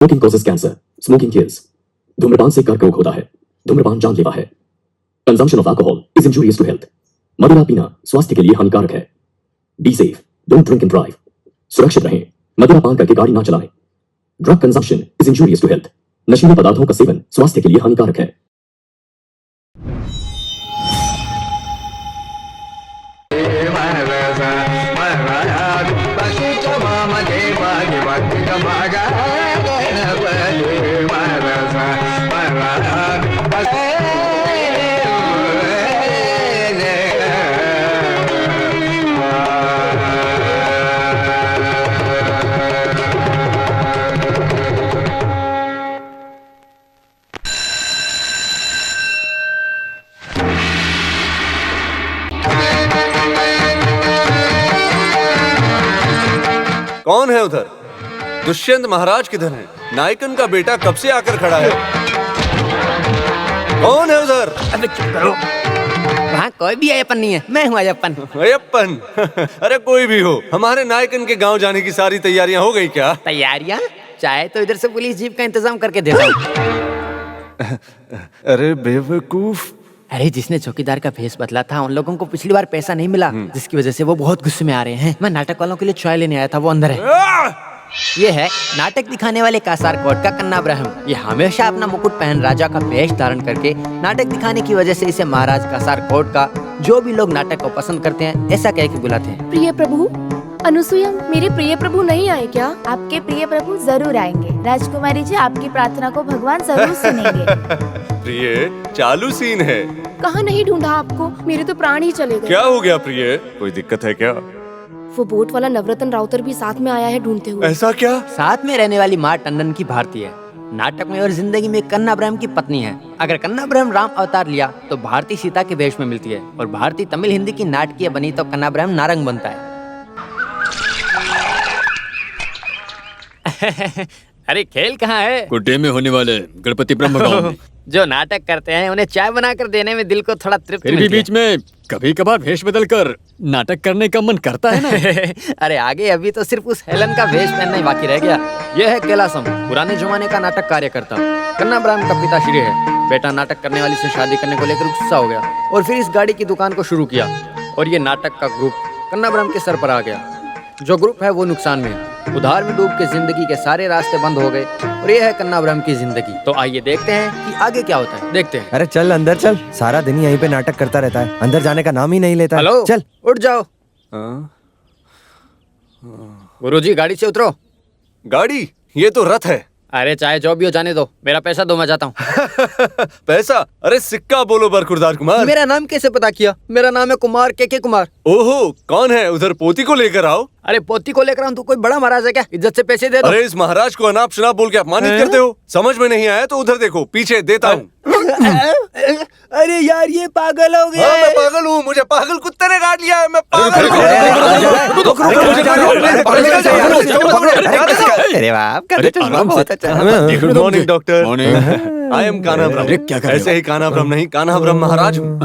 Smoking causes cancer, smoking kills. धूम्रपान से कर्करोग होता है। धूम्रपान जानलेवा है। Consumption of alcohol is injurious to health. मदिरा पीना स्वास्थ्य के लिए हानिकारक है। Be safe, don't drink and drive. सुरक्षित रहें, मदिरा पान करके गाड़ी ना चलाएं। Drug consumption is injurious to health. नशीले पदार्थों का सेवन स्वास्थ्य के लिए हानिकारक है। कौन है उधर? दुष्यंत महाराज किधर है? नायकन का बेटा कब से आकर खड़ा है? कौन है उधर? अबे चुप करो। वहाँ कोई भी अयप्पन नहीं है, मैं हूँ अयप्पन। अयप्पन? अरे कोई भी हो, हमारे नायकन के गांव जाने की सारी तैयारियां हो गई क्या? तैयारियाँ? चाहे तो इधर से पुलिस जीप का इंतजाम करके दे दो। अरे बेवकूफ! अरे जिसने चौकीदार का भेष बदला था उन लोगों को पिछली बार पैसा नहीं मिला, जिसकी वजह से वो बहुत गुस्से में आ रहे हैं। मैं नाटक वालों के लिए चाय लेने आया था, वो अंदर है। ये है नाटक दिखाने वाले कासार कोट का कन्ना ब्रह्म। ये हमेशा अपना मुकुट पहन राजा का वेश धारण करके नाटक दिखाने की वजह से इसे महाराज कासार कोट का जो भी लोग नाटक को पसंद करते हैं ऐसा कह के बुलाते हैं। प्रिय प्रभु, अनुसुईया, मेरे प्रिय प्रभु नहीं आए क्या? आपके प्रिय प्रभु जरूर आएंगे। राजकुमारी जी, आपकी प्रार्थना को भगवान जरूर सुनेंगे। प्रिय, चालू सीन है। कहाँ नहीं ढूंढा आपको, मेरे तो प्राण ही चले गए। क्या हो गया प्रिय? कोई दिक्कत है क्या? वो बोट वाला नवरत्न राउतर भी साथ में आया है ढूंढते हुए। ऐसा क्या? साथ में रहने वाली माँ टंडन की भारती है। नाटक में और जिंदगी में कन्ना ब्रह्म की पत्नी है। अगर कन्ना ब्रह्म राम अवतार लिया तो भारती सीता के वेश में मिलती है, और भारती तमिल हिंदी की नाटकीय बनी तो कन्ना ब्रह्म नारंग बनता है। अरे खेल कहाँ है? गुड्डे में होने वाले गणपति ब्रह्म गांव में। जो नाटक करते हैं उन्हें चाय बनाकर देने में दिल को थोड़ा तृप्ति फिर भी मिलती है। बीच में कभी कभार भेष बदल कर नाटक करने का मन करता है ना। अरे आगे अभी तो सिर्फ उस हेलन का वेश पहनना ही बाकी रह गया। यह है कैलासम, पुराने जमाने का नाटक कार्यकर्ता। कन्ना ब्रह्म का पिता श्री है। बेटा नाटक करने वाली से शादी करने को लेकर गुस्सा हो गया और फिर इस गाड़ी की दुकान को शुरू किया, और ये नाटक का ग्रुप कन्ना ब्रह्म के सर पर आ गया। जो ग्रुप है वो नुकसान में है। उधार में डूब के जिंदगी के सारे रास्ते बंद हो गए, और ये है कन्ना ब्रह्म की जिंदगी। तो आइए देखते हैं कि आगे क्या होता है। देखते हैं। अरे चल अंदर चल, सारा दिन यहीं पे नाटक करता रहता है, अंदर जाने का नाम ही नहीं लेता है। हेलो, चल उठ जाओ। गुरुजी गाड़ी से उतरो। गाड़ी? ये तो रथ है। अरे चाहे जो भी हो जाने दो, मेरा पैसा दो, मैं जाता हूँ। पैसा? अरे सिक्का बोलो बरखुरदार कुमार। मेरा नाम कैसे पता किया? मेरा नाम है कुमार के कुमार। ओहो, कौन है उधर? पोती को लेकर आओ। अरे पोती को लेकर आऊं? तू कोई बड़ा महाराज है क्या? इज्जत से पैसे दे दो। अरे इस महाराज को अनाप शनाप बोल के अपमानित करते हो। समझ में नहीं आया तो उधर देखो, पीछे देता हूँ। अरे यार ये पागल हो गया। हाँ, मैं पागल हूँ, मुझे पागल कुत्ते ने काट लिया है। मैं पागल हूँ। अरे बाप, बहुत अच्छा। Good morning doctor. Morning. I am Kanha ब्रह्म। क्या कर रहे हो? ऐसे ही कान्हा ब्रह्म नहीं, कान्हा ब्रह्म महाराज हूँ।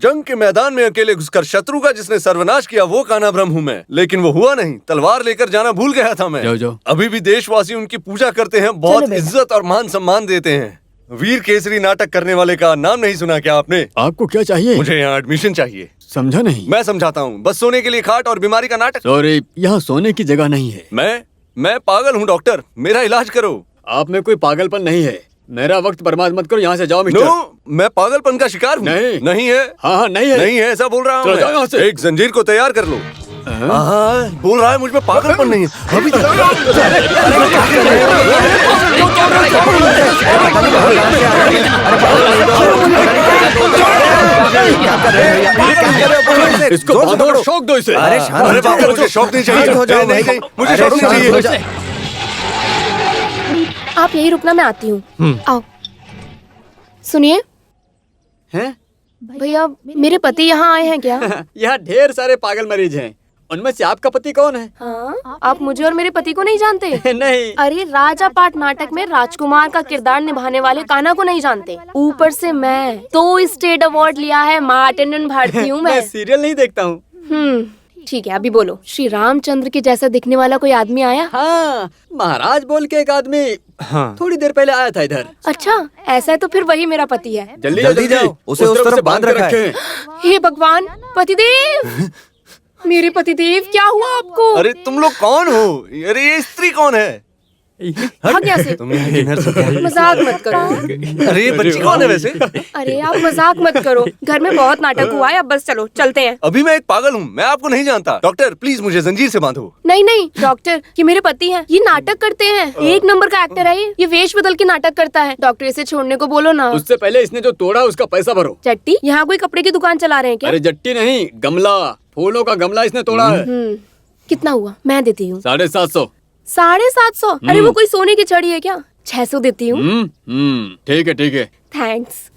जंग के मैदान में अकेले घुसकर शत्रु का जिसने सर्वनाश किया वो कान्हा ब्रह्म हूँ मैं। लेकिन वो हुआ नहीं, तलवार लेकर जाना भूल गया था मैं। जाओ। अभी भी देशवासी उनकी पूजा करते हैं, बहुत इज्जत और मान सम्मान देते हैं। वीर केसरी नाटक करने वाले का नाम नहीं सुना क्या आपने? आपको क्या चाहिए? मुझे यहाँ एडमिशन चाहिए। समझा नहीं। मैं समझाता हूँ, बस सोने के लिए खाट और बीमारी का नाटक। सॉरी, यहाँ सोने की जगह नहीं है। मैं पागल हूँ डॉक्टर, मेरा इलाज करो। आप में कोई पागलपन नहीं है। मेरा वक्त बर्बाद मत करो, यहाँ से जाओ मिस्टर। नो, मैं पागलपन का शिकार हूँ। नहीं है। हाँ नहीं है। नहीं है, ऐसा बोल रहा चलो जाओ यहाँ हूँ। से। एक जंजीर को तैयार कर लो। हाँ, बोल रहा है मुझ में पागलपन नहीं है। अभी इसको बांधो और शौक दो इसे। अरे अरे बाप, मुझे शौक नहीं चाहिए। हो जाओ, नहीं, मुझे शौक नहीं चाहिए। आप यही रुकना, मैं आती हूँ। आओ। सुनिए हैं? भैया, मेरे पति यहाँ आए हैं क्या? यहाँ ढेर सारे पागल मरीज हैं। उनमें से आपका पति कौन है? हाँ, आप मुझे और मेरे पति को नहीं जानते? नहीं। अरे राजा पाठ नाटक में राजकुमार का किरदार निभाने वाले कान्हा को नहीं जानते? ऊपर से मैं तो स्टेट अवार्ड लिया है, माँ टंडन भारती हूँ मैं। सीरियल नहीं देखता हूँ। ठीक है, अभी बोलो। श्री रामचंद्र के जैसा दिखने वाला कोई आदमी आया? हाँ, महाराज बोल के एक आदमी थोड़ी देर पहले आया था इधर। अच्छा, ऐसा है तो फिर वही मेरा पति है। जल्दी जाओ, उसे उस तरफ बांध रखा है। हे भगवान, पतिदेव! मेरे पतिदेव, क्या हुआ आपको? अरे तुम लोग कौन हो? अरे ये स्त्री कौन है? भाग यहाँ से। तुम यहाँ की नर्स हो क्या? मजाक मत करो। अरे ये बच्ची कौन है वैसे? अरे आप मजाक मत करो, घर में बहुत नाटक हुआ है, अब बस चलो, चलते हैं। अभी मैं एक पागल हूँ, मैं आपको नहीं जानता। डॉक्टर प्लीज मुझे जंजीर से बांधो। नहीं नहीं डॉक्टर, ये मेरे पति हैं, ये नाटक करते हैं, एक नंबर का एक्टर है ये वेश बदल के नाटक करता है। डॉक्टर इसे छोड़ने को बोलो ना। उससे पहले इसने जो तोड़ा उसका पैसा भरो। चट्टी, यहाँ कोई कपड़े की दुकान चला रहे हैं क्या? अरे जट्टी नहीं, गमला, फूलों का गमला इसने तोड़ा है। कितना हुआ? मैं देती हूँ। 750। 750? अरे वो कोई सोने की छड़ी है क्या? 600 देती हूँ। ठीक है ठीक है। थैंक्स।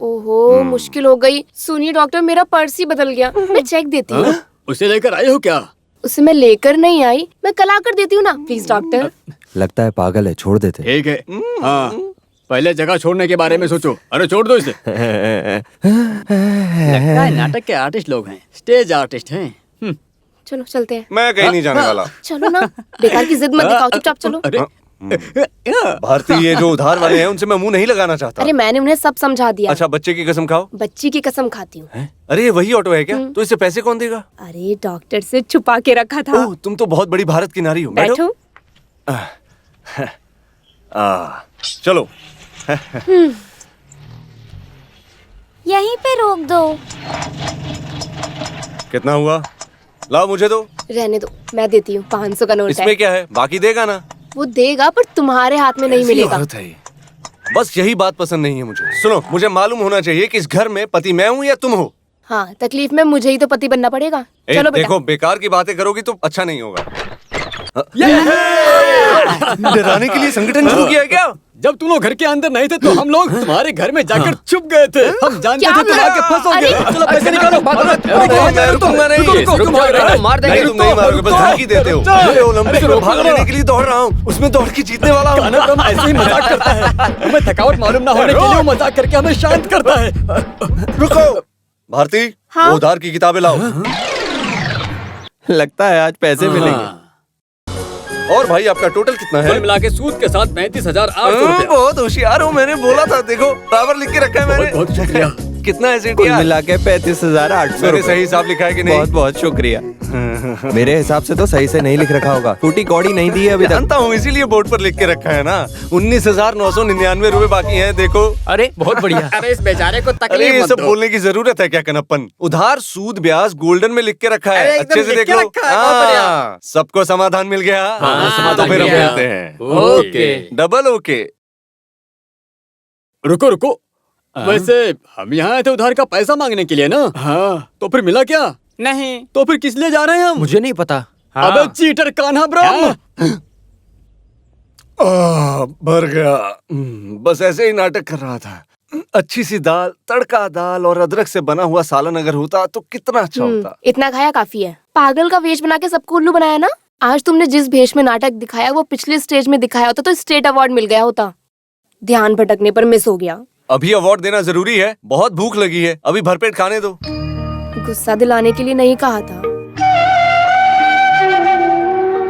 ओहो, मुश्किल हो गई। सुनिए डॉक्टर, मेरा पर्स ही बदल गया, मैं चेक देती हूँ। उसे लेकर आए हो क्या? उसे मैं लेकर नहीं आई, मैं कल आकर देती हूँ ना, प्लीज डॉक्टर। लगता है पागल है, छोड़ देते। ठीक है। हाँ, पहले जगह छोड़ने के बारे में सोचो। अरे छोड़ दो इसे। लगता है नाटक के आर्टिस्ट लोग हैं, स्टेज आर्टिस्ट हैं। चलो चलते हैं। मैं कहीं नहीं जाने वाला। चलो ना, बेकार की जिद मत दिखाओ, चुपचाप चलो। अरे भारती, ये जो उधार वाले हैं उनसे मैं मुंह नहीं लगाना चाहता। अरे मैंने उन्हें सब समझा दिया। अच्छा, बच्चे की कसम खाओ। बच्ची की कसम खाती हूँ। अरे ये वही ऑटो है क्या? तो इससे पैसे कौन देगा? अरे डॉक्टर से छुपा के रखा था। ओह, तुम तो बहुत बड़ी भारत की नारी हो। बैठो। चलो। यहीं पे रोक दो। कितना हुआ? लाओ मुझे दो। रहने दो, मैं देती हूँ। 500 का नोट इसमें है। क्या है? बाकी देगा ना? वो देगा, पर तुम्हारे हाथ में नहीं ऐसी मिलेगा। औरत है ये। बस यही बात पसंद नहीं है मुझे। सुनो, मुझे मालूम होना चाहिए कि इस घर में पति मैं हूँ या तुम हो। हाँ, तकलीफ में मुझे ही तो पति बनना पड़ेगा। चलो बेटा। देखो, बेकार की बातें करोगी तो अच्छा नहीं होगा। डराने के लिए संगठन शुरू किया है क्या? जब तुम लोग घर के अंदर नहीं थे तो हम लोग तुम्हारे घर में जाकर छुप गए थे। हम जानते क्या थे तुम आके फंसोगे। अरे, चलो पैसे निकालो। मैं रुकूंगा नहीं। मार नहीं, तुम नहीं मारोगे, बस धमकी देते हो। मैं ओलंपिक में भाग लेने के लिए दौड़ रहा हूँ, उसमें दौड़ के जीतने वाला हूँ। कान्हा ब्रह्म ऐसे ही मजाक करता है। हमें थकावट मालूम ना होने के लिए वो मजाक करके हमें शांत करता है। रुको भारती, हाँ? वो उधार की किताबें लाओ। लगता है आज पैसे मिलेंगे। और भाई आपका टोटल कितना है? कुल मिला के सूद के साथ 35,800 रुपया। बहुत होशियार हो, मैंने बोला था। देखो बराबर लिख के रखा है मैंने। बहुत शुक्रिया। कितना है कुल सेठिया? मिला के 35,800 मैंने रुपए। सही हिसाब लिखा है कि नहीं? बहुत बहुत शुक्रिया। मेरे हिसाब से तो सही से नहीं लिख रखा होगा, फूटी कौड़ी नहीं दी है अभी तक। जानता हूँ, इसीलिए बोर्ड पर लिख के रखा है ना। 19,999 रुपए बाकी हैं। देखो। अरे बहुत बढ़िया। अरे इस बेचारे को अरे तकलीफ ये मत सब दो। बोलने की जरूरत है क्या कनप्पन? उधार सूद ब्याज गोल्डन में लिख के रखा अरे है, एकदम अच्छे से लिख देख के लो। रखा है, बहुत बढ़िया। हाँ, सबको समाधान मिल गया। हाँ, तो समाधान फिर हम मिल गया। मिलते हैं। ओके। Double okay. रुको रुको, वैसे हम यहाँ आए थे उधार का पैसा मांगने के लिए ना। हाँ, तो फिर मिला क्या? नहीं, तो फिर किस लिए जा रहे हैं हम? मुझे नहीं पता। अबे चीटर कान्हा ब्रह्म। भर गया। बस ऐसे ही नाटक कर रहा था। अच्छी सी दाल, तड़का दाल और अदरक से बना हुआ सालन अगर होता तो कितना अच्छा होता। इतना खाया काफी है। पागल का वेश बना के सबको उल्लू बनाया ना। आज तुमने जिस भेष में नाटक दिखाया वो पिछले स्टेज में दिखाया होता तो स्टेट अवार्ड मिल गया होता। ध्यान भटकने पर मिस हो गया। अभी अवार्ड देना जरूरी है, बहुत भूख लगी है, अभी भरपेट खाने दो। गुस्सा दिलाने के लिए नहीं कहा था।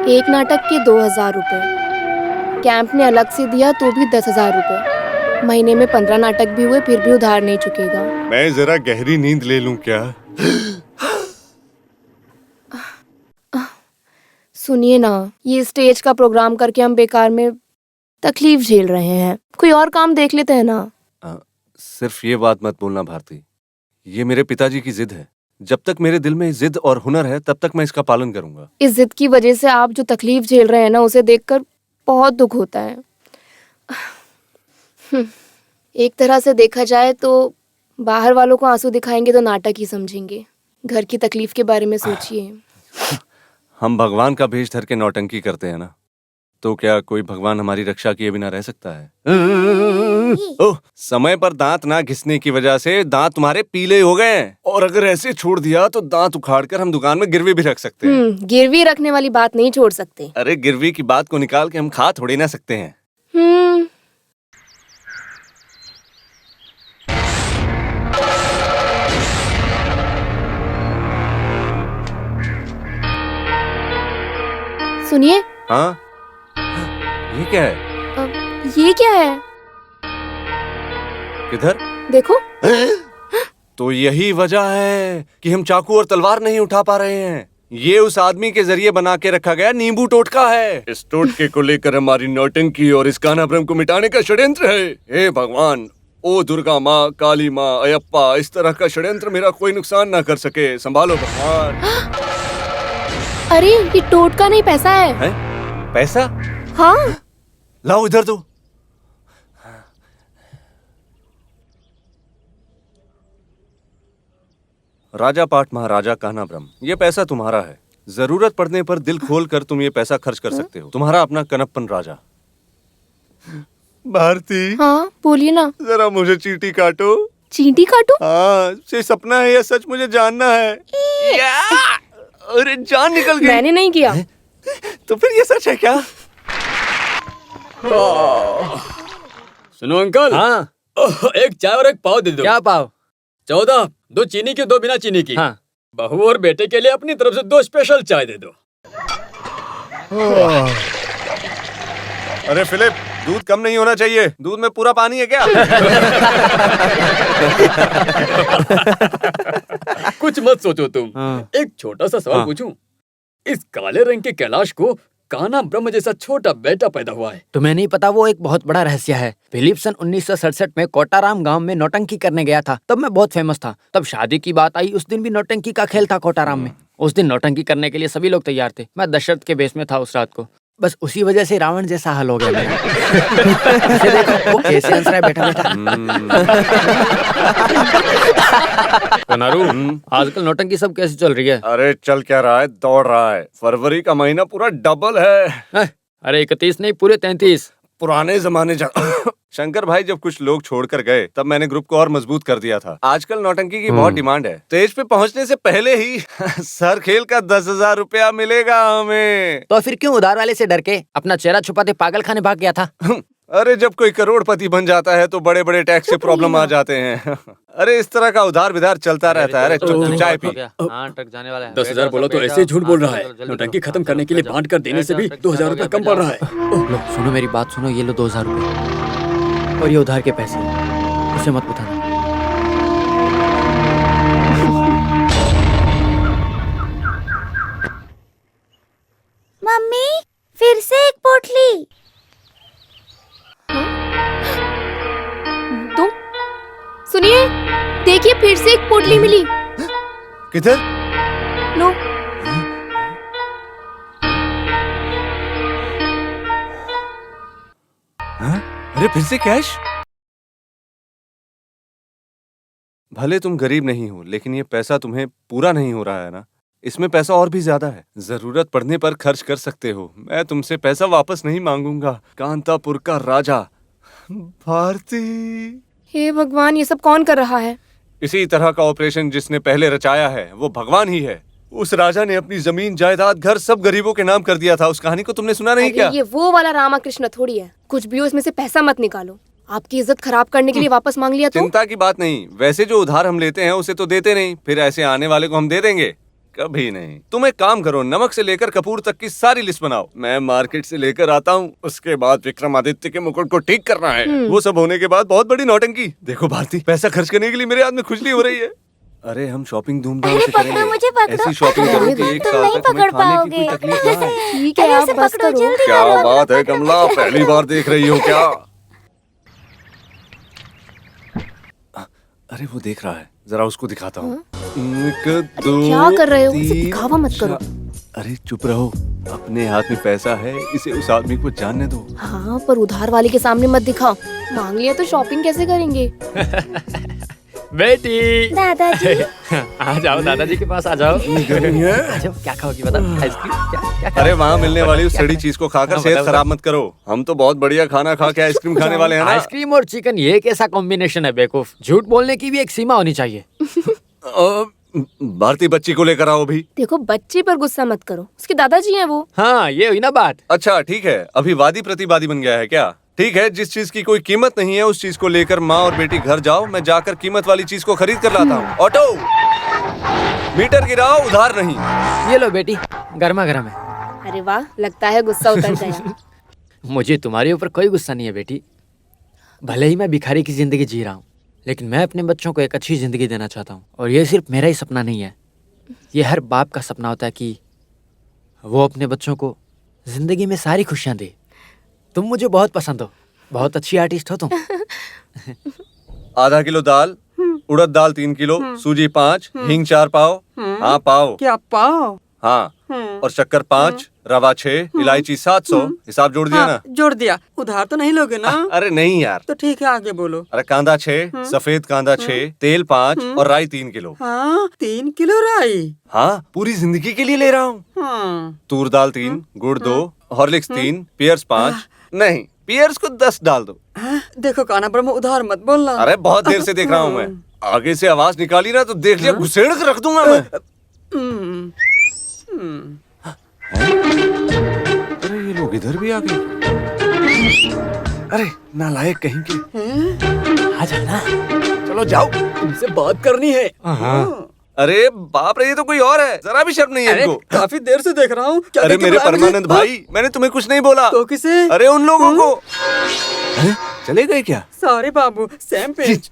एक नाटक के 2,000 रुपए, कैंप ने अलग से दिया तो भी 10,000 रुपए। महीने में 15 नाटक भी हुए फिर भी उधार नहीं चुकेगा। मैं जरा गहरी नींद ले लूं क्या? सुनिए ना, ये स्टेज का प्रोग्राम करके हम बेकार में तकलीफ झेल रहे हैं। कोई और काम देख लेते हैं ना। सिर्फ ये बात मत बोलना भारती, ये मेरे पिताजी की जिद है। जब तक मेरे दिल में जिद और हुनर है तब तक मैं इसका पालन करूंगा। इस जिद की वजह से आप जो तकलीफ झेल रहे हैं ना, उसे देखकर बहुत दुख होता है। एक तरह से देखा जाए तो बाहर वालों को आंसू दिखाएंगे तो नाटक ही समझेंगे। घर की तकलीफ के बारे में सोचिए। हम भगवान का भेष धर के नौटंकी करते हैं ना, तो क्या कोई भगवान हमारी रक्षा किए बिना रह सकता है? ओह, समय पर दांत ना घिसने की वजह से दांत तुम्हारे पीले हो गए हैं। और अगर ऐसे छोड़ दिया तो दांत उखाड़कर हम दुकान में गिरवी भी रख सकते हैं। गिरवी रखने वाली बात नहीं छोड़ सकते। अरे गिरवी की बात को निकाल के हम खा थोड़ी ना सकते हैं। सुनिए, हाँ, ये क्या है? ये क्या है? किधर? देखो। तो यही वजह है कि हम चाकू और तलवार नहीं उठा पा रहे हैं। ये उस आदमी के जरिए बना के रखा गया नींबू टोटका है। इस टोटके को लेकर हमारी नौटंकी और इस कान्हा ब्रह्म को मिटाने का षड्यंत्र है। हे भगवान, ओ दुर्गा माँ, काली माँ, अयप्पा, इस तरह का षड्यंत्र मेरा कोई नुकसान ना कर सके। संभालो भगवान। अरे ये टोटका नहीं, पैसा है। हैं? पैसा? हाँ। लाओ इधर दो। राजा पाठ महाराजा कान्हा ब्रह्म, ये पैसा तुम्हारा है। जरूरत पड़ने पर दिल खोल कर तुम ये पैसा खर्च कर सकते हो। तुम्हारा अपना कनप्पन राजा। भारती, हाँ बोलिए ना। जरा मुझे चींटी काटो। चींटी काटो? हाँ, ये सपना है या सच, मुझे जानना है। या! अरे जान निकल गई। मैंने नहीं किया। तो फिर ये सच है क्या? सुनो अंकल। हाँ, एक चाय और एक पाव दे दो। क्या पाव? 14, 2 चीनी की, 2 बिना चीनी की। हाँ। बहू और बेटे के लिए अपनी तरफ से 2 स्पेशल चाय दे दो। अरे फिलिप, दूध कम नहीं होना चाहिए। दूध में पूरा पानी है क्या? कुछ मत सोचो तुम। हाँ। एक छोटा सा सवाल पूछूं? इस काले रंग के कैलाश को कान्हा ब्रह्म जैसा छोटा बेटा पैदा हुआ है। तुम्हें नहीं पता, वो एक बहुत बड़ा रहस्य है। फिलिप सन 1967 में कोटाराम गांव में नौटंकी करने गया था। तब मैं बहुत फेमस था। तब शादी की बात आई, उस दिन भी नौटंकी का खेल था कोटाराम में। उस दिन नौटंकी करने के लिए सभी लोग तैयार थे। मैं दशरथ के भेष में था उस रात को। बस उसी वजह से रावण जैसा हाल हो गया मेरा। इसे देखो, वो कैसे हंस रहा है बैठा बैठा। कनारू, आजकल नौटंकी सब कैसे चल रही है? अरे चल क्या रहा है, दौड़ रहा है। फरवरी का महीना पूरा डबल है। अरे 31 नहीं, पूरे 33। पुराने जमाने शंकर भाई जब कुछ लोग छोड़कर गए तब मैंने ग्रुप को और मजबूत कर दिया था। आजकल नौटंकी की बहुत डिमांड है। स्टेज पे पहुंचने से पहले ही सर खेल का 10,000 रुपया मिलेगा हमें। तो फिर क्यों उधार वाले से डर के अपना चेहरा छुपाते पागल खाने भाग गया था? अरे जब कोई करोड़पति बन जाता है तो बड़े बड़े टैक्स से प्रॉब्लम आ जाते हैं। अरे इस तरह का उधार विधार चलता रहता है। अरे चुप चाय पी। ट्रक जाने वाला है। 10,000 बोला तो ऐसे ही झूठ बोल रहा है। नौटंकी खत्म करने के लिए बांट कर देने से भी 2,000 रुपया कम पड़ रहा है। लो सुनो मेरी बात सुनो, ये लो 2,000 रुपए और ये उधार के पैसे, उसे मत बताना। मम्मी फिर से एक पोटली। तो सुनिए, देखिए फिर से एक पोटली मिली। किधर? लो। अरे फिर से कैश? भले तुम गरीब नहीं हो, लेकिन ये पैसा तुम्हें पूरा नहीं हो रहा है ना। इसमें पैसा और भी ज्यादा है। जरूरत पड़ने पर खर्च कर सकते हो। मैं तुमसे पैसा वापस नहीं मांगूंगा। कांतापुर का राजा भारती। हे भगवान, ये सब कौन कर रहा है? इसी तरह का ऑपरेशन जिसने पहले रचाया है वो भगवान ही है। उस राजा ने अपनी जमीन जायदाद घर सब गरीबों के नाम कर दिया था। उस कहानी को तुमने सुना नहीं क्या? ये वो वाला रामाकृष्ण थोड़ी है। कुछ भी हो, इसमें से पैसा मत निकालो। आपकी इज्जत खराब करने के लिए वापस मांग लिया तो? चिंता की बात नहीं। वैसे जो उधार हम लेते हैं उसे तो देते नहीं, फिर ऐसे आने वाले को हम दे देंगे? कभी नहीं। तुम एक काम करो, नमक से लेकर कपूर तक की सारी लिस्ट बनाओ। मैं मार्केट से लेकर आता हूँ। उसके बाद विक्रमादित्य के मुकुट को ठीक करना है। वो सब होने के बाद बहुत बड़ी नौटंकी। देखो भारती, पैसा खर्च करने के लिए मेरे हाथ में खुजली हो रही है। अरे हम शॉपिंग धूमधाम से करेंगे। मुझे पकड़ो। ऐसी शॉपिंग करो कि एक तुम साल नहीं तक तुम्हें पकड़ खाने की कोई पाओगे। तकलीफ ना आए। ठीक है, आप बस करो। क्या बात है कमला, पहली बार देख रही हो क्या? अरे वो देख रहा है, जरा उसको दिखाता हूँ। क्या कर रहे हो? इसे दिखावा मत करो। अरे चुप रहो, अपने हाथ में पैसा है, इसे उस आदमी को जानने दो। हाँ, पर उधार वाले के सामने मत दिखाओ। मांग लिया तो शॉपिंग कैसे करेंगे? बेटी दादाजी। आ जाओ, दादाजी के पास आ जाओ। गर्मी है। आ जाओ, क्या खाओगी बता? आइसक्रीम? क्या अरे वहाँ मिलने वाली उस सड़ी चीज को खाकर सेहत खराब मत करो। हम तो बहुत बढ़िया खाना खा के आइसक्रीम खाने वाले हैं ना। आइसक्रीम और चिकन, ये कैसा कॉम्बिनेशन है बेवकूफ? झूठ बोलने की भी एक सीमा होनी चाहिए। भारती बच्ची को लेकर आओ अभी। देखो, बच्चे पर गुस्सा मत करो। उसके दादाजी हैं वो। हाँ, ये हुई ना बात। अच्छा ठीक है, अभी वादी प्रतिवादी बन गया है क्या? ठीक है, जिस चीज की कोई कीमत नहीं है उस चीज को लेकर माँ और बेटी घर जाओ। मैं जाकर कीमत वाली चीज को खरीद कर लाता हूँ। ऑटो, मीटर गिराओ, उधार नहीं। ये लो बेटी, गर्मा गर्म है। अरे वाह, लगता है गुस्सा उतर गया। मुझे तुम्हारे ऊपर कोई गुस्सा नहीं है बेटी। भले ही मैं भिखारी की जिंदगी जी रहा हूँ, लेकिन मैं अपने बच्चों को एक अच्छी जिंदगी देना चाहता हूँ। और ये सिर्फ मेरा ही सपना नहीं है, ये हर बाप का सपना होता है कि वो अपने बच्चों को जिंदगी में सारी खुशियाँ दे। तुम मुझे बहुत पसंद हो, बहुत अच्छी आर्टिस्ट हो तुम। आधा किलो दाल, उड़द दाल 3 किलो, सूजी 5, हींग 4 पाव। हाँ पाव। क्या पाव? हाँ, और शक्कर 5, रवा 6, इलायची 700। हिसाब जोड़ दिया ना? जोड़ दिया। उधार तो नहीं लोगे ना? अरे नहीं यार। तो ठीक है, आगे बोलो। अरे कांदा 6, सफेद कांदा 6, तेल 5 और राई 3 किलो। हाँ, 3 किलो राई। हाँ, पूरी जिंदगी के लिए ले रहा हूँ। हाँ। तूर दाल 3, गुड़ 2, हॉर्लिक्स 3, पियर्स 5। नहीं, पियर्स को 10 डाल दो। देखो काना ब्रह्म, उधार मत बोलना। अरे बहुत देर से देख रहा हूँ मैं। आगे से आवाज निकाली ना तो देख लिया, घुसेड़ के रख दूंगा मैं। अरे ये लोग इधर भी आ गए। अरे नालायक कहीं के। आ जाना। चलो जाओ, तुमसे बात करनी है। अरे बाप रे, ये तो कोई और है। जरा भी शर्म नहीं है इनको। काफी देर से देख रहा हूँ। अरे मेरे परमानंद भाई, मैंने तुम्हें कुछ नहीं बोला। तो किसे? अरे उन लोगों को। अरे, चले गए क्या? सॉरी बाबू, सेम पेज।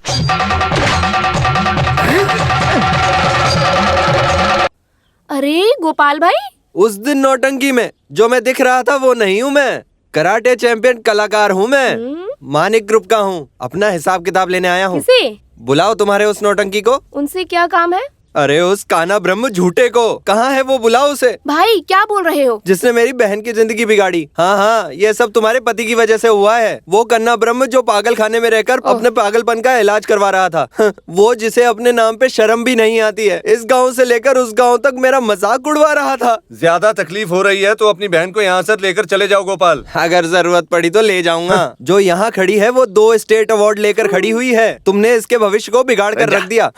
अरे गोपाल भाई, उस दिन नौटंकी में जो मैं दिख रहा था वो नहीं हूँ मैं। कराटे चैंपियन कलाकार हूँ मैं। मानिक ग्रुप का हूँ। अपना हिसाब किताब लेने आया हूँ। किसे? बुलाओ तुम्हारे उस नौटंकी को। उनसे क्या काम है? अरे उस काना ब्रह्म झूठे को। कहाँ है वो? बुलाओ उसे। भाई क्या बोल रहे हो? जिसने मेरी बहन की जिंदगी बिगाड़ी। हाँ हाँ, ये सब तुम्हारे पति की वजह से हुआ है। वो कन्ना ब्रह्म जो पागल खाने में रहकर अपने पागलपन का इलाज करवा रहा था। वो जिसे अपने नाम पे शर्म भी नहीं आती है, इस गांव से लेकर उस गांव तक मेरा मजाक उड़वा रहा था। ज्यादा तकलीफ हो रही है तो अपनी बहन को यहाँ से लेकर चले जाओ गोपाल। अगर जरूरत पड़ी तो ले जाऊंगा। जो यहाँ खड़ी है वो 2 स्टेट अवार्ड लेकर खड़ी हुई है। तुमने इसके भविष्य को बिगाड़ कर रख दिया।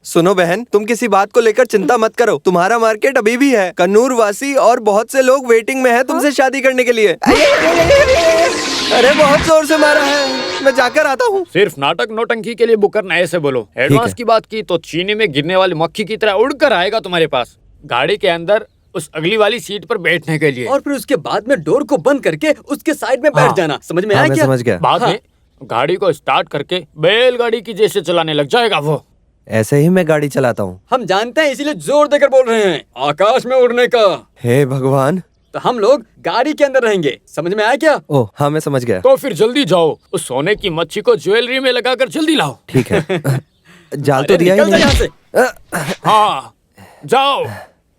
सुनो बहन, तुम किसी बात को लेकर चिंता मत करो। तुम्हारा मार्केट अभी भी है। कन्नूर वासी और बहुत से लोग वेटिंग में हैं तुमसे शादी करने के लिए। अरे बहुत जोर से मारा है, मैं जाकर आता हूँ। सिर्फ नाटक नौटंकी के लिए बुक करना, ऐसे बोलो। एडवांस की बात की तो चीनी में गिरने वाली मक्खी की तरह उड़कर आएगा तुम्हारे पास, गाड़ी के अंदर उस अगली वाली सीट पर बैठने के लिए। और फिर उसके बाद में डोर को बंद करके उसके साइड में बैठ जाना। समझ में आया मैं क्या? समझ गया। बाद में गाड़ी को स्टार्ट करके बैलगाड़ी की जैसे चलाने लग जाएगा वो। ऐसे ही मैं गाड़ी चलाता हूँ। हम जानते हैं, इसीलिए जोर देकर बोल रहे हैं आकाश में उड़ने का। हे भगवान। तो हम लोग गाड़ी के अंदर रहेंगे। समझ में आया क्या? ओह हाँ, मैं समझ गया। तो फिर जल्दी जाओ, उस सोने की मच्छी को ज्वेलरी में लगाकर जल्दी लाओ। ठीक है। जाल तो अरे दिया ही निकल जा यहाँ नहीं। से। हाँ जाओ।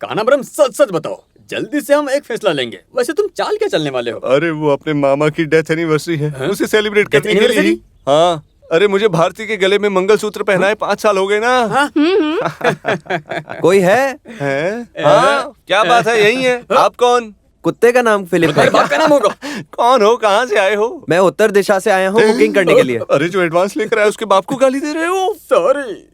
काना ब्रह्म, सच सच बताओ, जल्दी से हम एक फैसला लेंगे। वैसे तुम चाल क्या चलने वाले हो? अरे वो अपने मामा की डेथ एनिवर्सरी है, उसे सेलिब्रेट Death करने के लिए ही। anniversary? हाँ, अरे मुझे भारती के गले में मंगलसूत्र पहनाए 5 साल हो गए ना। कोई है? हाँ, क्या बात है? यही है। आप कौन? कुत्ते का नाम फिलिप तुम्हारे बाप का नाम होगा। कौन हो? कहाँ से आए हो? मैं उत्तर दिशा से आया हूँ बुकिंग करने के लिए। अरे जो एडवांस लेकर आए उसके बाप को गाली दे रहे हो? सॉरी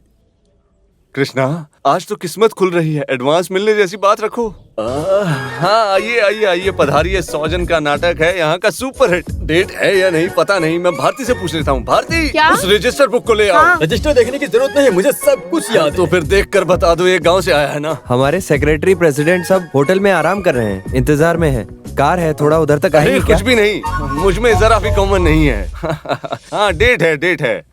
कृष्णा, आज तो किस्मत खुल रही है। एडवांस मिलने जैसी बात रखो। हाँ, आइए आइए आइए, पधारिए। 100 जन का नाटक है, यहाँ का सुपर हिट। डेट है या नहीं पता नहीं, मैं भारती से पूछ लेता हूँ। भारती, क्या? उस रजिस्टर बुक को ले आओ। रजिस्टर देखने की जरूरत नहीं है, मुझे सब कुछ याद तो है। फिर देख कर बता दो, ये गाँव से आया है ना। हमारे सेक्रेटरी प्रेसिडेंट सब होटल में आराम कर रहे हैं, इंतजार में है। कार है, थोड़ा उधर तक अरे आएंगे क्या? कुछ भी नहीं, मुझ में जरा भी कॉमन नहीं है। हाँ, डेट है, डेट है।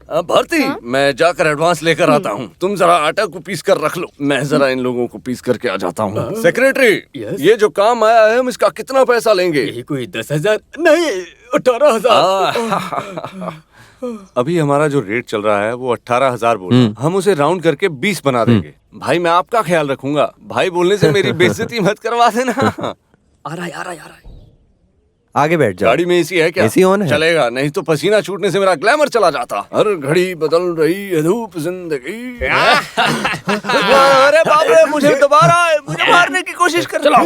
भारती, मैं जाकर एडवांस लेकर आता हूँ। तुम जरा आटा को पीस कर रख लो, मैं जरा इन लोगों को पीस करके आ जाता हूँ। सेक्रेटरी, ये जो काम आया है, हम इसका कितना पैसा लेंगे? यही कोई 10,000 नहीं, 18,000। अभी हमारा जो रेट चल रहा है वो 18,000 बोल। हम उसे राउंड करके 20 बना देंगे। भाई मैं आपका ख्याल रखूंगा, भाई बोलने से मेरी बेइज्जती मत करवा देना। आ रहा है, आ रहा है, आ रहा है। आगे बैठ जाओ। गाड़ी में एसी है क्या? एसी ऑन है। चलेगा, नहीं तो पसीना छूटने से मेरा ग्लैमर चला जाता। हर घड़ी बदल रही है धूप जिंदगी। अरे बाप रे, मुझे दोबारा मुझे मारने की कोशिश कर। चलो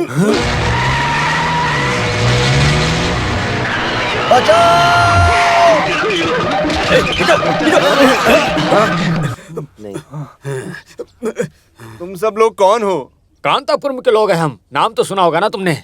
तुम सब लोग कौन हो? कांतापुर के लोग हैं हम। नाम तो सुना होगा ना तुमने?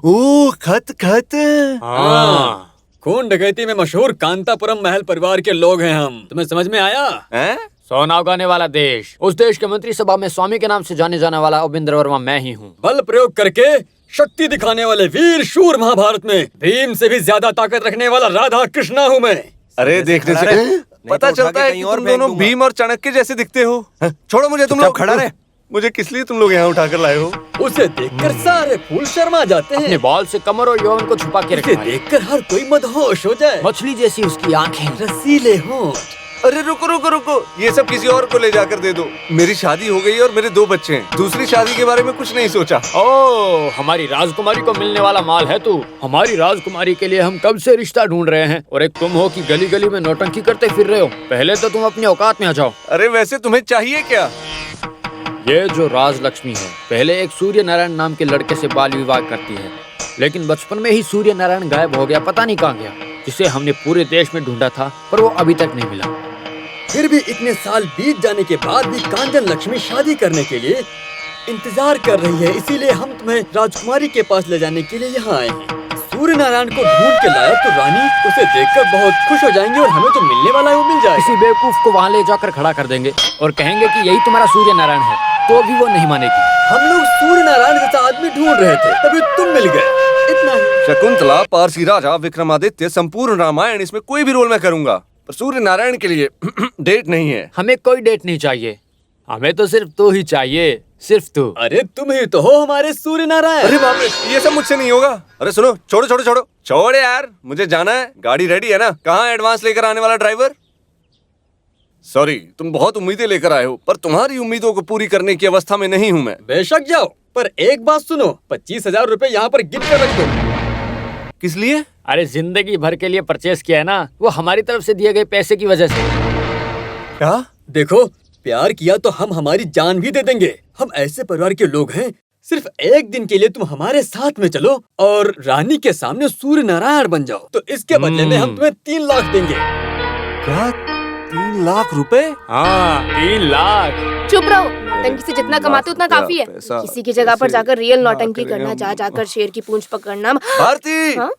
ओ खत खत। हाँ। खून डकैती में मशहूर कांतापुरम महल परिवार के लोग हैं हम। तुम्हें समझ में आया? हैं? सोना उगाने वाला देश, उस देश के मंत्री सभा में स्वामी के नाम से जाने जाने वाला उपेंद्र वर्मा मैं ही हूँ। बल प्रयोग करके शक्ति दिखाने वाले वीर शूर महाभारत में भीम से भी ज्यादा ताकत रखने वाला राधा कृष्णा हूँ मैं। अरे देखने खड़ा से रहे, पता नहीं तो उठा चलता के है कहीं कि और तुम फेंक दोनों दूंगा। भीम और चाणक्य जैसे दिखते हो। छोड़ो मुझे, तुम चुपचाप लोग खड़ा रहे। मुझे किस लिए तुम लोग यहाँ उठाकर लाए हो? उसे देखकर सारे फूल शर्मा जाते अपने हैं। बॉल से कमर और यौवन को छुपा के उसे रखा है। देखकर हर कोई मदहोश हो जाए। मछली जैसी उसकी आंखें। रसीले होंठ। अरे रुको रुको रुको, ये सब किसी और को ले जाकर दे दो। मेरी शादी हो गई और मेरे 2 बच्चे हैं। दूसरी शादी के बारे में कुछ नहीं सोचा। ओ, हमारी राजकुमारी को मिलने वाला माल है तू। हमारी राजकुमारी के लिए हम कब से रिश्ता ढूंढ रहे हैं और एक तुम हो कि गली गली में नौटंकी करते फिर रहे हो। पहले तो तुम अपनी औकात में आ जाओ। अरे वैसे तुम्हें चाहिए क्या? ये जो राजलक्ष्मी है पहले एक सूर्य नारायण नाम के लड़के से बाल विवाह करती है, लेकिन बचपन में ही सूर्य नारायण गायब हो गया, पता नहीं कहाँ गया। जिसे हमने पूरे देश में ढूंढा था पर वो अभी तक नहीं मिला। फिर भी इतने साल बीत जाने के बाद भी कांचन लक्ष्मी शादी करने के लिए इंतजार कर रही है, इसीलिए हम तुम्हें राजकुमारी के पास ले जाने के लिए यहाँ आए हैं। सूर्य नारायण को ढूंढ के लाया तो रानी उसे देखकर बहुत खुश हो जाएंगी और हमें जो मिलने वाला है वो मिल जाएगा। किसी बेवकूफ को वहाँ ले जाकर खड़ा कर देंगे और कहेंगे कि यही तुम्हारा सूर्य नारायण है, तो भी वो नहीं मानेगी। हम लोग सूर्य नारायण जैसा आदमी ढूंढ रहे थे, तभी तुम मिल गए, इतना ही। शकुंतला, पारसी राजा, विक्रमादित्य, संपूर्ण रामायण, इसमें कोई भी रोल मैं करूंगा, पर सूर्य नारायण के लिए डेट नहीं है। हमें कोई डेट नहीं चाहिए, हमें तो सिर्फ तू ही चाहिए, सिर्फ तू। अरे तुम ही तो हो हमारे सूर्य नारायण। अरे बाप रे, ये सब मुझसे नहीं होगा। अरे सुनो, छोड़ो छोड़ो छोड़ो छोड़ यार, मुझे जाना है। गाड़ी रेडी है ना? कहाँ है एडवांस लेकर आने वाला ड्राइवर? सॉरी, तुम बहुत उम्मीदें लेकर आए हो, पर तुम्हारी उम्मीदों को पूरी करने की अवस्था में नहीं हूँ मैं। बेशक जाओ, पर एक बात सुनो, 25,000 रुपए यहाँ पर गिफ्ट कर रख दो। किस लिए? अरे जिंदगी भर के लिए परचेस किया है ना, वो हमारी तरफ से दिए गए पैसे की वजह से। क्या? देखो, प्यार किया तो हम हमारी जान भी दे देंगे। हम ऐसे परिवार के लोग हैं, सिर्फ एक दिन के लिए तुम हमारे साथ में चलो और रानी के सामने सूर्य नारायण बन जाओ, तो इसके बदले में हम तुम्हें 3 लाख देंगे। क्या? 3 लाख रुपए? हाँ, 3 लाख। चुप रहो, नौटंकी से जितना कमाते उतना काफी है। पैसा किसी की जगह पर कैसे जाकर रियल नौटंकी करें करना, हम? जा जाकर शेर की पूंछ पकड़ना। भारती, हाँ?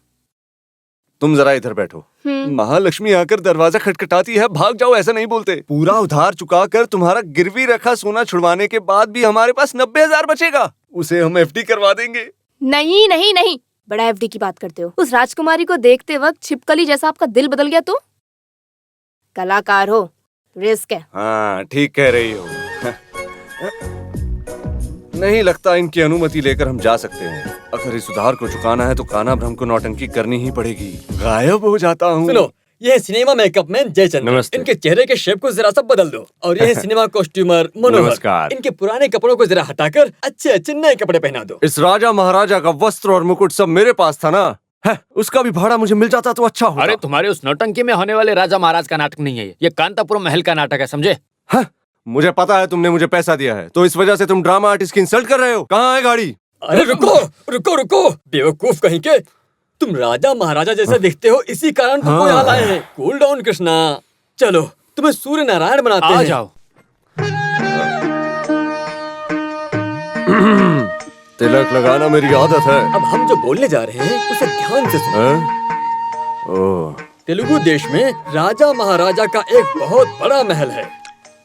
तुम जरा इधर बैठो। महालक्ष्मी आकर दरवाजा खटखटाती है, भाग जाओ, ऐसा नहीं बोलते। पूरा उधार चुका कर तुम्हारा गिरवी रखा सोना छुड़वाने के बाद भी हमारे पास 90,000 बचेगा, उसे हम एफडी करवा देंगे। नहीं नहीं नहीं, बड़ा एफडी की बात करते हो। उस राजकुमारी को देखते वक्त छिपकली जैसा आपका दिल बदल गया तो? कलाकार हो, रिस्क है। हाँ, ठीक कह रही हो। नहीं लगता इनकी अनुमति लेकर हम जा सकते हैं। अगर इस उधार को चुकाना है तो कान्हा ब्रह्म को नौटंकी करनी ही पड़ेगी। गायब हो जाता हूँ। सुनो, ये सिनेमा मेकअप मैन जयचंद्र, नमस्ते। इनके चेहरे के शेप को जरा सा बदल दो। और ये सिनेमा कॉस्ट्यूमर मनोहर, नमस्कार। इनके पुराने कपड़ों को जरा हटाकर अच्छे अच्छे नए कपड़े पहना दो। इस राजा महाराजा का वस्त्र और मुकुट सब मेरे पास था ना, है, उसका भी भाड़ा मुझे मिल जाता तो अच्छा होता। अरे तुम्हारे उस नौटंकी में होने वाले राजा महाराज का नाटक नहीं है ये कांतापुरम महल का नाटक है, समझे? हाँ, मुझे पता है तुमने मुझे पैसा दिया है, तो इस वजह से तुम ड्रामा आर्टिस्ट की इंसल्ट कर रहे हो। कहाँ है गाड़ी? अरे रुको रुको रुको, बेवकूफ कहीं के, तुम राजा महाराजा जैसे दिखते हो, इसी कारण तुमको यहाँ लाए हैं। कूल डाउन कृष्णा, चलो तुम्हें सूर्य नारायण बनाते आ हैं। जाओ। तिलक लगाना मेरी आदत है। अब हम जो बोलने जा रहे हैं उसे ध्यान से सुनो। हैं? ओह, तेलुगु देश में राजा महाराजा का एक बहुत बड़ा महल है।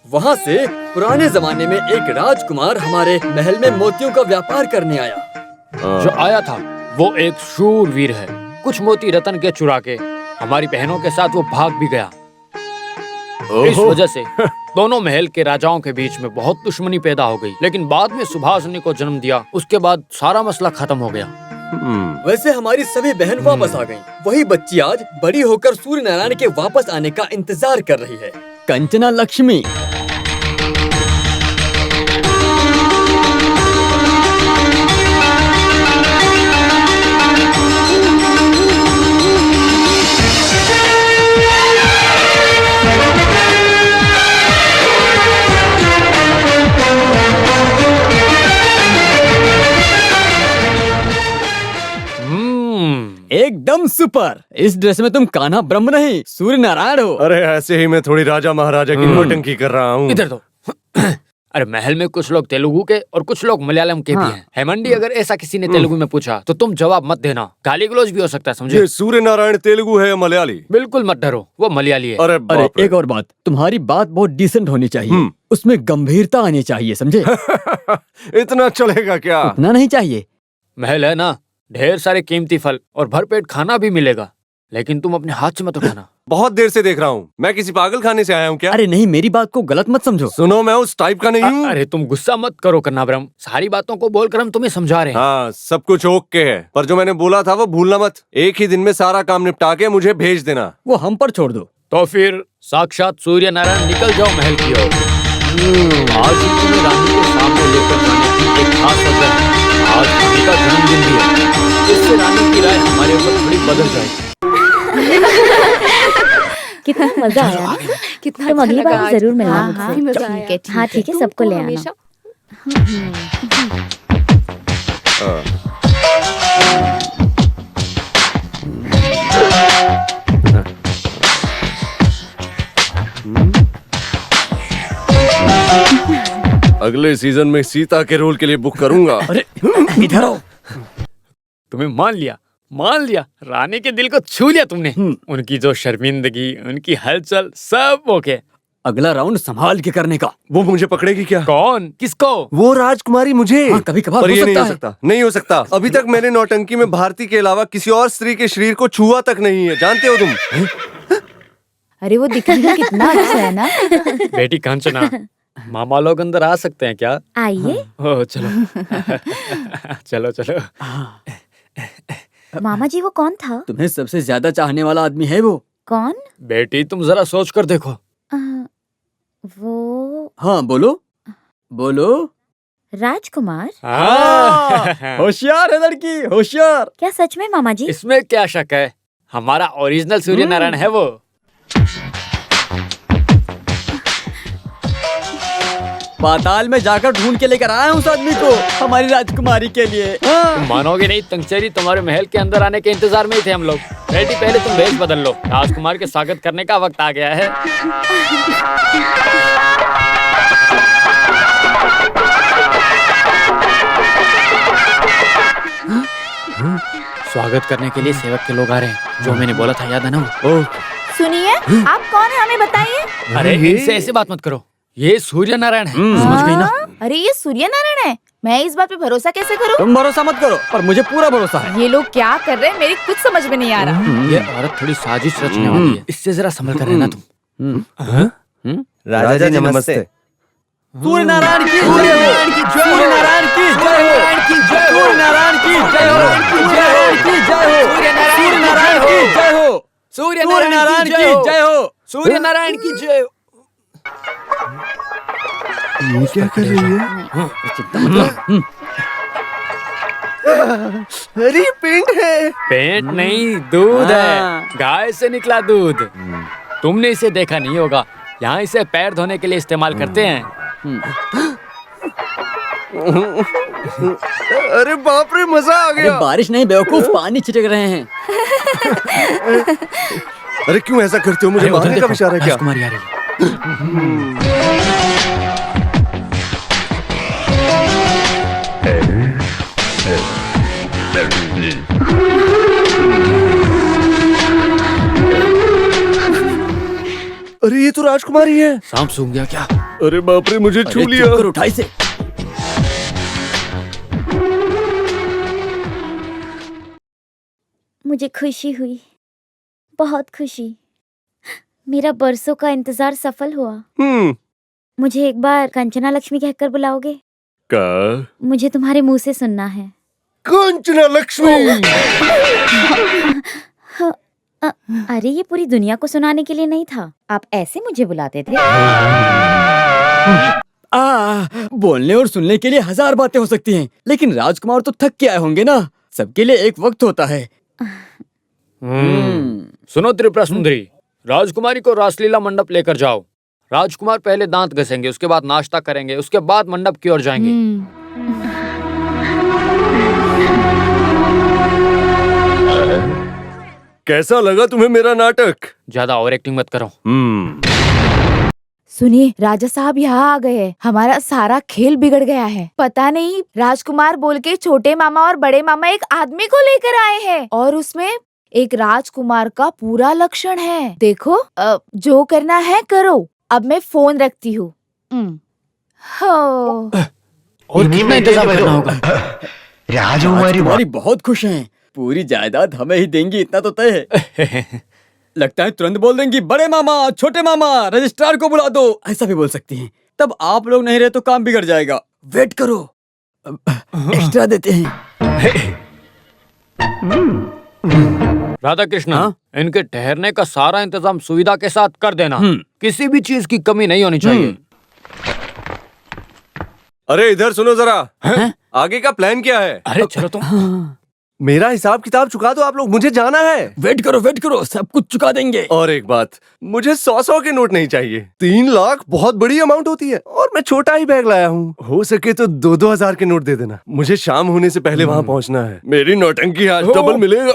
वहाँ से पुराने जमाने में एक राजकुमार हमारे महल में मोतियों का व्यापार करने आया। जो आया था वो एक शूरवीर है। कुछ मोती रतन के चुरा के हमारी बहनों के साथ वो भाग भी गया। इस ओहो। वजह से दोनों महल के राजाओं के बीच में बहुत दुश्मनी पैदा हो गई, लेकिन बाद में सुभाषिनी को जन्म दिया, उसके बाद सारा मसला खत्म हो गया। वैसे हमारी सभी बहन वापस आ गईं। वही बच्ची आज बड़ी होकर सूर्य नारायण के वापस आने का इंतजार कर रही है। कंचना लक्ष्मी। एकदम सुपर। इस ड्रेस में तुम कान्हा ब्रह्म नहीं सूर्य नारायण हो। अरे ऐसे ही मैं थोड़ी राजा महाराजा की नौटंकी कर रहा हूँ। इधर तो अरे महल में कुछ लोग तेलुगु के और कुछ लोग मलयालम के भी हैं। हेमंडी, अगर ऐसा किसी ने तेलुगु में पूछा तो तुम जवाब मत देना, गाली गलौज भी हो सकता है, समझे? ये सूर्य नारायण तेलुगु है या मलयाली? बिल्कुल मत डरो, वो मलयाली है। अरे बाप रे। एक और बात, तुम्हारी बात बहुत डिसेंट होनी चाहिए, उसमें गंभीरता आनी चाहिए, समझे? इतना चलेगा क्या? उतना नहीं चाहिए, महल है ना, ढेर सारे कीमती फल और भरपेट खाना भी मिलेगा, लेकिन तुम अपने हाथ से मत उठाना। बहुत देर से देख रहा हूँ। मैं किसी पागल खाने से आया हूँ क्या? अरे नहीं, मेरी बात को गलत मत समझो। सुनो, मैं उस टाइप का नहीं हूँ। अरे तुम गुस्सा मत करो कन्नाब्रह्म, सारी बातों को बोलकर हम तुम्हें समझा रहे हैं। हाँ, सब कुछ ओके है, पर जो मैंने बोला था वो भूलना मत। एक ही दिन में सारा काम निपटा के मुझे भेज देना। वो हम पर छोड़ दो। तो फिर साक्षात सूर्य नारायण निकल जाओ महल की ओर। आज ही तुम्हें रानी के सामने लेकर जाने की एक खास वजह है। आज रानी का जन्मदिन भी है, इससे रानी की राय हमारे ऊपर थोड़ी बदल जाएगी। कितना मजा आया ना? कितना तुम अगली अच्छा लगा बार आज। जरूर मिलना हाँ, मुझसे। हाँ, मजा आया। हाँ ठीक है, सबको ले आना। हमेशा अगले सीजन में सीता के रोल के लिए बुक करूंगा। अरे इधर आओ। तुम्हें मान लिया, रानी के दिल को छू लिया तुमने। उनकी जो शर्मिंदगी, उनकी हलचल, सब ओके। अगला राउंड संभाल के करने का। वो मुझे पकड़ेगी क्या? कौन? किसको? वो राजकुमारी मुझे। हाँ, कभी कभार पर हो ये नहीं सकता हो है। सकता, नहीं हो सकता। अभी तक मैंने नौटंकी में भारती के अलावा किसी और स्त्री के शरीर को छुआ तक नहीं है, जानते हो तुम? अरे वो दिखने में कितना अच्छा है ना। बेटी कांचना, मामा लोग अंदर आ सकते हैं क्या? आइए। ओह चलो। चलो चलो। मामा जी वो कौन था? तुम्हें सबसे ज्यादा चाहने वाला आदमी है वो। कौन? बेटी तुम जरा सोच कर देखो। वो हाँ बोलो। राजकुमार। होशियार है लड़की, होशियार। क्या सच में मामा जी? इसमें क्या शक है, हमारा ओरिजिनल सूर्य नारायण है वो। पाताल में जाकर ढूंढ के लेकर आया हूँ उस आदमी को, हमारी राजकुमारी के लिए। तुम मानोगे नहीं, तंगचेरी तुम्हारे महल के अंदर आने के इंतजार में ही थे हम लोग। बेटी पहले तुम भेष बदल लो, राजकुमार के स्वागत करने का वक्त आ गया है। स्वागत करने के लिए सेवक के लोग आ रहे हैं, जो मैंने बोला था, याद है ना वो? सुनिए, आप कौन है हमें बताइए। अरे इनसे ऐसे बात मत करो, ये सूर्य नारायण है। समझ गई ना? अरे ये सूर्य नारायण है, मैं इस बात पे भरोसा कैसे करूं? तुम भरोसा मत करो, पर मुझे पूरा भरोसा है। ये लोग क्या कर रहे हैं मेरी कुछ समझ में नहीं आ रहा। ये औरत थोड़ी साजिश रचने वाली है, इससे जरा संभल कर रहना तुम। राजा जी नमस्ते। सूर्य नारायण की जय हो, सूर्य नारायण की जय हो, सूर्य नारायण की जय हो, सूर्य नारायण की जय हो, सूर्य नारायण की जय हो, सूर्य नारायण की जय हो। ये क्या कर रही है? चिंता मत लो। अरे पेंट है। पेंट नहीं, दूध है, गाय से निकला दूध। तुमने इसे देखा नहीं होगा, यहाँ इसे पैर धोने के लिए इस्तेमाल करते हैं। अरे बाप रे, मजा आ अरे गया। बारिश नहीं बेवकूफ, पानी छिटक रहे हैं। अरे क्यों ऐसा करते हो? मुझे अरे उधर मारने का देखो, विचार है क्या? राजकुमारी आ रही है। अरे ये तो राजकुमारी है। सांप सूंघ गया क्या? अरे बाप रे, मुझे छू अरे लिया। चुप कर, उठाई से। मुझे खुशी हुई, बहुत खुशी। मेरा बरसों का इंतजार सफल हुआ। मुझे एक बार कंचना लक्ष्मी कहकर बुलाओगे? का? मुझे तुम्हारे मुंह से सुनना है। कंचना लक्ष्मी। अरे ये पूरी दुनिया को सुनाने के लिए नहीं था, आप ऐसे मुझे बुलाते थे। बोलने और सुनने के लिए हजार बातें हो सकती हैं, लेकिन राजकुमार तो थक के आए होंगे ना। सबके लिए एक वक्त होता है। सुनो त्रिपुरा सुंदरी, राजकुमारी को रासलीला मंडप लेकर जाओ। राजकुमार पहले दांत घसेंगे, उसके बाद नाश्ता करेंगे, उसके बाद मंडप की ओर जाएंगे। कैसा लगा तुम्हें मेरा नाटक? ज्यादा ओवर एक्टिंग मत करो। सुनिए, राजा साहब यहाँ आ गए हैं। हमारा सारा खेल बिगड़ गया है। पता नहीं राजकुमार बोल के छोटे मामा और बड़े मामा एक आदमी को लेकर आए हैं, और उसमें एक राजकुमार का पूरा लक्षण है। देखो, जो करना है करो। अब मैं फोन रखती हूँ। और कितना इंतजार करना होगा? राजकुमारी बहुत खुश हैं। पूरी जायदाद हमें ही देंगी, इतना तो तय है। लगता है तुरंत बोल देंगी, बड़े मामा, छोटे मामा, रजिस्ट्रार को बुला दो, ऐसा भी बोल सकती हैं। तब आप लोग नहीं रहे तो काम बिगड़ जाएगा। वेट करो, एक्स्ट्रा देते हैं। राधा कृष्ण, इनके ठहरने का सारा इंतजाम सुविधा के साथ कर देना। किसी भी चीज की कमी नहीं होनी चाहिए। अरे इधर सुनो जरा, आगे का प्लान क्या है? अरे चलो तुम। मेरा हिसाब किताब चुका दो आप लोग, मुझे जाना है। वेट करो, सब कुछ चुका देंगे। और एक बात, मुझे 100-100 के नोट नहीं चाहिए। 3 लाख बहुत बड़ी अमाउंट होती है और मैं छोटा ही बैग लाया हूँ। हो सके तो 2-2 हजार के नोट दे देना। मुझे शाम होने से पहले वहाँ पहुँचना है। मेरी नौटंकी आज डबल मिलेगा।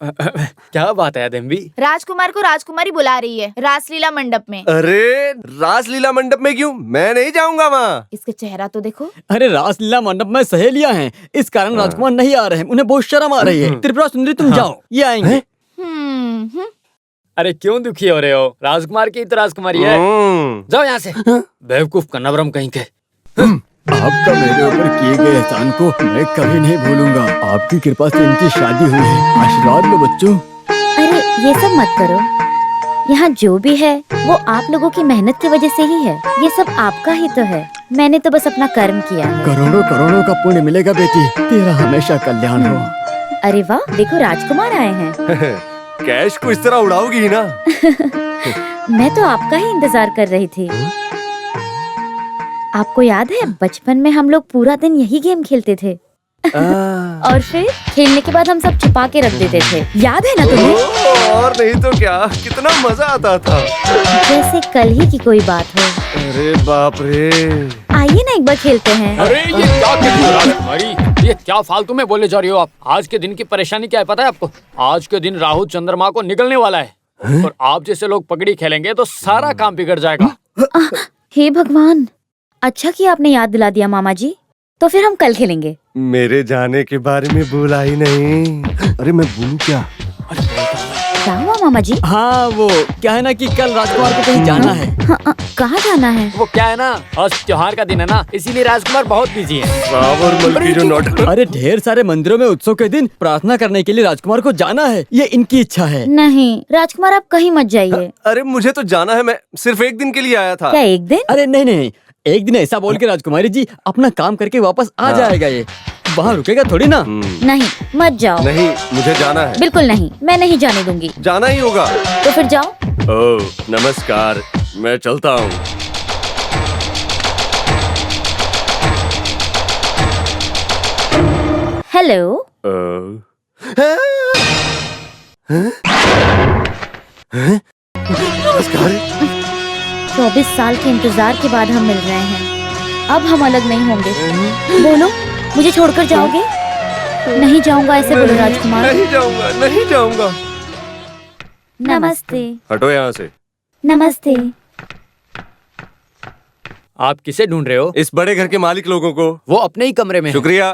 क्या बात है देवी? राजकुमार को राजकुमारी बुला रही है रासलीला मंडप में। अरे रासलीला मंडप में क्यों? मैं नहीं जाऊंगा वहाँ। इसका चेहरा तो देखो। अरे रासलीला मंडप में सहेलियां हैं, इस कारण राजकुमार नहीं आ रहे हैं। उन्हें बहुत शर्म आ रही है। त्रिपुरा सुंदरी तुम जाओ, ये आएंगे। अरे क्यों दुखी हो रहे हो? राजकुमार की तो राजकुमारी है। जाओ यहाँ से, बेवकूफ कन्नावरम कहीं के। आपका मेरे ऊपर किए गए एहसान को मैं कभी नहीं भूलूंगा। आपकी कृपा से इनकी शादी हुई है। आशीर्वाद लो बच्चों। अरे ये सब मत करो, यहाँ जो भी है वो आप लोगों की मेहनत की वजह से ही है। ये सब आपका ही तो है, मैंने तो बस अपना कर्म किया है। करोड़ों करोड़ों का पुण्य मिलेगा बेटी, तेरा हमेशा कल्याण हो। अरे वाह, देखो राजकुमार आए हैं। कैश को इस तरह उड़ाओगी ही ना। मैं तो आपका ही इंतजार कर रही थी। आपको याद है बचपन में हम लोग पूरा दिन यही गेम खेलते थे और फिर खेलने के बाद हम सब छुपा के रख देते थे, याद है ना तुम्हें? और नहीं तो क्या, कितना मजा आता था। जैसे कल ही की कोई बात हो। अरे बाप रे, आइए ना एक बार खेलते हैं। अरे ये क्या कर रही हो राजकुमारी? ये क्या फालतू में बोले जा रही हो आप? आज के दिन की परेशानी क्या है पता है आपको? आज के दिन राहु चंद्रमा को निकलने वाला है और आप जैसे लोग पगड़ी खेलेंगे तो सारा काम बिगड़ जाएगा। हे भगवान, अच्छा कि आपने याद दिला दिया मामा जी। तो फिर हम कल खेलेंगे। मेरे जाने के बारे में बोला ही नहीं। अरे मैं बोलूं क्या? क्या हुआ मामा जी? हाँ वो क्या है ना कि कल राजकुमार को कहीं जाना है। हाँ, कहाँ जाना है? वो क्या है ना, आज त्योहार का दिन है ना, इसीलिए राजकुमार बहुत बिजी है। अरे ढेर सारे मंदिरों में उत्सव के दिन प्रार्थना करने के लिए राजकुमार को जाना है, ये इनकी इच्छा है। नहीं राजकुमार, आप कहीं मत जाइए। अरे मुझे तो जाना है, मैं सिर्फ एक दिन के लिए आया था। क्या एक दिन? अरे नहीं, एक दिन ऐसा बोल के राजकुमारी जी अपना काम करके वापस आ जाएगा। ये वहाँ रुकेगा थोड़ी ना। नहीं मत जाओ। नहीं, मुझे जाना है। बिल्कुल नहीं, मैं नहीं जाने दूंगी। जाना ही होगा। तो फिर जाओ। ओह नमस्कार, मैं चलता हूँ। हेलो। नमस्कार। 24 साल के इंतजार के बाद हम मिल रहे हैं। अब हम अलग नहीं होंगे। बोलो, मुझे छोड़कर जाओगे? नहीं जाऊंगा ऐसे बोलो राजकुमार। नहीं जाऊंगा, नहीं जाऊंगा। नमस्ते। हटो यहाँ से। नमस्ते। आप किसे ढूंढ रहे हो? इस बड़े घर के मालिक लोगों को। वो अपने ही कमरे में है। शुक्रिया।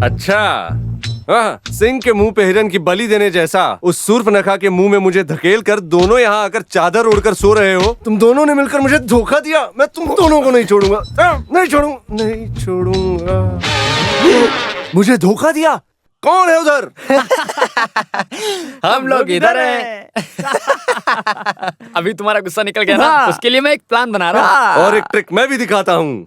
अच्छा, हाँ, सिंह के मुंह पे हिरन की बलि देने जैसा उस सूर्पनखा के मुंह में मुझे धकेल कर दोनों यहाँ आकर चादर ओढ़कर सो रहे हो। तुम दोनों ने मिलकर मुझे धोखा दिया। मैं तुम दोनों को नहीं छोड़ूंगा, नहीं छोड़ूंगा। मुझे धोखा दिया। कौन है उधर? हम लोग इधर हैं। अभी तुम्हारा गुस्सा निकल गया ना, उसके लिए मैं एक प्लान बना रहा हूँ। और एक ट्रिक मैं भी दिखाता हूँ।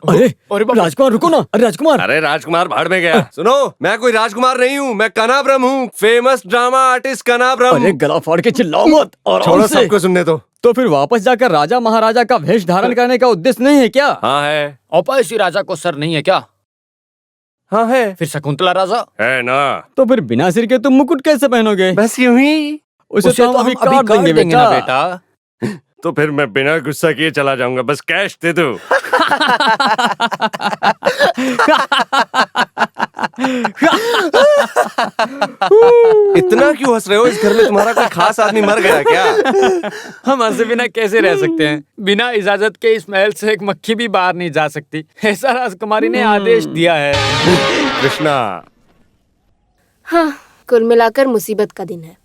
अरे राजकुमार रुको ना। अरे राजकुमार। अरे राजकुमार भाड़ में गया। सुनो, मैं कोई राजकुमार नहीं हूँ, मैं कनाब्रह्म हूँ, फेमस ड्रामा आर्टिस्ट कनाब्रह्म। अरे गला फाड़ के चिल्लाओ मत। और छोड़ो, सबको सुनने दो। तो फिर वापस जाकर राजा महाराजा का वेश धारण करने का उद्देश्य नहीं है क्या? हाँ है। औपायसी राजा को सर नहीं है क्या? हाँ है। फिर शकुंतला राजा है ना? तो फिर बिना सिर के तुम मुकुट कैसे पहनोगे? बस यूं ही। उसे तो हम अभी काट देंगे ना बेटा। तो फिर मैं बिना गुस्सा किए चला जाऊंगा, बस कैश दे दो। इतना क्यों हंस रहे हो? इस घर में तुम्हारा कोई खास आदमी मर गया क्या? हम हंसे बिना कैसे रह सकते हैं? बिना इजाजत के इस महल से एक मक्खी भी बाहर नहीं जा सकती, ऐसा राजकुमारी ने आदेश दिया है। कृष्णा। हाँ, कुल मिलाकर मुसीबत का दिन है।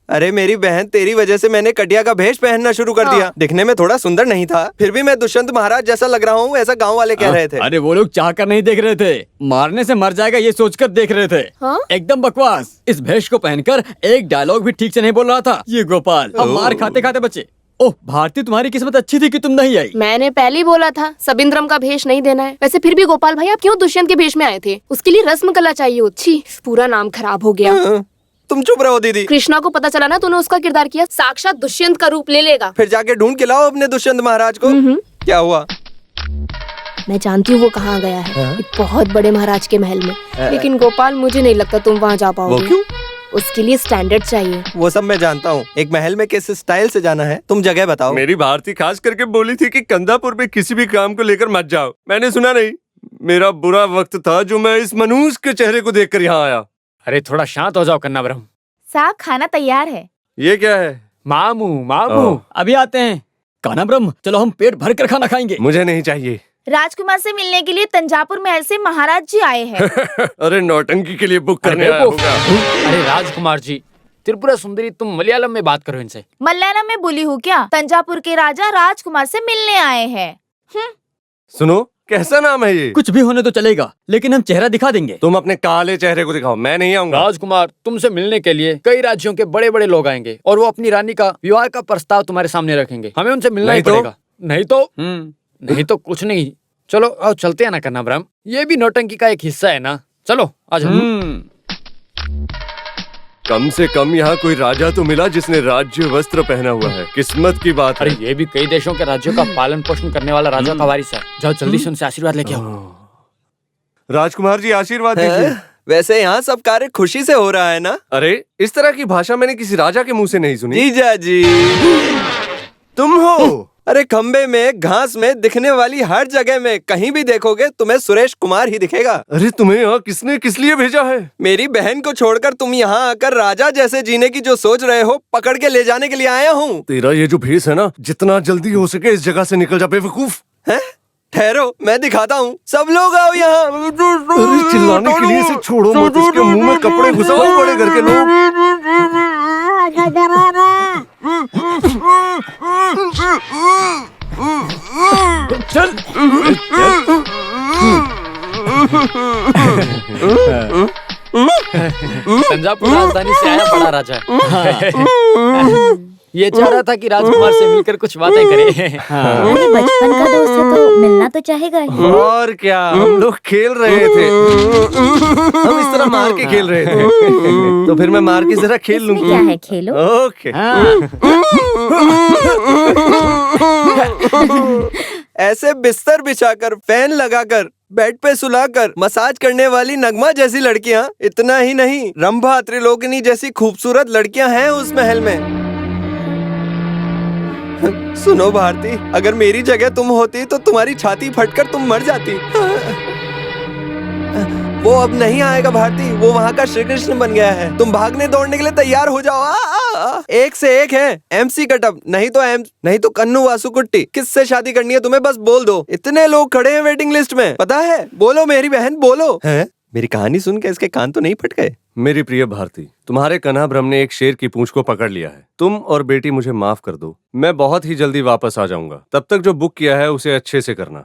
अरे मेरी बहन, तेरी वजह से मैंने कटिया का भेष पहनना शुरू कर दिया। दिखने में थोड़ा सुंदर नहीं था, फिर भी मैं दुष्यंत महाराज जैसा लग रहा हूँ, ऐसा गांव वाले कह रहे थे। अरे वो लोग चाह कर नहीं देख रहे थे, मारने से मर जाएगा ये सोचकर देख रहे थे। हाँ? एकदम बकवास। इस भेष को पहनकर एक डायलॉग भी ठीक से नहीं बोल रहा था ये गोपाल। अब मार खाते खाते बचे। ओह भारती, तुम्हारी किस्मत अच्छी थी कि तुम नहीं आई। मैंने पहले ही बोला था सबिंद्रम का भेष नहीं देना है। वैसे फिर भी गोपाल भाई आप क्यों दुष्यंत के भेष में आए थे? उसके लिए रस्म कला चाहिए होती। पूरा नाम खराब हो गया। तुम चुप रहो दीदी। कृष्णा को पता चला ना तूने उसका किरदार किया, साक्षात दुष्यंत का रूप ले लेगा। फिर जाके ढूंढ के लाओ अपने दुष्यंत महाराज को। क्या हुआ? मैं जानती हूँ वो कहाँ गया है, एक बहुत बड़े महाराज के महल में। लेकिन गोपाल मुझे नहीं लगता तुम वहाँ जा पाओगे। वो क्यों? उसके लिए स्टैंडर्ड चाहिए। वो सब मैं जानता हूँ, एक महल में किस स्टाइल से जाना है, तुम जगह बताओ। मेरी भारती खास करके बोली थी कि कंदापुर में किसी भी काम को लेकर मत जाओ। मैंने सुना नहीं, मेरा बुरा वक्त था जो मैं इस मनूस के चेहरे को देखकर यहाँ आया। अरे थोड़ा शांत हो जाओ कन्नाब्रह्म। साहब खाना तैयार है। ये क्या है? मामू मामू अभी आते हैं। कन्नाब्रह्म चलो हम पेट भर कर खाना खाएंगे। मुझे नहीं चाहिए। राजकुमार से मिलने के लिए तंजापुर महल से महाराज जी आए हैं। अरे नौटंकी के लिए बुक करने आया होगा। अरे राजकुमार जी, त्रिपुरा सुंदरी, तुम मलयालम में बात करो इनसे। मलयालम में बोली हूँ क्या? तंजापुर के राजा राजकुमार से मिलने आए हैं। सुनो, कैसा नाम है ये? कुछ भी होने तो चलेगा, लेकिन हम चेहरा दिखा देंगे। तुम अपने काले चेहरे को दिखाओ, मैं नहीं आऊंगा। राजकुमार, तुमसे मिलने के लिए कई राज्यों के बड़े बड़े लोग आएंगे और वो अपनी रानी का विवाह का प्रस्ताव तुम्हारे सामने रखेंगे। हमें उनसे मिलना ही पड़ेगा। नहीं तो कुछ नहीं। चलो आओ चलते हैं ना कन्नाब्रह्म, ये भी नौटंकी का एक हिस्सा है ना। चलो आज कम से कम यहाँ कोई राजा तो मिला जिसने राज्य वस्त्र पहना हुआ है। किस्मत की बात है। अरे ये भी कई देशों के राज्यों का पालन पोषण करने वाला राजा का वारिस है। जाओ जल्दी से उनसे आशीर्वाद लेके आओ। राजकुमार जी आशीर्वाद दीजिए। वैसे यहाँ सब कार्य खुशी से हो रहा है ना? अरे इस तरह की भाषा मैंने किसी राजा के मुंह से नहीं सुनी। जीजा जी तुम हो? अरे खंबे में, घास में, दिखने वाली हर जगह में कहीं भी देखोगे तुम्हें सुरेश कुमार ही दिखेगा। अरे तुम्हें यहाँ किसने किस लिए भेजा है? मेरी बहन को छोड़कर तुम यहाँ आकर राजा जैसे जीने की जो सोच रहे हो, पकड़ के ले जाने के लिए आया हूँ। तेरा ये जो भेष है ना, जितना जल्दी हो सके इस जगह से निकल जा बेवकूफ। हैं? ठहरो मैं दिखाता हूँ। सब लोग आओ यहाँ। अरे चिल्लाने के लिए इसे छोड़ो मत, इसके मुंह में कपड़े घुसाओ बड़े घर के लोग। चल तंजापुर राजधानी से आया बड़ा राजा। ये चाह रहा था कि राजकुमार से मिलकर कुछ बातें करे। अरे बचपन का दोस्त है तो मिलना तो चाहेगा ही। और क्या, हम लोग खेल रहे थे। हम इस तरह मार के खेल रहे थे। तो फिर मैं मार के जरा खेल इसमें लूंगी। क्या है, खेलो। ओके। ऐसे बिस्तर बिछाकर, फैन लगाकर, बेड पे सुलाकर मसाज करने वाली नगमा जैसी लड़कियां, इतना ही नहीं रंभा, त्रिलोकनी जैसी खूबसूरत लड़कियां हैं उस महल में। सुनो भारती, अगर मेरी जगह तुम होती तो तुम्हारी छाती फटकर तुम मर जाती। वो अब नहीं आएगा भारती, वो वहाँ का श्री कृष्ण बन गया है। तुम भागने दौड़ने के लिए तैयार हो जाओ। एक से एक है, MC कटअप, नहीं तो कन्नू वासुकुट्टी। किससे शादी करनी है तुम्हें बस बोल दो। इतने लोग खड़े हैं वेटिंग लिस्ट में, पता है? बोलो मेरी बहन बोलो। है? मेरी कहानी सुन के इसके कान तो नहीं फट गए? मेरी प्रिय भारती, तुम्हारे कन्हाब्रह्म ने एक शेर की पूंछ को पकड़ लिया है। तुम और बेटी मुझे माफ कर दो, मैं बहुत ही जल्दी वापस आ जाऊंगा। तब तक जो बुक किया है उसे अच्छे से करना।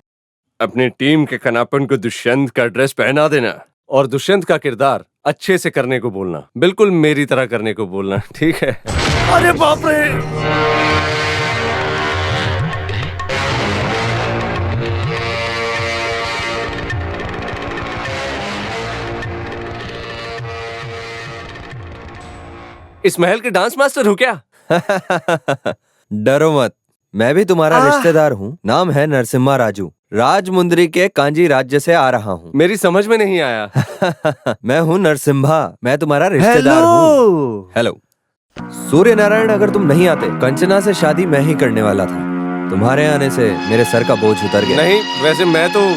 अपनी टीम के कनापन को दुष्यंत का ड्रेस पहना देना और दुष्यंत का किरदार अच्छे से करने को बोलना, बिल्कुल मेरी तरह करने को बोलना, ठीक है? अरे बाप रे! इस महल के डांस मास्टर हो क्या? डरो मत, मैं भी तुम्हारा रिश्तेदार हूँ। नाम है नरसिम्हा राजू, राजमुंदरी के कांजी राज्य से आ रहा हूँ। मेरी समझ में नहीं आया। मैं हूँ नरसिम्हा, मैं तुम्हारा रिश्तेदार हूँ। हेलो। सूर्य नारायण, अगर तुम नहीं आते, कंचना से शादी मैं ही करने वाला था। तुम्हारे आने से मेरे सर का बोझ उतर गया। नहीं, वैसे मैं तो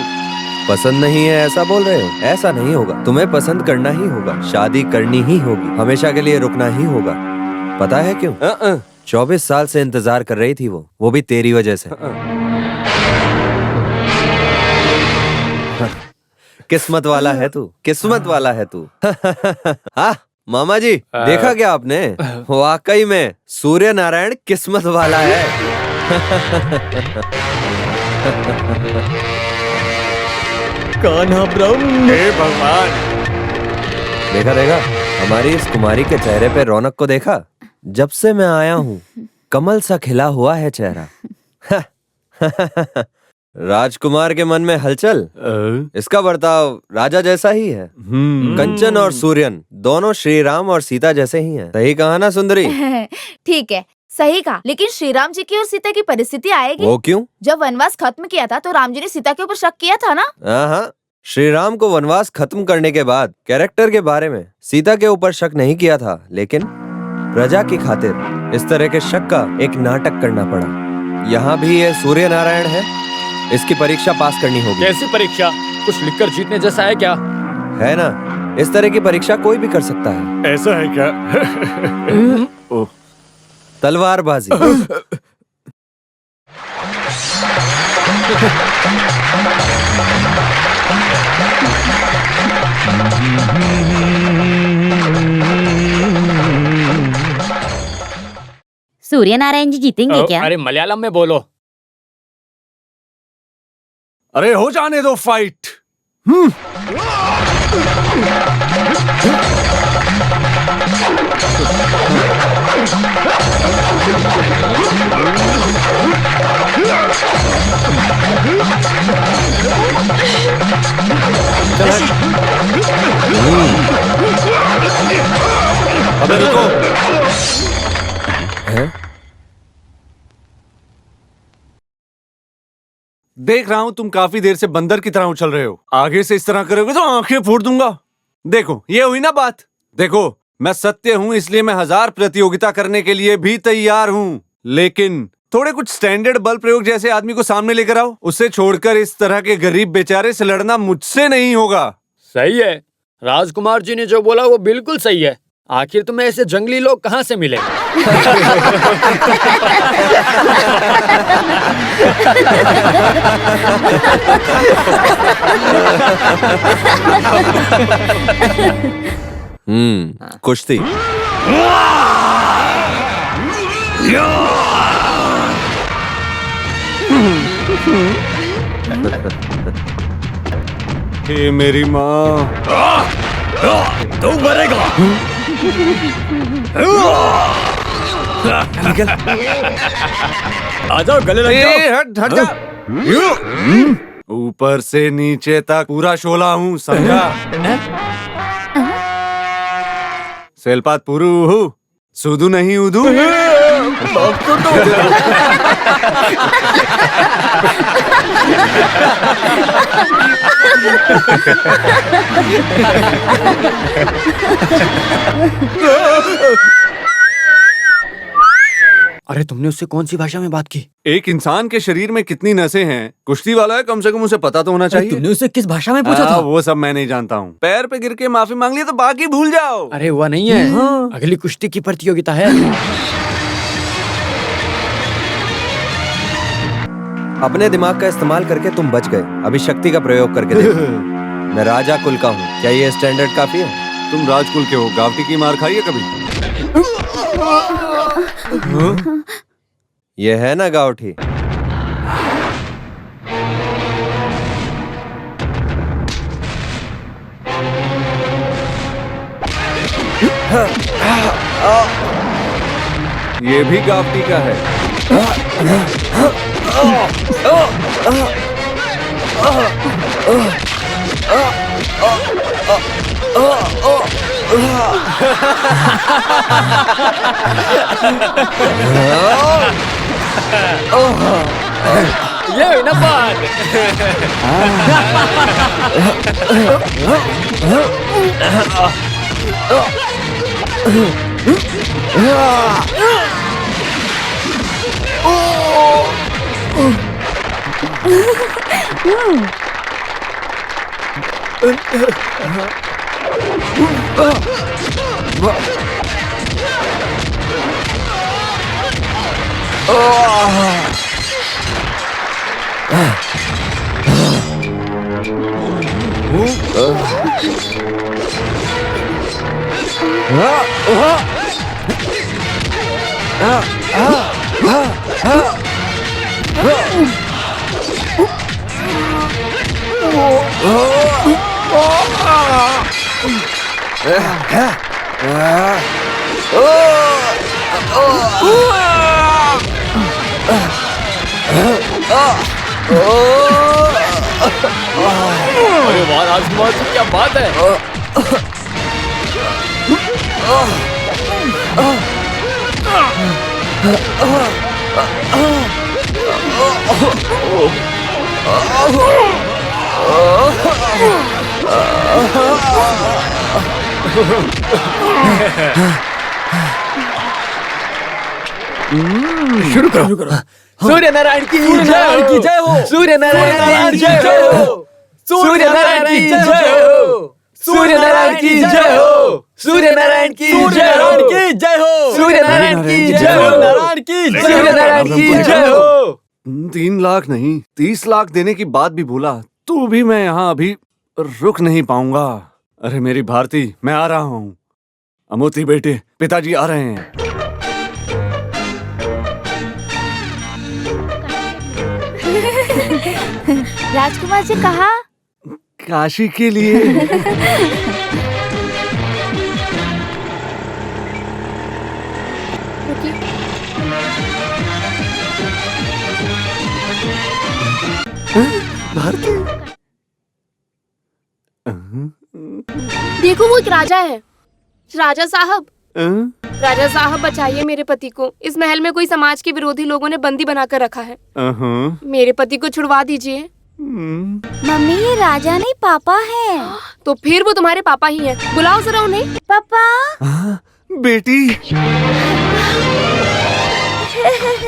पसंद नहीं है ऐसा बोल रहे हो? ऐसा नहीं होगा, तुम्हें पसंद करना ही होगा, शादी करनी ही होगी, हमेशा के लिए रुकना ही होगा। पता है क्यों? 24 साल से इंतजार कर रही थी वो भी तेरी वजह से। किस्मत वाला है तू, किस्मत वाला है तू। हाँ, मामा जी देखा क्या आपने? वाकई में सूर्य नारायण किस्मत वाला है। कान्हा ब्रह्म, हे भगवान। देखा देखा, हमारी इस कुमारी के चेहरे पे रौनक को देखा? जब से मैं आया हूँ कमल सा खिला हुआ है चेहरा। राजकुमार के मन में हलचल, इसका बर्ताव राजा जैसा ही है। कंचन और सूर्यन दोनों श्री राम और सीता जैसे ही हैं। सही कहा ना सुंदरी? ठीक है, सही कहा। लेकिन श्री राम जी की और सीता की परिस्थिति आएगी। वो क्यों? जब वनवास खत्म किया था तो राम जी ने सीता के ऊपर शक किया था ना। हाँ, श्री राम को वनवास खत्म करने के बाद कैरेक्टर के बारे में सीता के ऊपर शक नहीं किया था, लेकिन प्रजा की खातिर इस तरह के शक का एक नाटक करना पड़ा। यहाँ भी ये सूर्य नारायण है, इसकी परीक्षा पास करनी होगी। कैसी परीक्षा? कुछ लिखकर जीतने जैसा है क्या? है ना, इस तरह की परीक्षा कोई भी कर सकता है। ऐसा है क्या? ओह, तलवारबाजी। सूर्य नारायण जी जीतेंगे क्या? अरे मलयालम में बोलो। अरे हो जाने दो फाइट। अबे रुको। देख रहा हूं तुम काफी देर से बंदर की तरह उछल रहे हो। आगे से इस तरह करोगे तो आंखें फोड़ दूंगा। देखो ये हुई ना बात। देखो मैं सत्य हूं, इसलिए मैं 1000 प्रतियोगिता करने के लिए भी तैयार हूं, लेकिन थोड़े कुछ स्टैंडर्ड बल प्रयोग जैसे आदमी को सामने लेकर आओ। उसे छोड़कर इस तरह के गरीब बेचारे से लड़ना मुझसे नहीं होगा। सही है, राजकुमार जी ने जो बोला वो बिल्कुल सही है। आखिर तुम्हें ऐसे जंगली लोग कहाँ से मिले? कुश्ती। हे मेरी माँ, तू मरेगा। निकल, आ जाओ, गले लग जाओ। हट जा। ऊपर से नीचे तक पूरा शोला हूँ, समझा? सेलपात पुरु हूँ, सुदू नहीं उदू। अरे तुमने उससे कौन सी भाषा में बात की? एक इंसान के शरीर में कितनी नसें हैं, कुश्ती वाला है, कम से कम उसे पता तो होना चाहिए। तुमने उससे किस भाषा में पूछा था? वो सब मैं नहीं जानता हूँ। पैर पे गिर के माफी मांग ली तो बाकी भूल जाओ। अरे हुआ नहीं है, अगली कुश्ती की प्रतियोगिता है। अपने दिमाग का इस्तेमाल करके तुम बच गए, अभी शक्ति का प्रयोग करके देखो। मैं राजा कुल का हूँ, क्या ये स्टैंडर्ड काफी है? तुम राजकुल के हो, गावटी की मार खाई है कभी? ये है ना गावठी। ये भी गावटी का है। ये हुई ना बात। अरे वाह राजकुमार जी, क्या बात है। शुरू करो। सूर्य नारायण की जय हो। सूर्य नारायण की जय हो। सूर्य नारायण की जय हो। सूर्य नारायण की जय हो। सूर्य नारायण की जय हो। सूर्य नारायण की जय हो। नारायण की सूर्य नारायण की जय हो। 3 लाख नहीं 30 लाख देने की बात भी भूला तो भी मैं यहाँ अभी रुक नहीं पाऊंगा। अरे मेरी भारती, मैं आ रहा हूँ। अमोती बेटे, पिताजी आ रहे हैं। राजकुमार जी कहा? काशी के लिए। भारती, देखो वो एक राजा है। राजा साहब, राजा साहब बचाइए मेरे पति को। इस महल में कोई समाज के विरोधी लोगों ने बंदी बनाकर रखा है। मेरे पति को छुड़वा दीजिए। मम्मी ये राजा नहीं पापा है। तो फिर वो तुम्हारे पापा ही हैं। बुलाओ जरा उन्हें। पापा। बेटी।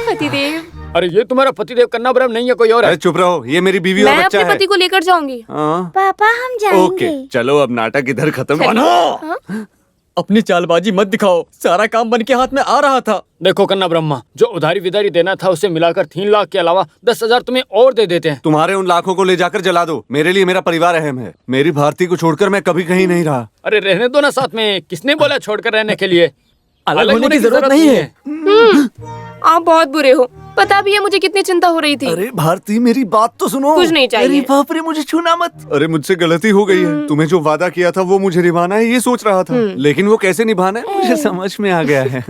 पतिदेव। अरे ये तुम्हारा पतिदेव कन्नाब्रह्म नहीं है, कोई और है। अरे चुप रहो, ये मेरी बीवी और मैं बच्चा अपने है। पति को लेकर जाऊंगी। पापा हम जाएंगे। ओके, चलो अब नाटक इधर खत्म। हाँ? अपनी चालबाजी मत दिखाओ, सारा काम बन के हाथ में आ रहा था। देखो कन्ना ब्रह्मा, जो उधारी विदारी देना था उसे मिलाकर 3 लाख के अलावा 10,000 तुम्हें और दे देते हैं। तुम्हारे उन लाखों को ले जाकर जला दो। मेरे लिए मेरा परिवार अहम है। मेरी भारती को छोड़कर मैं कभी कहीं नहीं रहा। अरे रहने दो ना साथ में। किसने बोला छोड़कर रहने के लिए? अलग होने की जरूरत नहीं है। आप बहुत बुरे हो। पता भी है मुझे कितनी चिंता हो रही थी। अरे भारती, मेरी बात तो सुनो। कुछ नहीं चाहिए। अरे बाप रे, मुझे छूना मत। अरे मुझसे गलती हो गई है। तुम्हें जो वादा किया था वो मुझे निभाना है, ये सोच रहा था। लेकिन वो कैसे निभाना है मुझे समझ में आ गया है।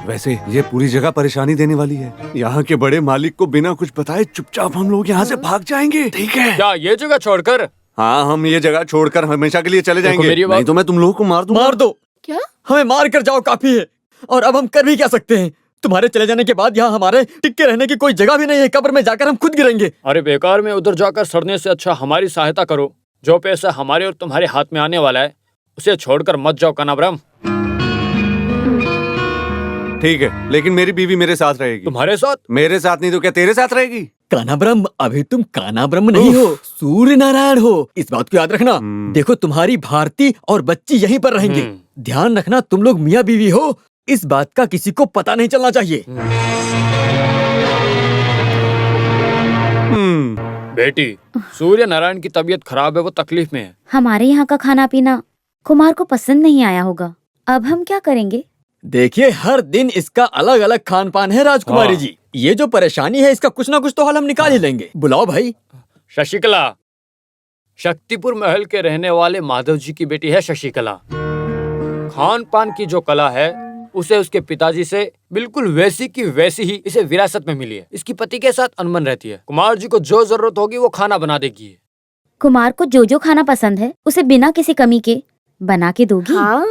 वैसे ये पूरी जगह परेशानी देने वाली है। यहाँ के बड़े मालिक को बिना कुछ बताए चुपचाप हम लोग यहाँ से भाग जाएंगे, ठीक है? क्या ये जगह छोड़कर? हाँ, हम ये जगह छोड़कर हमेशा के लिए चले जाएंगे। मेरी बात- नहीं तो मैं तुम लोगों को मार दूंगा। मार दो। क्या? हमें मार कर जाओ काफी है। और अब हम कर भी क्या सकते हैं? तुम्हारे चले जाने के बाद यहाँ हमारे टिक रहने की कोई जगह भी नहीं है। कब्र में जाकर हम खुद गिरेंगे। अरे बेकार में उधर जाकर सड़ने से अच्छा हमारी सहायता करो। जो पैसा हमारे और तुम्हारे हाथ में आने वाला है उसे छोड़कर मत जाओ कन्नाब्रह्म। ठीक है, लेकिन मेरी बीवी मेरे साथ रहेगी। तुम्हारे साथ? मेरे साथ नहीं तो क्या तेरे साथ रहेगी? कान्हाब्रह्म, अभी तुम कान्हाब्रह्म नहीं हो, सूर्य नारायण हो। इस बात को याद रखना। देखो तुम्हारी भारती और बच्ची यहीं पर रहेंगे। ध्यान रखना, तुम लोग मियाँ बीवी हो। इस बात का किसी को पता नहीं चलना चाहिए। बेटी, सूर्य नारायण की तबीयत खराब है, वो तकलीफ में है। हमारे यहाँ का खाना पीना कुमार को पसंद नहीं आया होगा। अब हम क्या करेंगे? देखिए, हर दिन इसका अलग अलग खान पान है राजकुमारी जी। ये जो परेशानी है इसका कुछ ना कुछ तो हल हम निकाल ही लेंगे। बुलाओ भाई। शशिकला, शक्तिपुर महल के रहने वाले माधव जी की बेटी है शशिकला। खान पान की जो कला है उसे उसके पिताजी से बिल्कुल वैसी की वैसी ही इसे विरासत में मिली है। इसकी पति के साथ अनबन रहती है। कुमार जी को जो जरूरत होगी वो खाना बना देगी। कुमार को जो जो खाना पसंद है उसे बिना किसी कमी के बना के दोगी। हाँ?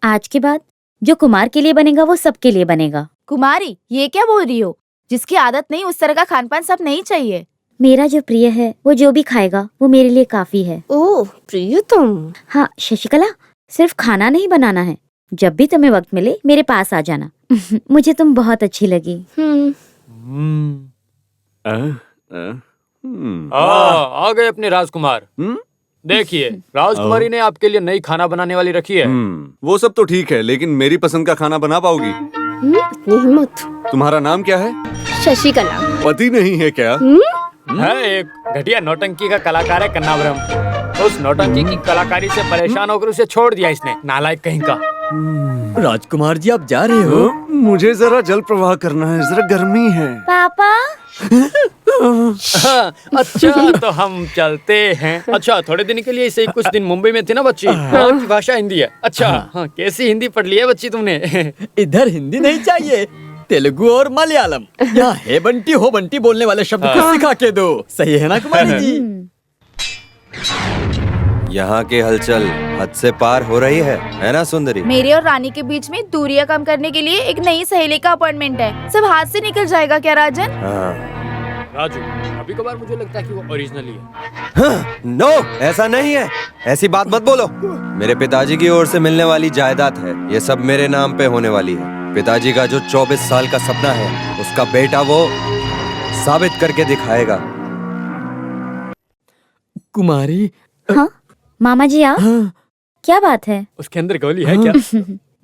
आज के बाद जो कुमार के लिए बनेगा वो सबके लिए बनेगा। कुमारी, ये क्या बोल रही हो? जिसकी आदत नहीं उस तरह का खान पान सब नहीं चाहिए। मेरा जो प्रिय है वो जो भी खाएगा वो मेरे लिए काफी है। ओह प्रियतम। हाँ शशिकला, सिर्फ खाना नहीं बनाना है। जब भी तुम्हें वक्त मिले मेरे पास आ जाना। मुझे तुम बहुत अच्छी लगी। आ गए अपने राजकुमार। देखिए, राजकुमारी ने आपके लिए नई खाना बनाने वाली रखी है। वो सब तो ठीक है, लेकिन मेरी पसंद का खाना बना पाओगी? इतनी हिम्मत। तुम्हारा नाम क्या है? शशिकला। पति नहीं है क्या? है एक घटिया नौटंकी का कलाकार है कन्नाब्रह्म। उस नौटंकी की कलाकारी से परेशान होकर उसे छोड़ दिया इसने, नालायक कहीं का। राजकुमार जी आप जा रहे हो? मुझे जरा जल प्रवाह करना है, जरा गर्मी है। पापा अच्छा तो हम चलते हैं। अच्छा थोड़े दिन के लिए इसे कुछ दिन मुंबई में थे ना बच्ची, वहाँ की भाषा हिंदी है। अच्छा हाँ, कैसी हिंदी पढ़ ली है बच्ची तुमने? इधर हिंदी नहीं चाहिए, तेलुगु और मलयालम। यहाँ है बंटी हो बंटी बोलने वाले शब्द को सिखा के दो, सही है ना कुमारी जी? यहाँ की हलचल हद से पार हो रही है ना सुंदरी? मेरे और रानी के बीच में दूरियां कम करने के लिए एक नई सहेली का अपॉइंटमेंट है। सब हाथ से निकल जाएगा क्या राजन? राजू कभी कभार मुझे लगता है कि वो ओरिजिनली है। हाँ, नो ऐसा नहीं है, ऐसी बात मत बोलो। मेरे पिताजी की ओर से मिलने वाली जायदाद है, ये सब मेरे नाम पे होने वाली है। पिताजी का जो 24 साल का सपना है उसका बेटा वो साबित करके दिखाएगा। कुमारी हाँ मामा जी आप क्या बात है? उसके अंदर गोली है क्या?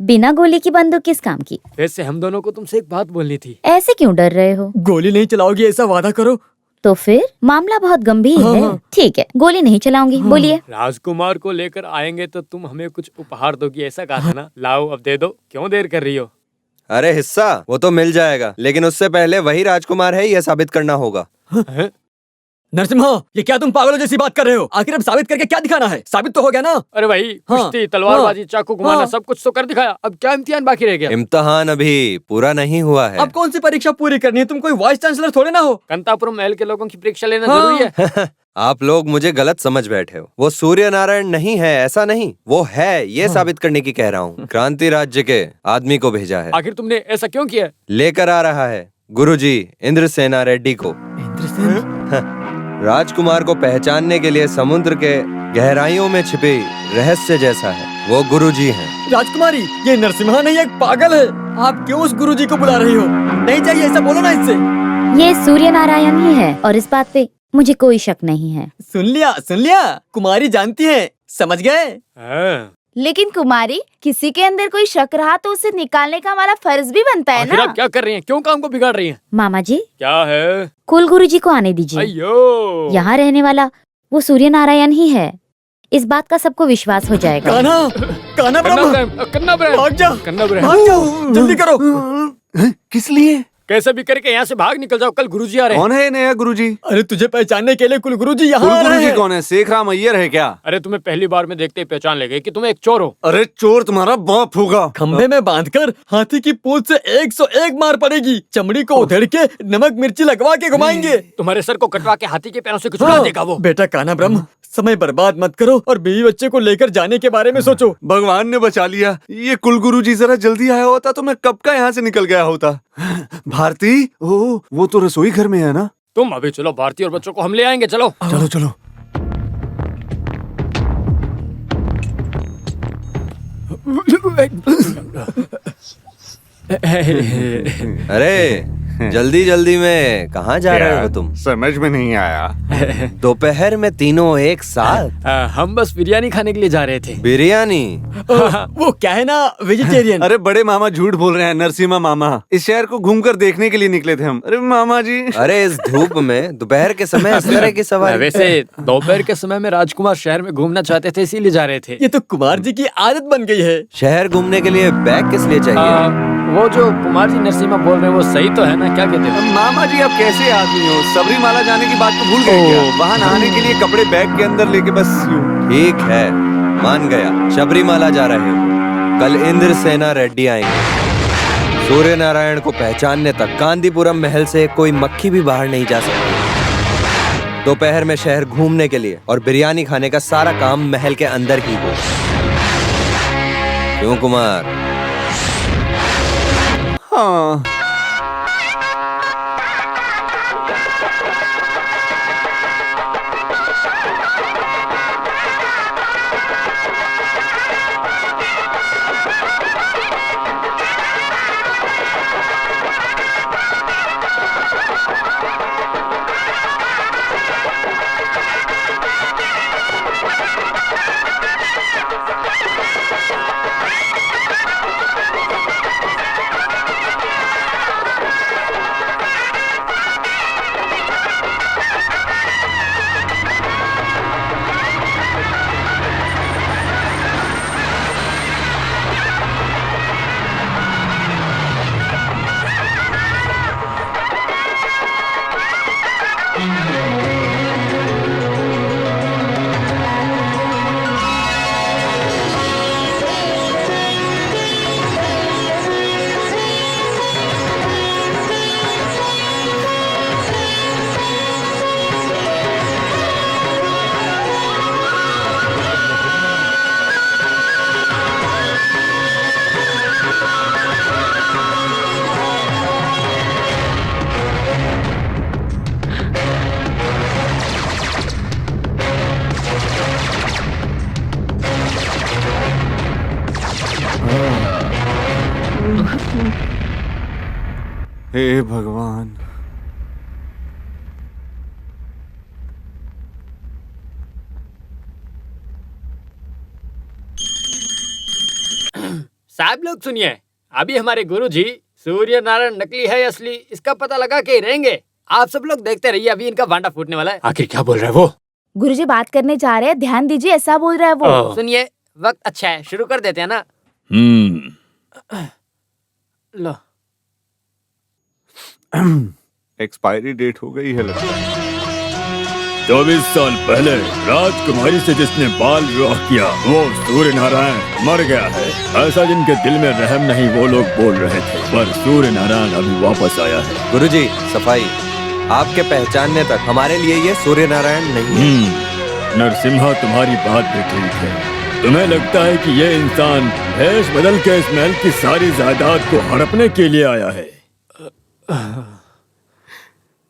बिना गोली की बंदूक किस काम की? वैसे हम दोनों को तुमसे एक बात बोलनी थी। ऐसे क्यों डर रहे हो? गोली नहीं चलाओगी ऐसा वादा करो। तो फिर मामला बहुत गंभीर है। ठीक है गोली नहीं चलाऊंगी, बोलिए। राजकुमार को लेकर आएंगे तो तुम हमें कुछ उपहार दोगी, ऐसा कहा था ना? लाओ अब दे दो, क्यों देर कर रही हो? अरे हिस्सा वो तो मिल जाएगा, लेकिन उससे पहले वही राजकुमार है यह साबित करना होगा। नरसिम्हा ये क्या तुम पागलों जैसी बात कर रहे हो? आखिर अब साबित करके क्या दिखाना है? साबित तो हो गया ना? अरे भाई कुश्ती, तलवारबाजी, चाकू घुमाना सब कुछ तो कर दिखाया, अब क्या इम्तिहान बाकी रह गया? इम्तिहान अभी पूरा नहीं हुआ है। अब कौन सी परीक्षा पूरी करनी है? तुम कोई वाइस चांसलर थोड़े ना हो। कंतापुरम महल के लोगों की परीक्षा लेना जरूरी है? आप लोग मुझे गलत समझ बैठे हो। वो सूर्य नारायण नहीं है, ऐसा नहीं, वो है ये साबित करने की कह रहा हूँ। क्रांति राज्य के आदमी को भेजा है। आखिर तुमने ऐसा क्यों किया? लेकर आ रहा है गुरुजी इंद्रसेना रेड्डी को। राजकुमार को पहचानने के लिए समुद्र के गहराइयों में छिपे रहस्य जैसा है, वो गुरुजी हैं। राजकुमारी ये नरसिम्हा नहीं एक पागल है। आप क्यों उस गुरुजी को बुला रही हो? नहीं चाहिए ऐसा बोलो ना इससे। ये सूर्य नारायण ही है और इस बात पे मुझे कोई शक नहीं है। सुन लिया कुमारी जानती है, समझ गए? लेकिन कुमारी किसी के अंदर कोई शक रहा तो उसे निकालने का हमारा फर्ज भी बनता है ना? आप क्या कर रही हैं? क्यों काम को बिगाड़ रही हैं? मामा जी क्या है? कुल गुरुजी को आने दीजिए। अयो यहाँ रहने वाला वो सूर्य नारायण ही है, इस बात का सबको विश्वास हो जाएगा। कान्हा ब्रह्म भाग जाओ, जल्दी करो। किस लिए? कैसे भी करके यहाँ से भाग निकल जाओ, कल गुरुजी आ रहे हैं। कौन है नया गुरुजी? अरे तुझे पहचानने के लिए कुल गुरुजी यहाँ आ रहे गुरुजी हैं। कौन है? शेख राम अय्यर है क्या? अरे तुम्हें पहली बार में देखते ही पहचान ले गए कि तुम एक चोर हो। अरे चोर तुम्हारा बाप होगा। खंभे में बांधकर हाथी की पूंछ से 101 मार पड़ेगी, चमड़ी को उधेड़ के नमक मिर्ची लगवा के घुमाएंगे। तुम्हारे सर को कटवा के हाथी के पैरों से कुछ उड़ा देगा वो। बेटा कान्हा ब्रह्म समय बर्बाद मत करो और बीवी बच्चे को लेकर जाने के बारे में सोचो। भगवान ने बचा लिया। ये कुल गुरुजी जरा जल्दी आया होता तो मैं कब का यहाँ से निकल गया होता। भारती, ओह वो तो रसोई घर में है ना? तुम अभी चलो, भारती और बच्चों को हम ले आएंगे। चलो चलो चलो। अरे जल्दी जल्दी में कहाँ जा रहे हो तुम? समझ में नहीं आया। दोपहर में तीनों एक साथ? हम बस बिरयानी खाने के लिए जा रहे थे। बिरयानी? वो क्या है ना वेजिटेरियन। अरे बड़े मामा झूठ बोल रहे हैं, नरसिम्हा मामा इस शहर को घूमकर देखने के लिए निकले थे हम। अरे मामा जी। अरे इस धूप में दोपहर के समय इस तरह की सवारी? वैसे दोपहर के समय में राजकुमार शहर में घूमना चाहते थे, इसीलिए जा रहे थे। ये तो कुमार जी की आदत बन गई है। शहर घूमने के लिए बैग किस लिए चाहिए? वो जो कुमार जी नरसिम्हा बोल रहे हैं वो सही तो है ना? क्या कहते हो? मामा जी आप कैसे आदमी हो? सबरीमाला जाने की बात तो भूल गए क्या? वहाँ नहाने के लिए कपड़े बैग के अंदर लेके बस यूं। ठीक है मान गया, शबरीमाला जा रहे हो। कल इंद्रसेना रेड्डी आएंगे। सूर्य नारायण को पहचानने तक कांदीपुरम महल से कोई मक्खी भी बाहर नहीं जा सकती। दोपहर में शहर घूमने के लिए और बिरयानी खाने का सारा काम महल के अंदर ही हो। क्यों कुमार? हाँ। हे भगवान। साहब लोग सुनिए, अभी हमारे गुरुजी सूर्य नारायण नकली है या असली, इसका पता लगा के ही रहेंगे। आप सब लोग देखते रहिए, अभी इनका भांडा फूटने वाला है। आखिर क्या बोल रहा है वो? गुरुजी बात करने जा रहे हैं, ध्यान दीजिए, ऐसा बोल रहा है वो। सुनिए, वक्त अच्छा है, शुरू कर देते हैं ना। लो, एक्सपायरी डेट हो गई है लगता है। 24 साल पहले राजकुमारी से जिसने बाल विवाह किया वो सूर्य नारायण मर गया है, ऐसा जिनके दिल में रहम नहीं वो लोग बोल रहे थे, पर सूर्य नारायण अभी वापस आया है। गुरुजी सफाई, आपके पहचानने तक हमारे लिए ये सूर्य नारायण नहीं है। नरसिम्हा, तुम्हारी बात भी ठीक है। तुम्हें लगता है कि ये इंसान भेष बदल के इस महल की सारी जायदाद को हड़पने के लिए आया है?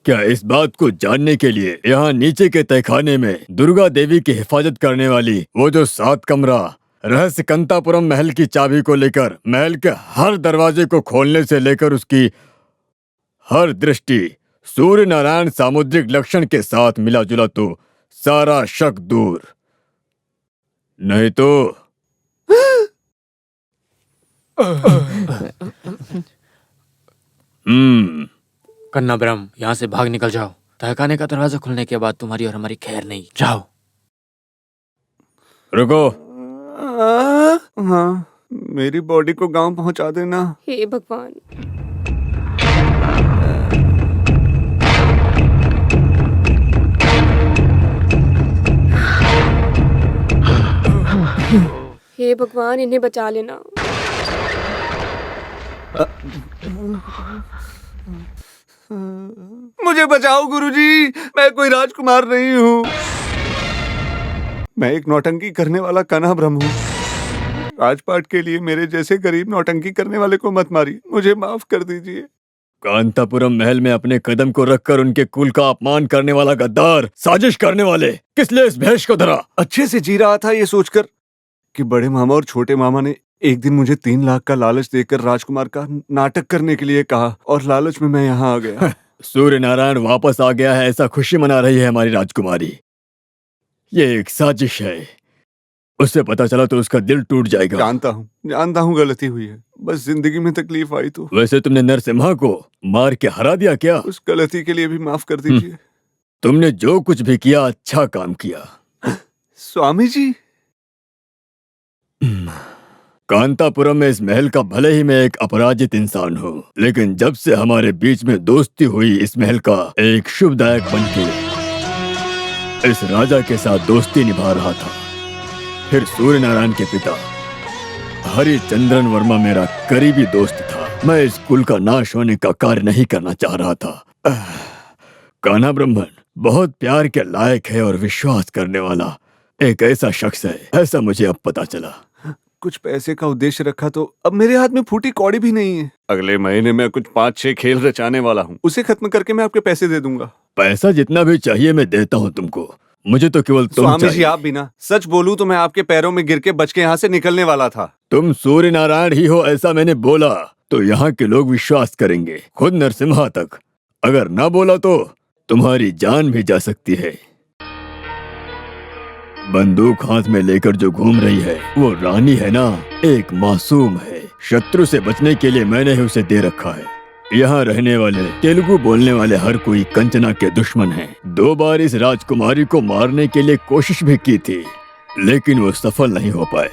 क्या इस बात को जानने के लिए यहाँ नीचे के तहखाने में दुर्गा देवी की हिफाजत करने वाली वो जो 7 कमरा रहस्य कंतापुरम महल की चाबी को लेकर महल के हर दरवाजे को खोलने से लेकर उसकी हर दृष्टि सूर्य नारायण सामुद्रिक लक्षण के साथ मिला जुला तो सारा शक दूर, नहीं तो कन्ना ब्रह्म, यहाँ से भाग निकल जाओ। तहखाने का दरवाजा खुलने के बाद तुम्हारी और हमारी खैर नहीं। जाओ। रुको। हाँ, मेरी बॉडी को गांव पहुंचा देना। हे भगवान। हे भगवान, इन्हें बचा लेना। मुझे बचाओ गुरुजी, मैं कोई राजकुमार नहीं हूँ। मैं एक नौटंकी करने वाला कान्हा ब्रह्म हूँ। राजपाट के लिए मेरे जैसे गरीब नौटंकी करने वाले को मत मारिए, मुझे माफ कर दीजिए। कांतापुरम महल में अपने कदम को रखकर उनके कुल का अपमान करने वाला गद्दार, साजिश करने वाले, किस लिए इस भेष को धरा? अच्छे से जी रहा था ये सोचकर कि बड़े मामा और छोटे मामा ने एक दिन मुझे 3 लाख का लालच देकर राजकुमार का नाटक करने के लिए कहा और लालच में मैं यहाँ आ गया। सूर्य नारायण वापस आ गया है, ऐसा खुशी मना रही है हमारी राजकुमारी। ये एक साजिश है, उससे पता चला तो उसका दिल टूट जाएगा। जानता हूँ गलती हुई है, बस जिंदगी में तकलीफ आई तो। वैसे तुमने नरसिम्हा को मार के हरा दिया क्या? उस गलती के लिए भी माफ कर दीजिए। तुमने जो कुछ भी किया अच्छा काम किया। स्वामी जी, कांतापुरम में इस महल का भले ही मैं एक अपराजित इंसान हूँ, लेकिन जब से हमारे बीच में दोस्ती हुई इस महल का एक शुभदायक बनके इस राजा के साथ दोस्ती निभा रहा था। फिर सूर्य नारायण के पिता हरिचंद्रन वर्मा मेरा करीबी दोस्त था। मैं इस कुल का नाश होने का कार्य नहीं करना चाह रहा था। कान्हा ब्राह्मण बहुत प्यार के लायक है और विश्वास करने वाला एक ऐसा शख्स है, ऐसा मुझे अब पता चला। कुछ पैसे का उद्देश्य रखा तो अब मेरे हाथ में फूटी कौड़ी भी नहीं है। अगले महीने में कुछ 5-6 खेल रचाने वाला हूँ, उसे खत्म करके मैं आपके पैसे दे दूंगा। पैसा जितना भी चाहिए मैं देता हूँ तुमको, मुझे तो केवल तुम स्वामी चाहिए। जी, आप भी ना, सच बोलूं तो मैं आपके पैरों में गिर के बच के यहाँ से निकलने वाला था। तुम सूर्य नारायण ही हो ऐसा मैंने बोला तो यहाँ के लोग विश्वास करेंगे, खुद नरसिम्हा तक। अगर ना बोला तो तुम्हारी जान भी जा सकती है। बंदूक हाथ में लेकर जो घूम रही है वो रानी है ना, एक मासूम है। शत्रु से बचने के लिए मैंने ही उसे दे रखा है। यहाँ रहने वाले तेलुगु बोलने वाले हर कोई कंचना के दुश्मन हैं। 2 बार इस राजकुमारी को मारने के लिए कोशिश भी की थी, लेकिन वो सफल नहीं हो पाए।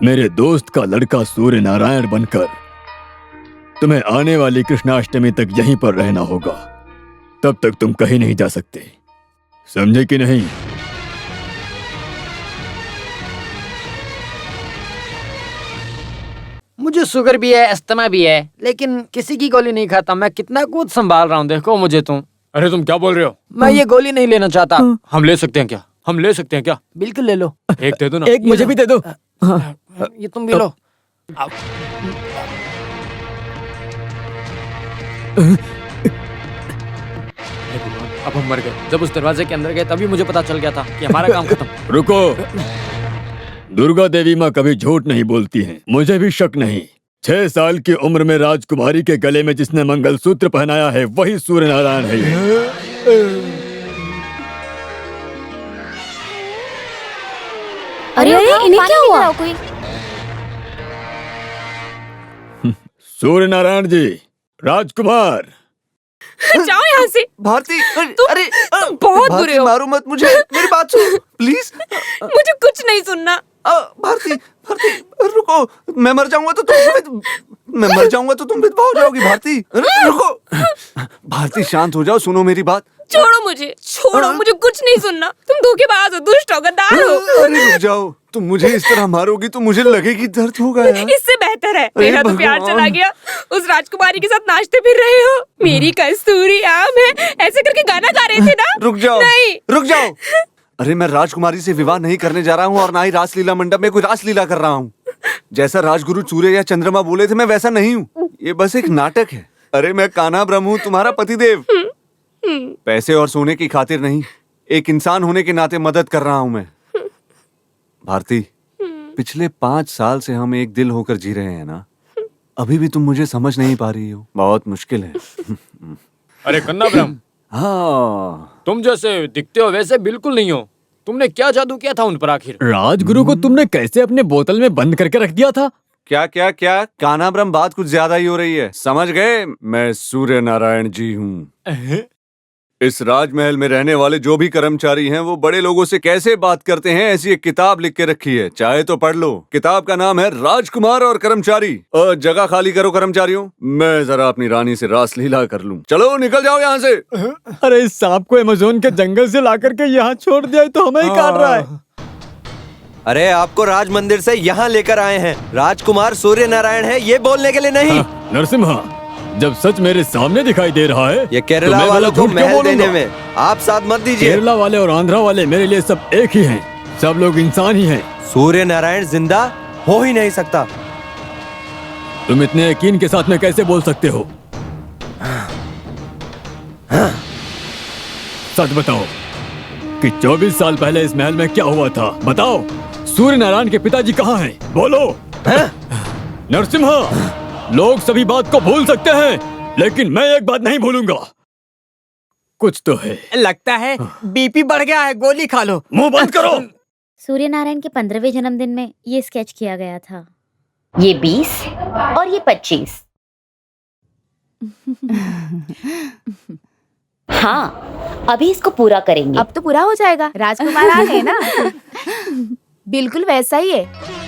मेरे दोस्त का लड़का सूर्य नारायण बनकर तुम्हें आने वाली कृष्णाष्टमी तक यहीं पर रहना होगा, तब तक तुम कहीं नहीं जा सकते, समझे कि नहीं? मुझे शुगर भी है, अस्थमा भी है, लेकिन किसी की गोली नहीं खाता। मैं कितना कुछ संभाल रहा हूँ, देखो मुझे तुम। अरे तुम क्या बोल रहे हो? मैं ये गोली नहीं लेना चाहता। हम ले सकते हैं क्या? हम ले सकते हैं क्या? बिल्कुल ले लो। एक दे दो ना। एक मुझे भी दे दो। ये तुम भी लो। अब हम मर गए। जब उस दरवाजे के अंदर गए तभी मुझे पता चल गया था कि हमारा काम खत्म। रुको, दुर्गा देवी माँ कभी झूठ नहीं बोलती हैं। मुझे भी शक नहीं 6 साल की उम्र में राजकुमारी के गले में जिसने मंगलसूत्र पहनाया है वही सूर्य नारायण है ये। अरे अरे इन्हें क्या हुआ? कोई सूर्य नारायण जी, राजकुमार। जाओ यहाँ से। भारती, अरे बहुत बुरे हो। मारो मत मुझे, मेरी बात सुन प्लीज। मुझे कुछ नहीं सुनना। भारती, भारती रुको, मैं मर जाऊंगा तो तुम विधवा हो जाओगी। भारती रुको। भारती शांत हो जाओ, सुनो मेरी बात। छोड़ो मुझे, छोड़ो, मुझे कुछ नहीं सुनना। तुम धोखेबाज हो, दुष्ट हो, गद्दार हो। अरे रुक जाओ, तुम मुझे इस तरह मारोगी तो मुझे लगेगी दर्द होगा यार। इससे बेहतर है मेरा तो प्यार चला गया। उस राजकुमारी के साथ नाचते फिर रहे हो। मेरी कस्तूरी आम है, ऐसे करके गाना गा रहे थे ना। रुक जाओ, नहीं, रुक जाओ। अरे मैं राजकुमारी से विवाह नहीं करने जा रहा हूँ और ना ही रासलीला मंडप में कोई रासलीला कर रहा हूँ। जैसा राजगुरु सूर्य या चंद्रमा बोले थे मैं वैसा नहीं हूँ। ये बस एक नाटक है। अरे मैं कान्हा ब्रह्म हूँ, तुम्हारा पतिदेव। पैसे और सोने की खातिर नहीं, एक इंसान होने के नाते मदद कर रहा हूँ मैं। भारती, पिछले 5 साल से हम एक दिल होकर जी रहे हैं ना। अभी भी तुम मुझे समझ नहीं पा रही हो, बहुत मुश्किल है। अरे कन्ना ब्रह्म, हाँ, तुम जैसे दिखते हो वैसे बिल्कुल नहीं हो। तुमने क्या जादू किया था उन पर आखिर? राजगुरु को तुमने कैसे अपने बोतल में बंद करके रख दिया था? क्या क्या क्या कान्हा ब्रह्म, बात कुछ ज्यादा ही हो रही है। समझ गए, मैं सूर्य नारायण जी हूँ। इस राजमहल में रहने वाले जो भी कर्मचारी हैं वो बड़े लोगों से कैसे बात करते हैं ऐसी एक किताब लिख के रखी है, चाहे तो पढ़ लो। किताब का नाम है राजकुमार और कर्मचारी। जगह खाली करो कर्मचारियों, मैं जरा अपनी रानी से रासलीला कर लूं। चलो निकल जाओ यहाँ से। अरे इस सांप को अमेज़न के जंगल से ला करके यहाँ छोड़ दिया तो हमें ही काट रहा है। अरे आपको राज मंदिर से यहाँ लेकर आए हैं। राजकुमार सूर्य नारायण है ये बोलने के लिए नहीं। नरसिम्हा, जब सच मेरे सामने दिखाई दे रहा है ये केरला तो मैं वालों को झूठ क्यों महल देने बोलूंगा? में आप साथ मत दीजिए। केरला वाले और आंध्रा वाले मेरे लिए सब एक ही हैं। सब लोग इंसान ही हैं। सूर्य नारायण जिंदा हो ही नहीं सकता। तुम इतने यकीन के साथ में कैसे बोल सकते हो? सच बताओ कि 24 साल पहले इस महल में क्या हुआ था? बताओ, सूर्य नारायण के पिताजी कहाँ हैं? बोलो। नरसिम्हा, लोग सभी बात को भूल सकते हैं लेकिन मैं एक बात नहीं भूलूंगा। कुछ तो है। लगता है बीपी बढ़ गया है, गोली खा लो। मुंह बंद करो। सूर्य नारायण के 15वें जन्मदिन में ये स्केच किया गया था। ये 20 और ये 25। हाँ, अभी इसको पूरा करेंगे। अब तो पूरा हो जाएगा। राजकुमार आ गए ना। बिल्कुल वैसा ही है।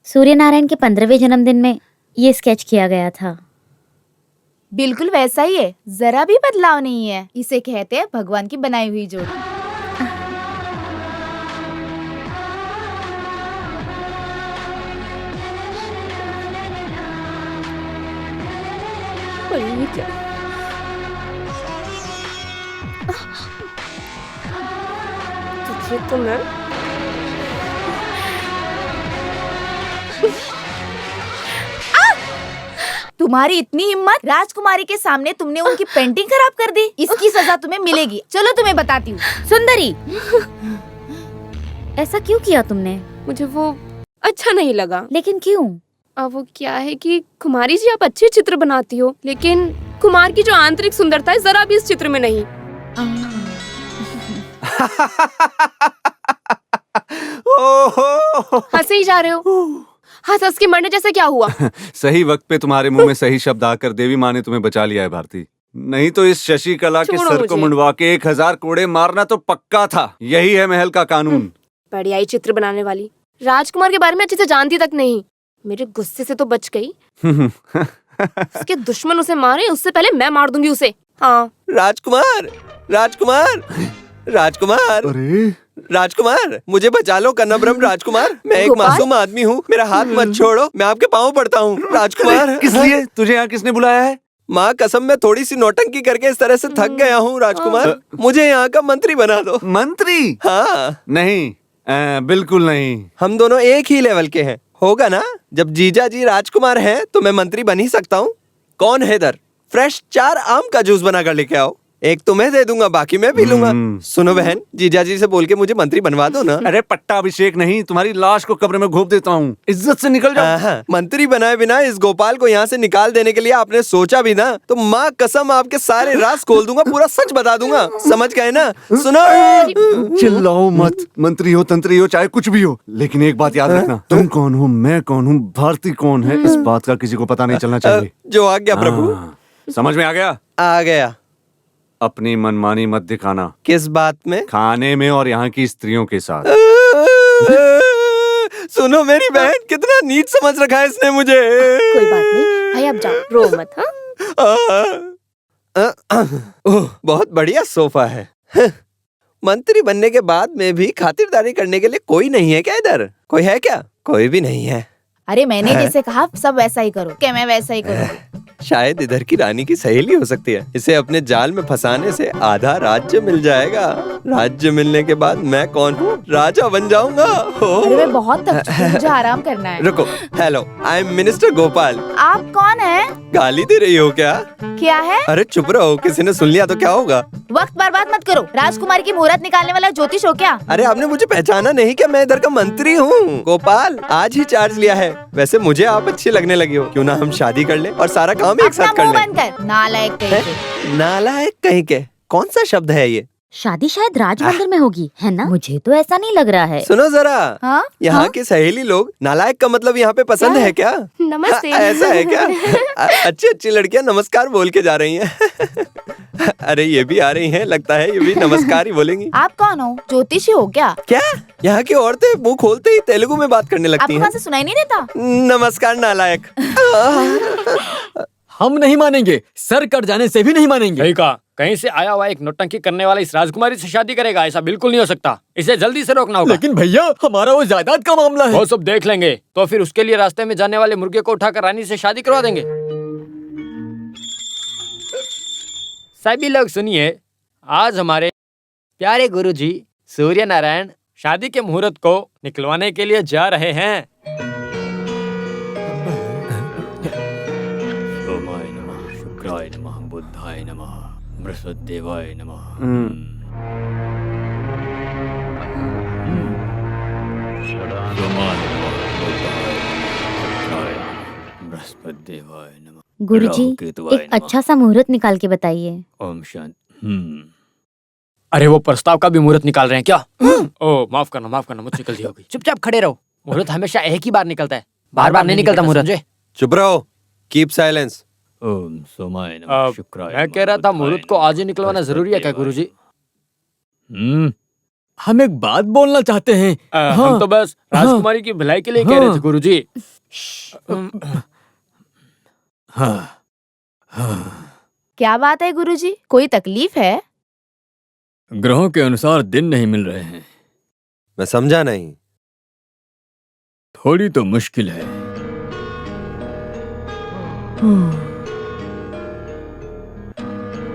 सूर्य नारायण के 15वें जन्मदिन में ये स्केच किया गया था। बिल्कुल वैसा ही है, जरा भी बदलाव नहीं है। इसे कहते हैं भगवान की बनाई हुई जोड़ी। तुझे तो मैं तुम्हारी इतनी हिम्मत, राजकुमारी के सामने तुमने उनकी पेंटिंग खराब कर दी। इसकी सजा तुम्हें मिलेगी। चलो तुम्हें बताती हूँ। सुंदरी, ऐसा क्यों किया तुमने? मुझे वो अच्छा नहीं लगा। लेकिन क्यों? अब वो क्या है कि कुमारी जी आप अच्छे चित्र बनाती हो, लेकिन कुमार की जो आंतरिक सुंदरता है जरा भी इस चित्र में नहीं। हंसे ही जा रहे हो। हंस के मरने जैसे क्या हुआ? सही वक्त पे तुम्हारे मुंह में सही शब्द आकर देवी माँ ने तुम्हें बचा लिया है भारती। नहीं तो इस शशि कला के छोड़ो सर को मुझे। मुंडवा के 1000 कोड़े मारना तो पक्का था। यही है महल का कानून। बढ़िया ही चित्र बनाने वाली। राजकुमार के बारे में अच्छे से जानती तक नहीं। मेरे गुस्से से तो बच गई। उसके दुश्मन उसे मारे उससे पहले मैं मार दूंगी उसे। हाँ। राजकुमार, राजकुमार, राजकुमार, अरे राजकुमार, मुझे बचा लो कन्ना ब्रह्म। राजकुमार, मैं एक गोपाल? मासूम आदमी हूँ, मेरा हाथ मत छोड़ो, मैं आपके पाँव पड़ता हूँ। राजकुमार, किस लिए? तुझे यहाँ किसने बुलाया है? माँ कसम मैं थोड़ी सी नौटंकी करके इस तरह से थक गया हूँ राजकुमार। मुझे यहाँ का मंत्री बना दो। मंत्री? हाँ। नहीं, बिल्कुल नहीं। हम दोनों एक ही लेवल के हैं, होगा ना? जब जीजा जी राजकुमार हैं तो मैं मंत्री बन ही सकता हूँ। कौन है इधर? फ्रेश 4 आम का जूस बनाकर लेके आओ। एक तुम्हें दे दूंगा, बाकी मैं पी लूंगा। सुनो बहन, जीजा जी से बोल के मुझे मंत्री बनवा दो ना। अरे पट्टाभिषेक नहीं, तुम्हारी लाश को कब्र में घोंप देता हूँ। इज्जत से निकल जाओ। मंत्री बनाए बिना इस गोपाल को यहाँ से निकाल देने के लिए आपने सोचा भी ना, तो माँ कसम आपके सारे राज खोल दूंगा, पूरा सच बता दूंगा। समझ गए ना? सुनो, चिल्लाओ मत। मंत्री हो, तंत्री हो, चाहे कुछ भी हो, लेकिन एक बात याद रखना, तुम कौन हो, मैं कौन हूँ, भारती कौन है, इस बात का किसी को पता नहीं चलना चाहिए। जो आज्ञा प्रभु। समझ में आ गया? आ गया। अपनी मनमानी मत दिखाना। किस बात में? खाने में और यहाँ की स्त्रियों के साथ। सुनो मेरी बहन, कितना नीच समझ रखा है इसने मुझे। कोई बात नहीं भाई, अब जाओ, रो मत। हाँ, ओह, बहुत बढ़िया सोफा है। मंत्री बनने के बाद में भी खातिरदारी करने के लिए कोई नहीं है क्या इधर? कोई है क्या? कोई भी नहीं है। अरे मैंने जैसे कहा सब वैसा ही करो। क्या मैं वैसा ही करूँ? शायद इधर की रानी की सहेली हो सकती है। इसे अपने जाल में फंसाने से आधा राज्य मिल जाएगा। राज्य मिलने के बाद मैं कौन हूँ? राजा बन जाऊंगा। अरे मैं बहुत थक चुकी हूँ, मुझे आराम करना है। रुको, hello, I am minister Gopal. आप कौन है? गाली दे रही हो क्या? क्या है? अरे चुप रहो, किसी ने सुन लिया तो क्या होगा? वक्त बर्बाद मत करो। राजकुमार की मुहूर्त निकालने वाला ज्योतिष हो क्या? अरे आपने मुझे पहचाना नहीं क्या? मैं इधर का मंत्री हूँ। गोपाल, आज ही चार्ज लिया है। वैसे मुझे आप अच्छी लगने लगी हो, क्यों ना हम शादी कर ले और सारा काम एक साथ कर ले। बंद कर, नालायक कहीं के। नालायक कहीं के? कौन सा शब्द है ये? शादी शायद राज मंदिर में होगी, है ना? मुझे तो ऐसा नहीं लग रहा है। सुनो जरा, हाँ? यहाँ हाँ? की सहेली लोग नालायक का मतलब यहाँ पे पसंद है क्या? नमस्ते। ऐसा है क्या? अच्छी अच्छी लड़कियाँ नमस्कार बोल के जा रही हैं। अरे ये भी आ रही हैं, लगता है ये भी नमस्कार ही बोलेंगी। आप कौन हो? ज्योतिषी हो क्या? क्या? यहाँ की औरतें मुंह खोलते ही तेलुगु में बात करने लगती आपको हैं। वहाँ से सुनाई नहीं देता? नमस्कार नालायक। हम नहीं मानेंगे, सर कट जाने से भी नहीं मानेंगे। सही कहा। कहीं से आया हुआ एक नौटंकी करने वाला इस राजकुमारी से शादी करेगा? ऐसा बिल्कुल नहीं हो सकता। इसे जल्दी से रोकना होगा। लेकिन भैया, हमारा वो जायदाद का मामला है। वो सब देख लेंगे। तो फिर उसके लिए रास्ते में जाने वाले मुर्गे को उठाकर रानी से शादी करवा देंगे। सभी लोग सुनिए, आज हमारे प्यारे गुरुजी सूर्य नारायण शादी के मुहूर्त को निकलवाने के लिए जा रहे हैं। सोमाय नमः, शुक्राय नमः, बुद्धाय नमः, बृहस्पतिदेवाय नमः। सोमाय नमः, बुद्धाय नमः, शुक्राय नमः, बृहस्पतिदेवाय नमः। गुरुजी, राहुकेतुवाय एक नमः। अच्छा सा मुहूर्त निकाल के बताइए। ओम शांति। अरे वो प्रस्ताव का भी मुहूर्त निकाल रहे हैं क्या? ओ माफ करना, मुझसे गलती हो गई। चुपचाप खड़े रहो। मुहूर्त हमेशा एक ही बार निकलता है, बार बार नहीं निकलता मुहूर्त। चुप रहो, कीप साइलेंस। ओम सोमाय नमः, शुक्राय मैं कह रहा था मुहूर्त को आज ही निकलवाना जरूरी है क्या गुरुजी? हम एक बात बोलना चाहते हैं। हम तो बस राजकुमारी की भलाई के लिए कह रहे थे गुरुजी। क्या बात है गुरुजी? कोई तकलीफ है? ग्रहों के अनुसार दिन नहीं मिल रहे हैं। मैं समझा नहीं। थोड़ी तो मुश्किल है।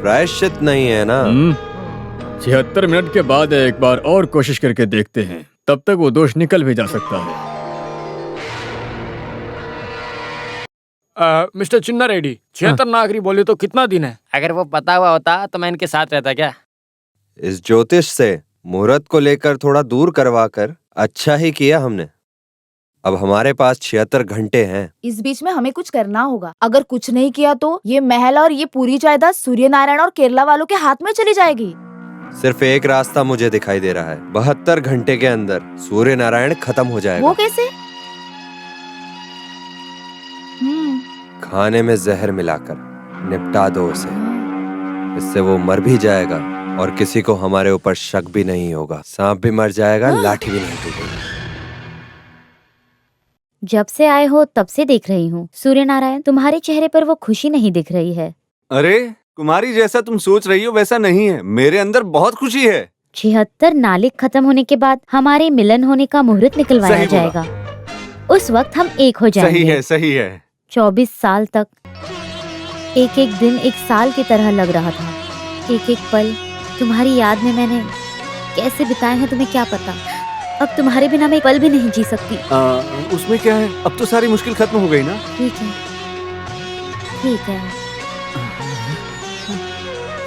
प्रायश्चित नहीं है ना? 76 मिनट के बाद एक बार और कोशिश करके देखते हैं, तब तक वो दोष निकल भी जा सकता है। मिस्टर चिन्ना रेड्डी, 76 नागरी बोले तो कितना दिन है? अगर वो पता हुआ होता तो मैं इनके साथ रहता क्या? इस ज्योतिष से मुहूर्त को लेकर थोड़ा दूर करवाकर अच्छा ही किया हमने। अब हमारे पास 76 घंटे हैं। इस बीच में हमें कुछ करना होगा। अगर कुछ नहीं किया तो ये महल और ये पूरी जायदाद सूर्य नारायण और केरला वालों के हाथ में चली जाएगी। सिर्फ एक रास्ता मुझे दिखाई दे रहा है। 72 घंटे के अंदर सूर्य नारायण खत्म हो जाएगा। वो कैसे? खाने में जहर मिलाकर निपटा दो उसे। इससे वो मर भी जाएगा और किसी को हमारे ऊपर शक भी नहीं होगा। सांप भी मर जाएगा, लाठी भी नहीं टूटेगी। जब से आए हो तब से देख रही हूँ सूर्य नारायण, तुम्हारे चेहरे पर वो खुशी नहीं दिख रही है। अरे कुमारी, जैसा तुम सोच रही हो वैसा नहीं है। मेरे अंदर बहुत खुशी है। 76 नालिक खत्म होने के बाद हमारे मिलन होने का मुहूर्त निकलवाया सही बोला। जाएगा। उस वक्त हम एक हो जाएंगे। सही है। 24 साल तक एक एक दिन एक साल की तरह लग रहा था। एक एक पल तुम्हारी याद में मैंने कैसे बिताए हैं तुम्हें क्या पता। अब तुम्हारे बिना मैं एक पल भी नहीं जी सकती। उसमें क्या है, अब तो सारी मुश्किल खत्म हो गई ना। ठीक है, ठीक है।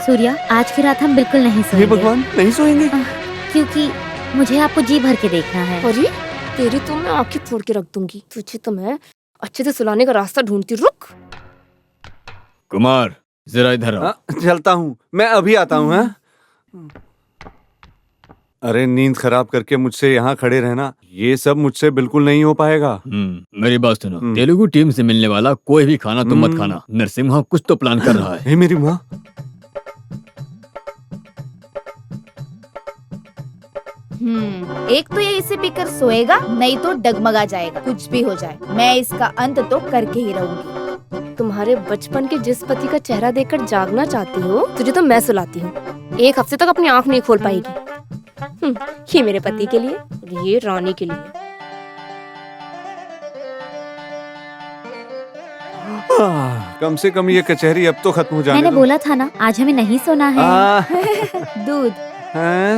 सूर्या, आज की रात हम बिल्कुल नहीं हे सोएंगे। भगवान, नहीं सोएंगे? क्योंकि मुझे आपको जी भर के देखना है। अरे तेरी तो मैं आंखें फोड़ के रख दूंगी। तुझे तो मैं अच्छे से सुलाने का रास्ता ढूंढती। रुक। कुमार, जरा इधर आओ। चलता हूँ, मैं अभी आता हूँ। हाँ? अरे नींद खराब करके मुझसे यहाँ खड़े रहना, ये सब मुझसे बिल्कुल नहीं हो पाएगा। मेरी बात सुनो, तेलुगु टीम से मिलने वाला कोई भी खाना तुम मत खाना। नरसिम्हा कुछ तो प्लान कर रहा है। हे मेरी माँ। एक तो ये इसे पीकर सोएगा, नहीं तो डगमगा जाएगा। कुछ भी हो जाए, मैं इसका अंत तो करके ही रहूंगी। तुम्हारे बचपन के जिस पति का चेहरा देखकर जागना चाहती हो, तुझे तो मैं सुलाती हूँ। एक हफ्ते तक अपनी आंख नहीं खोल पाएगी। ये मेरे पति के लिए और ये रानी के लिए। कम से कम ये कचहरी अब तो खत्म हो जाने मैंने दो। बोला था ना, आज हमें नहीं सोना है। दूध,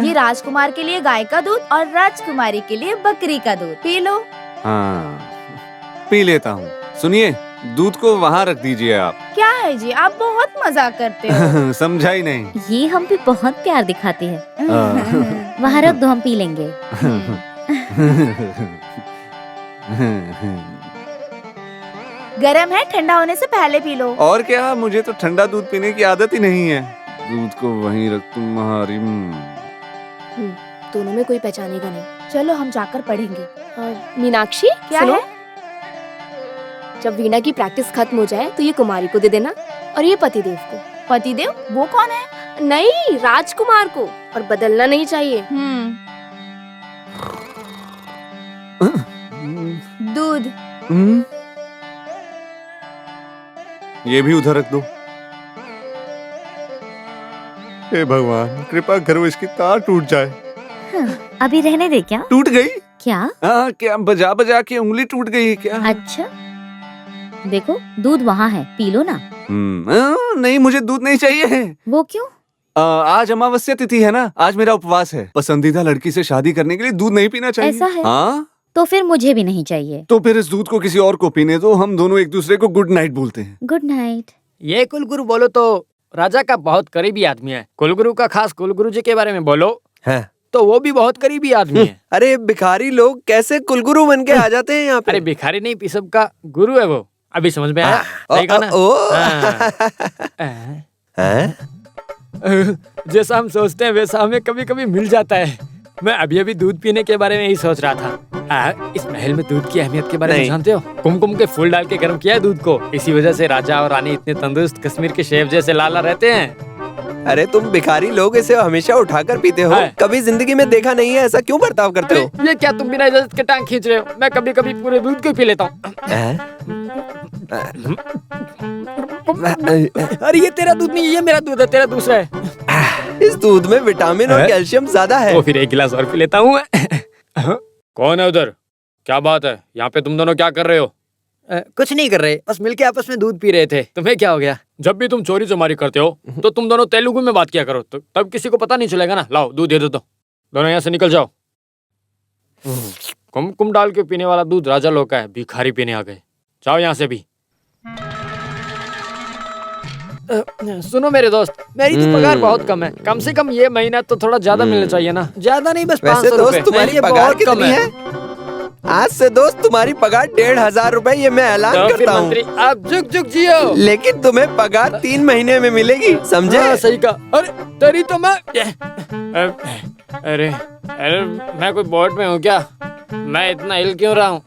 ये राजकुमार के लिए गाय का दूध और राजकुमारी के लिए बकरी का दूध। P low. हाँ, पी लेता हूँ। सुनिए, दूध को वहाँ रख दीजिए आप। क्या है जी, आप बहुत मजाक करते हो। समझा ही नहीं। ये हम पे बहुत प्यार दिखाती है। वहाँ रख दो, हम पी लेंगे। गरम है, ठंडा होने से पहले पी लो। और क्या, मुझे तो ठंडा दूध पीने की आदत ही नहीं है। दूध को वहीं रख तुम्हारी। दोनों में कोई पहचानेगा नहीं। चलो हम जाकर पढ़ेंगे। मीनाक्षी, क्या सुनो? है? जब वीणा की प्रैक्टिस खत्म हो जाए तो ये कुमारी को दे देना और ये पतिदेव को। पतिदेव वो कौन है? नहीं, राजकुमार को। और बदलना नहीं चाहिए। दूध। ये भी उधर रख दो। हे भगवान, कृपा करो इसकी तार टूट जाए। अभी रहने दे। क्या टूट गई? क्या? क्या बजा बजा के उंगली टूट गई है क्या? अच्छा, देखो दूध वहाँ है, पी लो ना। नहीं, मुझे दूध नहीं चाहिए। वो क्यों? आज अमावस्या तिथि है ना, आज मेरा उपवास है। पसंदीदा लड़की से शादी करने के लिए दूध नहीं पीना चाहिए। ऐसा है? हाँ, तो फिर मुझे भी नहीं चाहिए। तो फिर इस दूध को किसी और को पीने दो। हम दोनों एक दूसरे को गुड नाइट बोलते हैं। Good night. ये कुलगुरु बोलो तो राजा का बहुत करीबी आदमी है। कुलगुरु का खास कुलगुरु जी के बारे में बोलो तो वो भी बहुत करीबी आदमी है। अरे भिखारी लोग कैसे कुलगुरु बन के आ जाते हैं यहाँ पे? अरे भिखारी नहीं, पिसब का गुरु है वो। अभी समझ में आया? सही कहा ना? जैसा हम सोचते हैं वैसा हमें कभी कभी मिल जाता है। मैं अभी अभी दूध पीने के बारे में ही सोच रहा था। इस महल में दूध की अहमियत के बारे में जानते हो? कुमकुम के फूल डाल के गर्म किया है दूध को। इसी वजह से राजा और रानी इतने तंदुरुस्त, कश्मीर के शेफ जैसे लाला रहते हैं। अरे तुम भिखारी लोग इसे हमेशा उठाकर पीते हो। कभी जिंदगी में देखा नहीं है, ऐसा क्यों बर्ताव करते हो? ये क्या तुम बिना इजाजत के टांग खींच रहे हो? मैं कभी कभी पूरे दूध को पी लेता हूँ। अरे ये तेरा दूध नहीं, ये मेरा दूध है, तेरा दूसरा है। इस दूध में विटामिन और कैल्शियम ज्यादा है। तो फिर एक गिलास और पी लेता हूँ। कौन है उधर? क्या बात है? यहाँ पे तुम दोनों क्या कर रहे हो? कुछ नहीं कर रहे, बस मिलके आपस में दूध पी रहे थे। तुम्हें क्या हो गया? जब भी तुम चोरी चमारी करते हो तो तुम दोनों तेलुगु में बात किया करो, तो तब किसी को पता नहीं चलेगा ना। लाओ दूध दे दो। दोनों यहाँ से निकल जाओ। कुमकुम डाल के पीने वाला दूध राजा लोग का है, भिखारी पीने आ गए। जाओ यहाँ से भी। सुनो मेरे दोस्त, मेरी तो पगार बहुत कम है। कम से कम ये महीना तो थोड़ा ज्यादा मिलना चाहिए ना। ज्यादा नहीं, बस 500 रुपए। तुम्हारी पगार कितनी है? आज से दोस्त तुम्हारी पगार 1500 रुपए, ये मैं ऐलान करता हूँ। आप जुग जुग जियो। लेकिन तुम्हें पगार 3 महीने में मिलेगी, समझे? सही कहा। अरे तेरी तो मैं अरे मैं कोई बोर्ड में हूँ क्या? मैं इतना हिल क्यों रहा हूँ?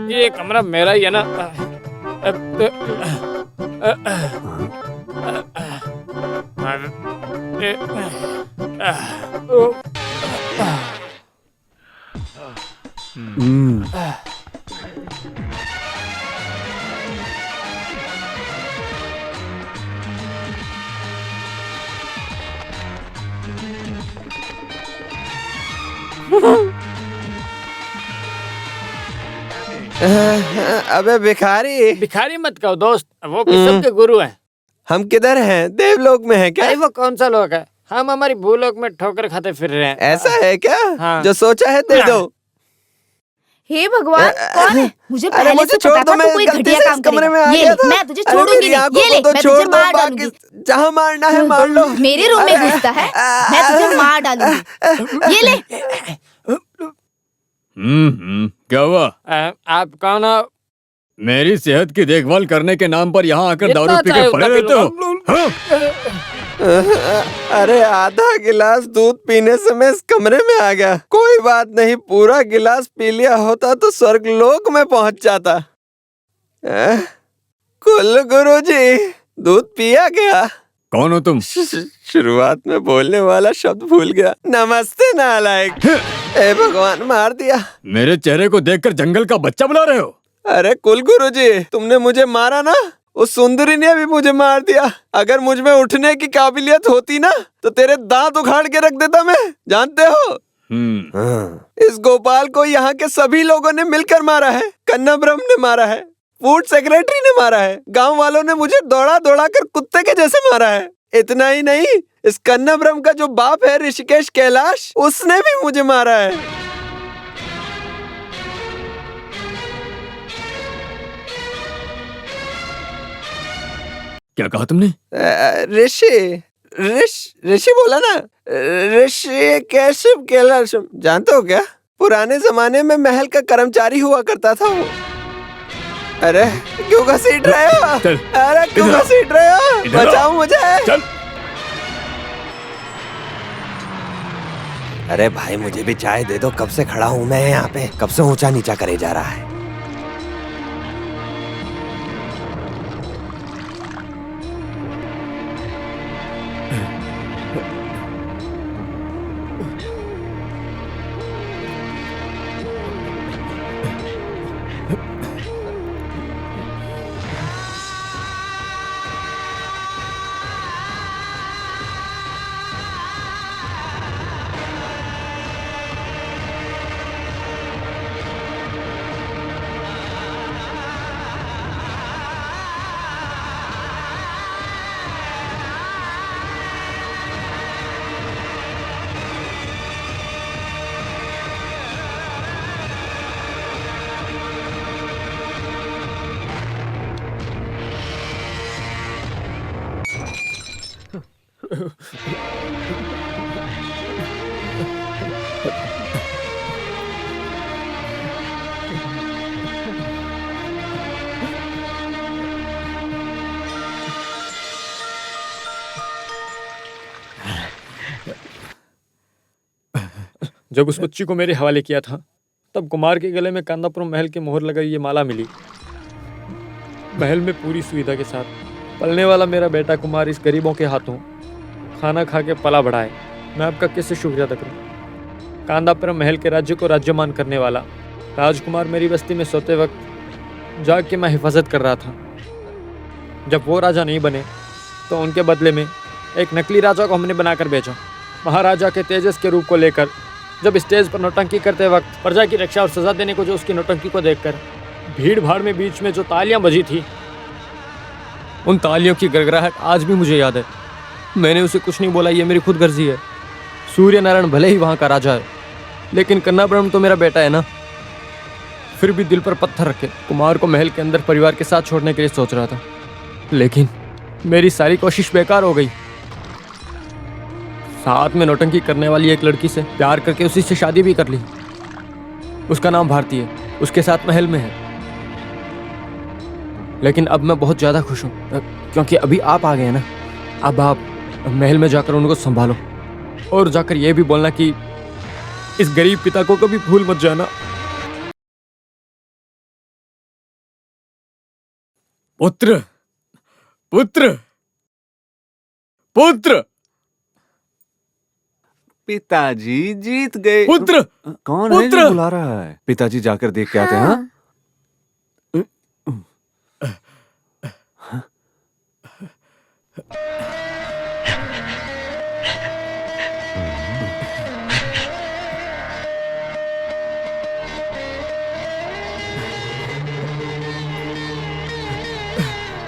ये कमरा मेरा ही है ना। अबे भिखारी, भिखारी मत कहो दोस्त, वो किस्म के गुरु हैं। हम किधर हैं? देवलोक में हैं क्या? अरे वो कौन सा लोग है? हम हमारी भूलोक में ठोकर खाते फिर रहे हैं। ऐसा है क्या? हाँ। जो सोचा है दे दो। हे भगवान, कौन है? मुझे अरे पहले मुझे से छोड़ पता दो, था मैं तू कोई गलती घटिया से काम इस कमरे करेगा। में आ ये गया ले, था। मैं तुझे अरे छोड़ूंगी मेरी नहीं। आंखों ये को ले, तो मैं छोड़ तुझे दो, मार बाकी डालूंगी। जहाँ मारना है मार लो। मेरे रूम में घुसता है, मैं तुझे मार डालूंगी। ये ले। क्या हुआ? आप कौन हो? मेरी सेहत की देखभाल करने के नाम पर यहाँ आकर जितना दारू पी चाहे के पड़े उतना रहते हो? पी हाँ? अरे आधा गिलास दूध पीने से मैं इस कमरे में आ गया। कोई बात नहीं, पूरा गिलास पी लिया होता तो स्वर्गलोक में पहुंच जाता। कुल गुरुजी, दूध पिया गया। कौन हो तुम? शुरुआत में बोलने वाला शब्द भूल गया। नमस्ते नालायक। ए भगवान, मार दिया। मेरे चेहरे को देखकर जंगल का बच्चा बुला रहे हो? अरे कुल गुरुजी, तुमने मुझे मारा ना, उस सुंदरी ने भी मुझे मार दिया। अगर मुझ में उठने की काबिलियत होती ना तो तेरे दांत उखाड़ के रख देता मैं, जानते हो। इस गोपाल को यहाँ के सभी लोगों ने मिलकर मारा है। कन्ना ब्रह्म ने मारा है, फूड सेक्रेटरी ने मारा है, गांव वालों ने मुझे दौड़ा दौड़ा कर कुत्ते के जैसे मारा है। इतना ही नहीं, इस कन्ना ब्रह्म का जो बाप है ऋषिकेश कैलाश, उसने भी मुझे मारा है। क्या कहा तुमने? ऋषि बोला ना, ऋषि कैशव कैलाश, जानते हो क्या? पुराने जमाने में महल का कर्मचारी हुआ करता था वो। अरे क्यों घसीट रहे हो? चल, अरे क्यों घसीट रहे हो? इधर आओ। बचाओ मुझे। चल। अरे भाई मुझे भी चाय दे दो, कब से खड़ा हूँ मैं यहाँ पे, कब से ऊंचा नीचा करे जा रहा है। जब उस बच्ची को मेरे हवाले किया था तब कुमार के गले में कांदापुरम महल की मोहर लगाई ये माला मिली। महल में पूरी सुविधा के साथ पलने वाला मेरा बेटा कुमार इस गरीबों के हाथों खाना खा के पला बढ़ा है। मैं आपका कैसे शुक्रिया अदा करूं? कांदापुरम महल के राज्य को राज्यमान करने वाला राजकुमार मेरी बस्ती में सोते वक्त जाग के मैं हिफाजत कर रहा था। जब वो राजा नहीं बने तो उनके बदले में एक नकली राजा को हमने बनाकर भेजा। महाराजा के तेजस के रूप को लेकर जब स्टेज पर नौटंकी करते वक्त प्रजा की रक्षा और सजा देने को जो उसकी नौटंकी को देखकर भीड़ भाड़ में बीच में जो तालियां बजी थी, उन तालियों की गड़गड़ाहट आज भी मुझे याद है। मैंने उसे कुछ नहीं बोला, ये मेरी खुद गर्जी है। सूर्य नारायण भले ही वहाँ का राजा है, लेकिन कन्ना ब्रह्म तो मेरा बेटा है ना। फिर भी दिल पर पत्थर रखे कुमार को महल के अंदर परिवार के साथ छोड़ने के लिए सोच रहा था, लेकिन मेरी सारी कोशिश बेकार हो गई। साथ में नौटंकी करने वाली एक लड़की से प्यार करके उसी से शादी भी कर ली। उसका नाम भारती है, उसके साथ महल में है। लेकिन अब मैं बहुत ज़्यादा खुश हूँ क्योंकि अभी आप आ गए हैं ना। अब आप महल में जाकर उनको संभालो और जाकर ये भी बोलना कि इस गरीब पिता को कभी भूल मत जाना। पुत्र, पुत्र, पुत्र, पिताजी जीत गए। पुत्र, कौन है जो बुला रहा है? पिताजी जाकर देख के आते हैं। हाँ?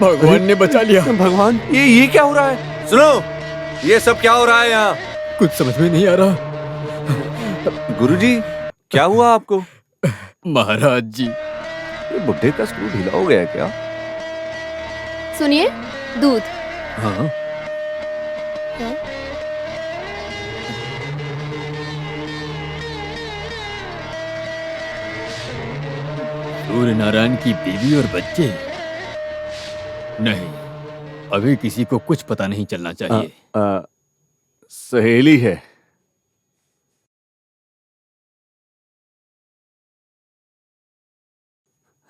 भगवान ने बचा लिया। भगवान, ये क्या हो रहा है? सुनो, ये सब क्या हो रहा है यहाँ? कुछ समझ में नहीं आ रहा। गुरुजी, क्या हुआ आपको? महाराज जी, ये बुड्ढे का स्क्रू ढीला हो गया है क्या? सुनिए, दूध। हाँ, सूर्य नारायण की बीवी और बच्चे? नहीं, अभी किसी को कुछ पता नहीं चलना चाहिए। सहेली है।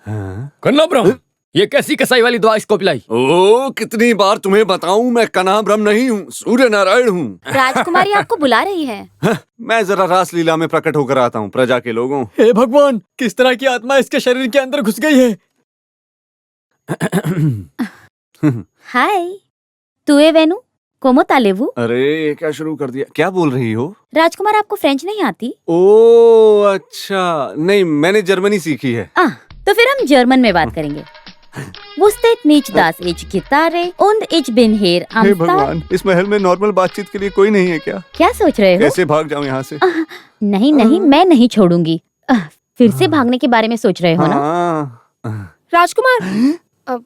हाँ? कन्ना ब्रह्म, ये कैसी कसाई वाली दवा इसको पिलाई? ओ, कितनी बार तुम्हें बताऊं, मैं कन्हा ब्रह्म नहीं हूँ, सूर्य नारायण हूँ। राजकुमारी आपको बुला रही है। मैं जरा रास लीला में प्रकट होकर आता हूँ प्रजा के लोगों। हे भगवान, किस तरह की आत्मा इसके शरीर के अंदर घुस गई है? हाय, तू ए वेनु कोमो तालेवु? अरे, ये क्या शुरू कर दिया? क्या बोल रही हो? राजकुमार, आपको फ्रेंच नहीं आती? ओ अच्छा, नहीं, मैंने जर्मनी सीखी है। तो फिर हम जर्मन में बात करेंगे। Wustet nicht, dass ich Gitarre und ich bin hier am hey Tag? भगवान, इस महल में नॉर्मल बातचीत के लिए कोई नहीं है क्या? क्या सोच रहे हो? कैसे भाग जाऊं यहाँ से? नहीं नहीं, मैं नहीं छोड़ूंगी। फिर से भागने के बारे में सोच रहे हो ना? राजकुमार,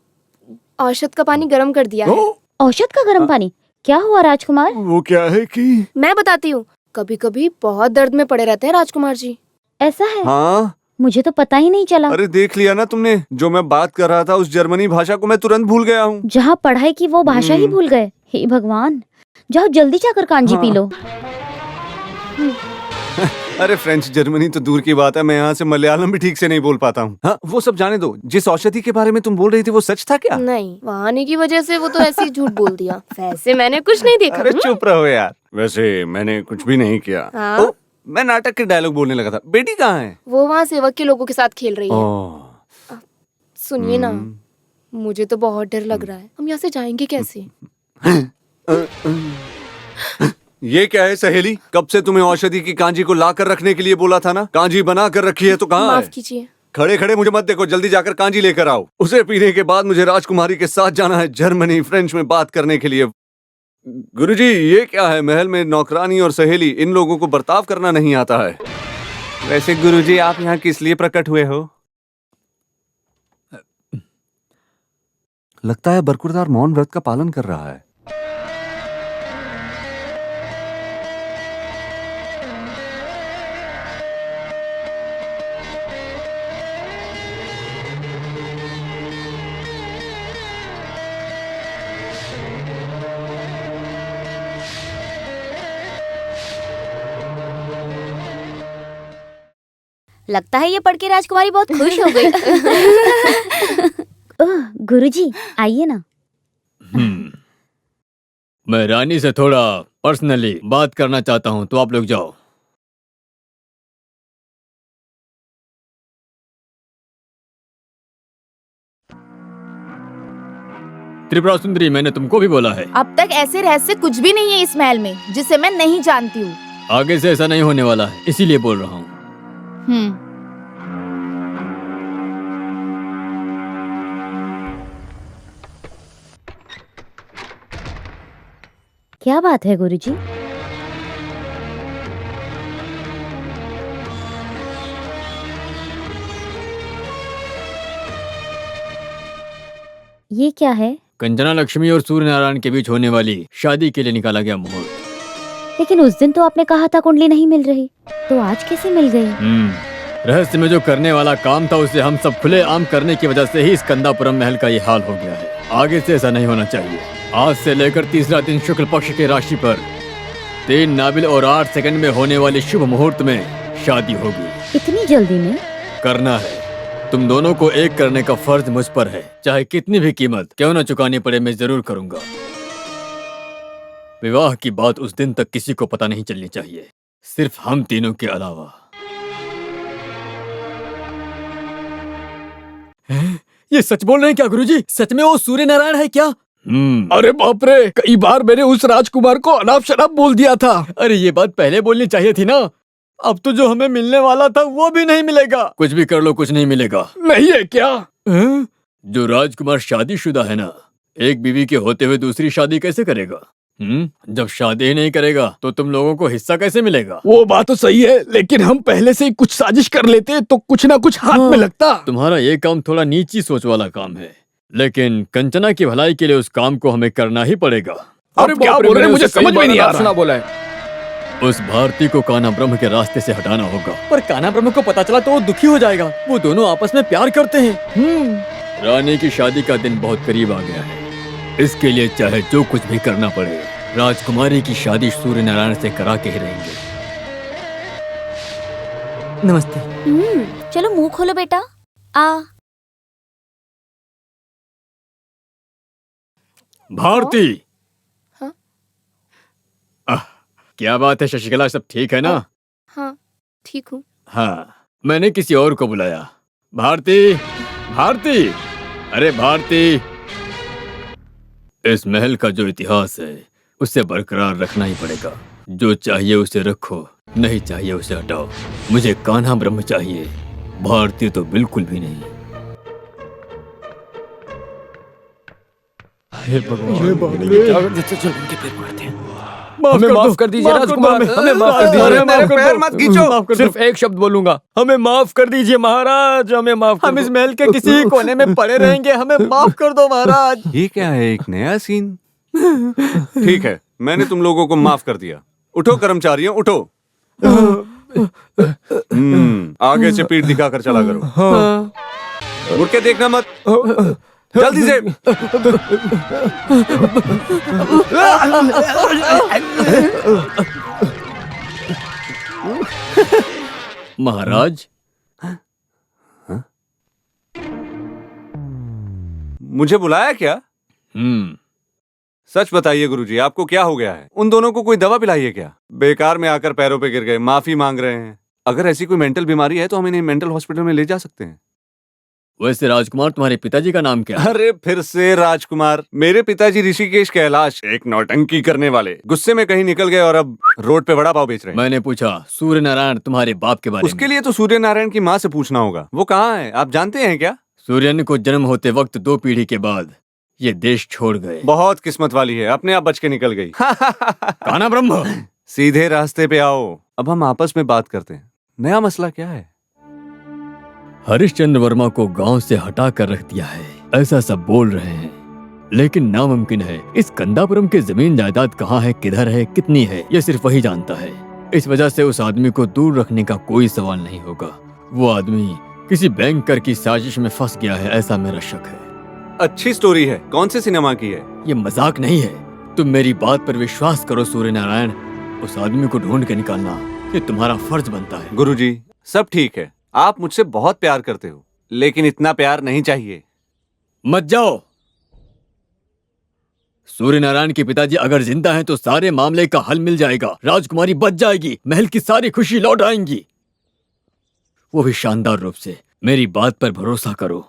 औषध का पानी गर्म कर दिया है। औषध का गर्म पानी? क्या हुआ राजकुमार? वो क्या है कि मैं बताती हूँ। कभी कभी बहुत दर्द में पड़े रहते हैं राजकुमार जी। ऐसा है? हाँ, मुझे तो पता ही नहीं चला। अरे देख लिया ना तुमने, जो मैं बात कर रहा था उस जर्मनी भाषा को मैं तुरंत भूल गया हूँ। जहाँ पढ़ाई की वो भाषा ही भूल गए। हे भगवान, जाओ जल्दी जाकर कांजी पी लो। अरे फ्रेंच जर्मनी तो दूर की बात है, मैं यहाँ से मलयालम भी ठीक से नहीं बोल पाता हूँ। हाँ, वो सब जाने दो। जिस औषधि के बारे में तुम बोल रही थी वो सच था क्या? नहीं, वहाँ आने की वजह से वो तो ऐसे ही झूठ बोल दिया। वैसे मैंने कुछ नहीं देखा। अरे चुप रहो यार। वैसे मैंने कुछ भी नहीं किया। हाँ? ओ, मैं नाटक के डायलॉग बोलने लगा था। बेटी कहाँ है? वो वहाँ सेवक के लोगों के साथ खेल रही है। सुनिए ना, मुझे तो बहुत डर लग रहा है। हम यहाँ से जाएंगे कैसे? ये क्या है सहेली? कब से तुम्हें औषधि की कांजी को ला कर रखने के लिए बोला था ना? कांजी बना कर रखी है तो कहाँ है? माफ कीजिए। खड़े खड़े मुझे मत देखो, जल्दी जाकर कांजी लेकर आओ। उसे पीने के बाद मुझे राजकुमारी के साथ जाना है जर्मनी, फ्रेंच में बात करने के लिए। गुरुजी, ये क्या है? महल में नौकरानी और सहेली, इन लोगों को बर्ताव करना नहीं आता है। वैसे गुरुजी, आप यहाँ किस लिए प्रकट हुए हो? लगता है बरकुरदार मौन व्रत का पालन कर रहा है। लगता है ये पढ़ के राजकुमारी बहुत खुश हो गई। ओह, गुरुजी, आइए ना। मैं रानी से थोड़ा पर्सनली बात करना चाहता हूँ, तो आप लोग जाओ। त्रिपुरा सुंदरी, मैंने तुमको भी बोला है। अब तक ऐसे रहस्य कुछ भी नहीं है इस महल में जिसे मैं नहीं जानती हूँ। आगे से ऐसा नहीं होने वाला है, इसीलिए बोल रहा हूँ। क्या बात है गुरुजी? ये क्या है? कंचना लक्ष्मी और सूर्य नारायण के बीच होने वाली शादी के लिए निकाला गया मुहूर्त। लेकिन उस दिन तो आपने कहा था कुंडली नहीं मिल रही, तो आज कैसे मिल गई? रहस्य में जो करने वाला काम था उसे हम सब खुले आम करने की वजह से ही स्कंदापुरम महल का ये हाल हो गया है। आगे से ऐसा नहीं होना चाहिए। आज से लेकर तीसरा दिन शुक्ल पक्ष के राशि पर 3 नाबिल और 8 सेकंड में होने वाले शुभ मुहूर्त में शादी होगी। इतनी जल्दी में? करना है। तुम दोनों को एक करने का फर्ज मुझ पर है, चाहे कितनी भी कीमत क्यों न चुकानी पड़े, मैं जरूर करूंगा। विवाह की बात उस दिन तक किसी को पता नहीं चलनी चाहिए, सिर्फ हम तीनों के अलावा। ये सच बोल रहे हैं क्या गुरुजी? सच में वो सूर्य नारायण है क्या? अरे बाप रे, कई बार मैंने उस राजकुमार को अनाप शनाप बोल दिया था। अरे ये बात पहले बोलनी चाहिए थी ना। अब तो जो हमें मिलने वाला था वो भी नहीं मिलेगा। कुछ भी कर लो, कुछ नहीं मिलेगा। नहीं है क्या? जो राजकुमार शादीशुदा है ना, एक बीवी के होते हुए दूसरी शादी कैसे करेगा? जब शादी ही नहीं करेगा तो तुम लोगों को हिस्सा कैसे मिलेगा? वो बात तो सही है, लेकिन हम पहले से ही कुछ साजिश कर लेते तो कुछ ना कुछ हाथ में लगता। तुम्हारा ये काम थोड़ा नीची सोच वाला काम है, लेकिन कंचना की भलाई के लिए उस काम को हमें करना ही पड़ेगा। अरे क्या बोल रहे हैं, मुझे समझ में नहीं आ रहा। बोला है। उस भारती को कान्हा ब्रह्म के रास्ते से हटाना होगा। पर कान्हा ब्रह्म को पता चला तो वो दुखी हो जाएगा। वो दोनों आपस में प्यार करते हैं। रानी की शादी का दिन बहुत करीब आ गया है। इसके लिए चाहे जो कुछ भी करना पड़े, राजकुमारी की शादी सूर्य नारायण से करा के ही रहेंगे। नमस्ते। चलो मुंह खोलो बेटा। आ भारती। हाँ? क्या बात है शशिकला, सब ठीक है ना? हाँ ठीक हूँ। हाँ, मैंने किसी और को बुलाया। भारती, भारती, अरे भारती। इस महल का जो इतिहास है उसे बरकरार रखना ही पड़ेगा। जो चाहिए उसे रखो, नहीं चाहिए उसे हटाओ। मुझे कान्हा ब्रह्म चाहिए, भारती तो बिल्कुल भी नहीं। हे भगवान, चल उनके पैर मारते हैं। हमें माफ कर दीजिए राजकुमार, हमें माफ कर दीजिए। मेरे पैर मत खींचो। सिर्फ एक शब्द बोलूंगा, हमें माफ कर दीजिए महाराज, हमें माफ। हम इस महल के किसी कोने में पड़े रहेंगे, हमें माफ कर दो महाराज। ये क्या है, एक नया सीन? ठीक है, मैंने तुम लोगों को माफ कर दिया। उठो कर्मचारियों, उठो। आगे से पीठ दिखाकर चला करो। मुड़ के देखना मत, जल्दी से। महाराज, मुझे बुलाया क्या? सच बताइए गुरुजी, आपको क्या हो गया है? उन दोनों को कोई दवा पिलाई है क्या? बेकार में आकर पैरों पे गिर गए, माफी मांग रहे हैं। अगर ऐसी कोई मेंटल बीमारी है तो हम इन्हें मेंटल हॉस्पिटल में ले जा सकते हैं। वैसे राजकुमार, तुम्हारे पिताजी का नाम क्या है? अरे फिर से राजकुमार? मेरे पिताजी ऋषिकेश कैलाश, एक नौटंकी करने वाले, गुस्से में कहीं निकल गए और अब रोड पे वड़ा पाव बेच रहे हैं। मैंने पूछा सूर्य नारायण तुम्हारे बाप के बारे में। उसके लिए तो सूर्य नारायण की माँ से पूछना होगा। वो कहाँ है, आप जानते हैं क्या? सूर्यन को जन्म होते वक्त 2 पीढ़ी के बाद ये देश छोड़ गए। बहुत किस्मत वाली है, अपने आप बच के निकल गई। कान्हा ब्रह्म, सीधे रास्ते पे आओ, अब हम आपस में बात करते हैं। नया मसला क्या है? हरिश्चंद्र वर्मा को गांव से हटा कर रख दिया है, ऐसा सब बोल रहे हैं, लेकिन नामुमकिन है। इस कंदापुरम की जमीन जायदाद कहाँ है, किधर है, कितनी है, ये सिर्फ वही जानता है। इस वजह से उस आदमी को दूर रखने का कोई सवाल नहीं होगा। वो आदमी किसी बैंकर की साजिश में फंस गया है, ऐसा मेरा शक है। अच्छी स्टोरी है, कौन से सिनेमा की है? ये मजाक नहीं है, तुम मेरी बात पर विश्वास करो सूर्य नारायण। उस आदमी को ढूंढ के निकालना ये तुम्हारा फर्ज बनता है। गुरुजी, सब ठीक है, आप मुझसे बहुत प्यार करते हो, लेकिन इतना प्यार नहीं चाहिए। मत जाओ। सूर्य नारायण के पिताजी अगर जिंदा हैं तो सारे मामले का हल मिल जाएगा। राजकुमारी बच जाएगी, महल की सारी खुशी लौट आएंगी, वो भी शानदार रूप से। मेरी बात पर भरोसा करो।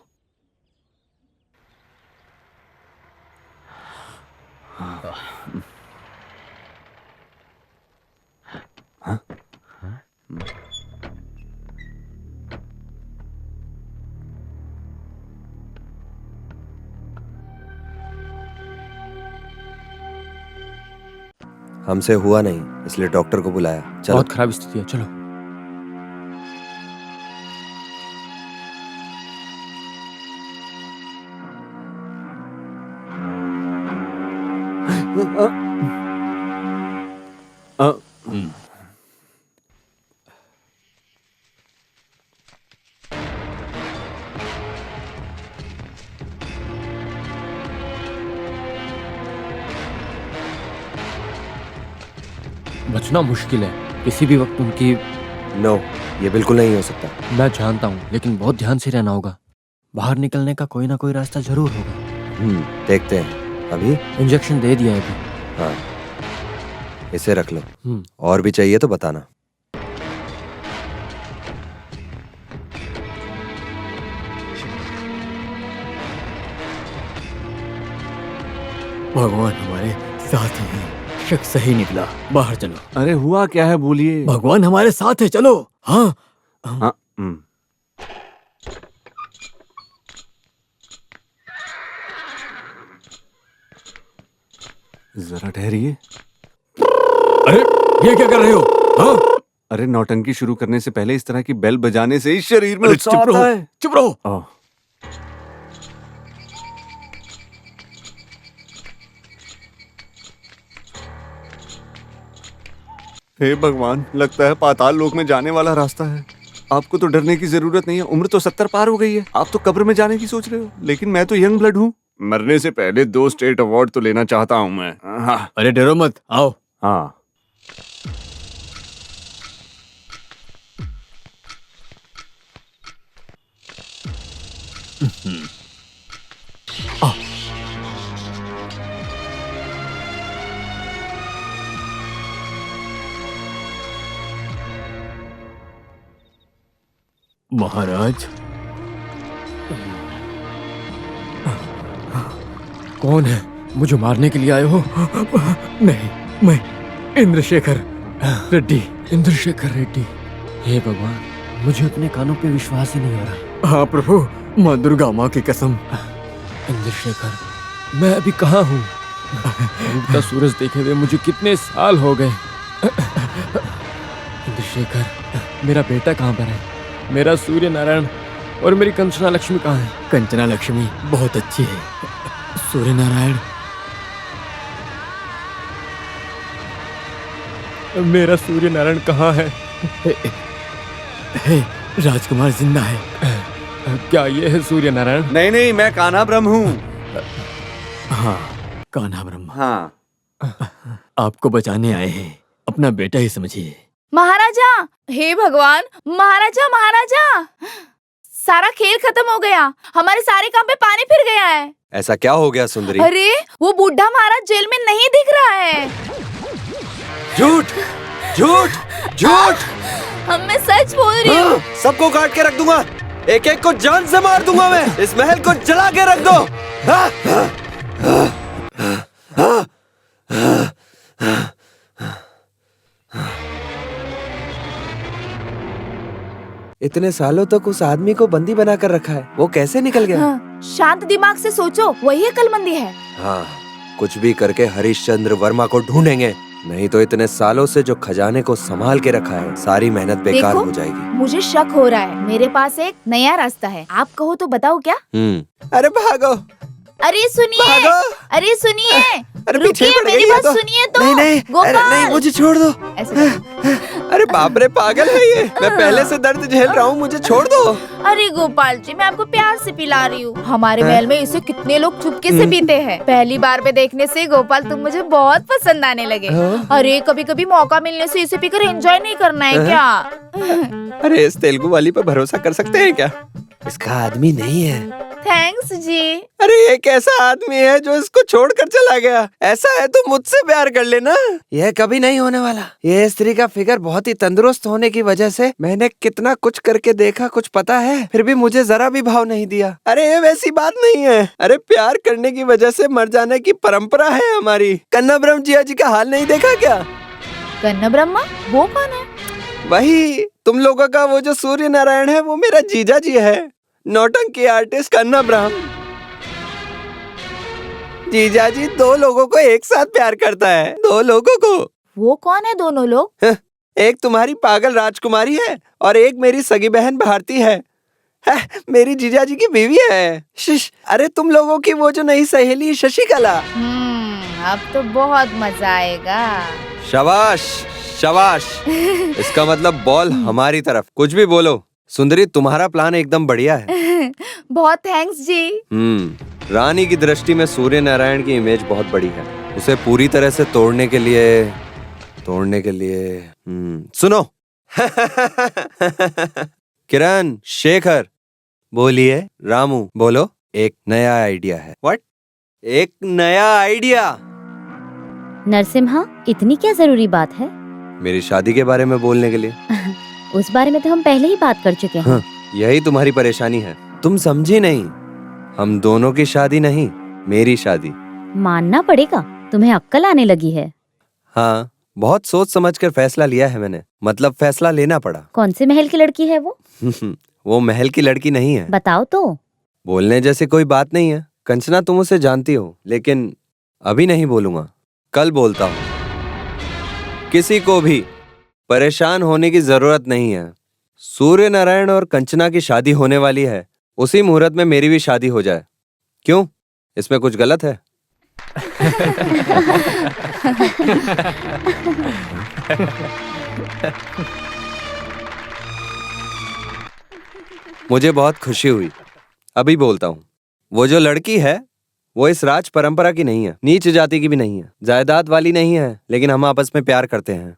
हमसे हुआ नहीं, इसलिए डॉक्टर को बुलाया। चलो। बहुत खराब स्थिति है, चलो। बचना मुश्किल है, किसी भी वक्त उनकी। नो, ये बिल्कुल नहीं हो सकता। मैं जानता हूँ, लेकिन बहुत ध्यान से रहना होगा। बाहर निकलने का कोई ना कोई रास्ता जरूर होगा। देखते हैं। अभी इंजेक्शन दे दिया है अभी। हाँ, इसे रख लो। और भी चाहिए तो बताना। भगवान हमारे साथ हैं, शक सही निकला। बाहर चलो। अरे हुआ क्या है, बोलिए। भगवान हमारे साथ है, चलो। हाँ, जरा ठहरिए। अरे ये क्या कर रहे हो? हाँ? अरे नौटंकी शुरू करने से पहले इस तरह की बेल बजाने से ही शरीर में अरे उत्साह चुप आता रहो, है। चुप रहो। ओह। हे भगवान, लगता है पाताल लोक में जाने वाला रास्ता है। आपको तो डरने की जरूरत नहीं है, उम्र तो 70 पार हो गई है। आप तो कब्र में जाने की सोच रहे हो, लेकिन मैं तो यंग ब्लड हूँ। मरने से पहले 2 स्टेट अवार्ड तो लेना चाहता हूँ मैं। हाँ। अरे डरो मत, आओ। हाँ। महाराज, कौन है? मुझे मारने के लिए आए हो? नहीं, मैं इंद्रशेखर रेड्डी। इंद्रशेखर रेड्डी। हे भगवान, मुझे अपने कानों पे विश्वास ही नहीं हो रहा। हाँ प्रभु, माँ दुर्गा माँ की कसम। इंद्रशेखर, मैं अभी कहाँ हूँ? डूबता सूरज देखे हुए मुझे कितने साल हो गए। इंद्रशेखर, मेरा बेटा कहाँ पर है? मेरा सूर्य नारायण और मेरी कंचना लक्ष्मी कहाँ है? कंचना लक्ष्मी बहुत अच्छी है। सूर्य नारायण, मेरा सूर्य नारायण कहाँ है? हे, राजकुमार जिंदा है। क्या ये है सूर्य नारायण? नहीं नहीं, मैं कान्हा ब्रह्म हूँ। हाँ, कान्हा ब्रह्मा। हाँ। आपको बचाने आए हैं, अपना बेटा ही समझिए। महाराजा, हे भगवान, महाराजा महाराजा, सारा खेल खत्म हो गया। हमारे सारे काम पे पानी फिर गया है। ऐसा क्या हो गया सुंदरी? अरे वो बूढ़ा महाराज जेल में नहीं दिख रहा है। झूठ, झूठ, झूठ। हम मैं सच बोल रही हूँ। हाँ, सबको काट के रख दूंगा, एक एक को जान से मार दूंगा मैं। इस महल को जला के रख दो। हाँ, हाँ, हाँ, हाँ, हाँ, हाँ, इतने सालों तक उस आदमी को बंदी बनाकर रखा है, वो कैसे निकल गया? हाँ, शांत दिमाग से सोचो, वही अक्लमंदी है। हाँ, कुछ भी करके हरिश्चंद्र वर्मा को ढूंढेंगे, नहीं तो इतने सालों से जो खजाने को संभाल के रखा है, सारी मेहनत बेकार देखो, हो जाएगी। मुझे शक हो रहा है। मेरे पास एक नया रास्ता है, आप कहो तो बताओ क्या? अरे भागो, अरे सुनिए, भागो। अरे सुनिए, अरे पीछे रुकिए, पड़ गई मेरी है बात तो। सुनिए तो। नहीं नहीं, अरे गोपाल, नहीं, मुझे छोड़ दो। ऐसे अरे बाप रे, पागल है ये। मैं पहले से दर्द झेल रहा हूँ, मुझे छोड़ दो। अरे गोपाल जी, मैं आपको प्यार से पिला रही हूँ। हमारे महल में इसे कितने लोग चुपके से पीते हैं। पहली बार में देखने से गोपाल तुम मुझे बहुत पसंद आने लगे। अरे कभी कभी मौका मिलने से इसे पीकर एंजॉय नहीं करना है क्या? अरे इस तेलुगु वाली पे भरोसा कर सकते हैं क्या? इसका आदमी नहीं है। थैंक्स जी। अरे ये कैसा आदमी है जो इसको छोड़कर चला गया? ऐसा है तो मुझसे प्यार कर लेना। यह कभी नहीं होने वाला। ये स्त्री का फिगर बहुत ही तंदुरुस्त होने की वजह से मैंने कितना कुछ करके देखा, कुछ पता है, फिर भी मुझे जरा भी भाव नहीं दिया। अरे ये वैसी बात नहीं है। अरे प्यार करने की वजह से मर जाने की परंपरा है हमारी। कन्ना ब्रह्म जिया जी का हाल नहीं देखा क्या? कन्ना ब्रह्मा वो कौन है? वही तुम लोगों का वो जो सूर्य नारायण है, वो मेरा जीजा जी है, नौटंकी आर्टिस्ट कन्ना ब्रह्म। जीजा जी 2 लोगों को एक साथ प्यार करता है, 2 लोगों को। वो कौन है दोनों लोग? एक तुम्हारी पागल राजकुमारी है और एक मेरी सगी बहन भारती है। मेरी जीजा जी की बीवी है। शिश, अरे तुम लोगों की वो जो नई सहेली शशिकला। अब तो बहुत मजा आएगा। शाबाश शाबाश। इसका मतलब बॉल हमारी तरफ। कुछ भी बोलो सुंदरी, तुम्हारा प्लान एकदम बढ़िया है। बहुत थैंक्स जी। रानी की दृष्टि में सूर्य नारायण की इमेज बहुत बड़ी है। उसे पूरी तरह से तोड़ने के लिए सुनो। किरण, शेखर, बोलिए। रामू, बोलो। एक नया आइडिया है। व्हाट? एक नया आइडिया? नरसिम्हा, इतनी क्या जरूरी बात है? मेरी शादी के बारे में बोलने के लिए। उस बारे में तो हम पहले ही बात कर चुके हैं। यही तुम्हारी परेशानी है, तुम समझी नहीं। हम दोनों की शादी नहीं, मेरी शादी। मानना पड़ेगा, तुम्हें अक्ल आने लगी है। हाँ, बहुत सोच समझकर फैसला लिया है मैंने। मतलब फैसला लेना पड़ा। कौन से महल की लड़की है वो? वो महल की लड़की नहीं है। बताओ तो। बोलने जैसे कोई बात नहीं है। कंचना, तुम उसे जानती हो, लेकिन अभी नहीं बोलूंगा। कल बोलता हूँ। किसी को भी परेशान होने की जरूरत नहीं है। सूर्य नारायण और कंचना की शादी होने वाली है, उसी मुहूर्त में मेरी भी शादी हो जाए। क्यों, इसमें कुछ गलत है? मुझे बहुत खुशी हुई। अभी बोलता हूँ, वो जो लड़की है वो इस राज परंपरा की नहीं है, नीच जाति की भी नहीं है, जायदाद वाली नहीं है, लेकिन हम आपस में प्यार करते हैं।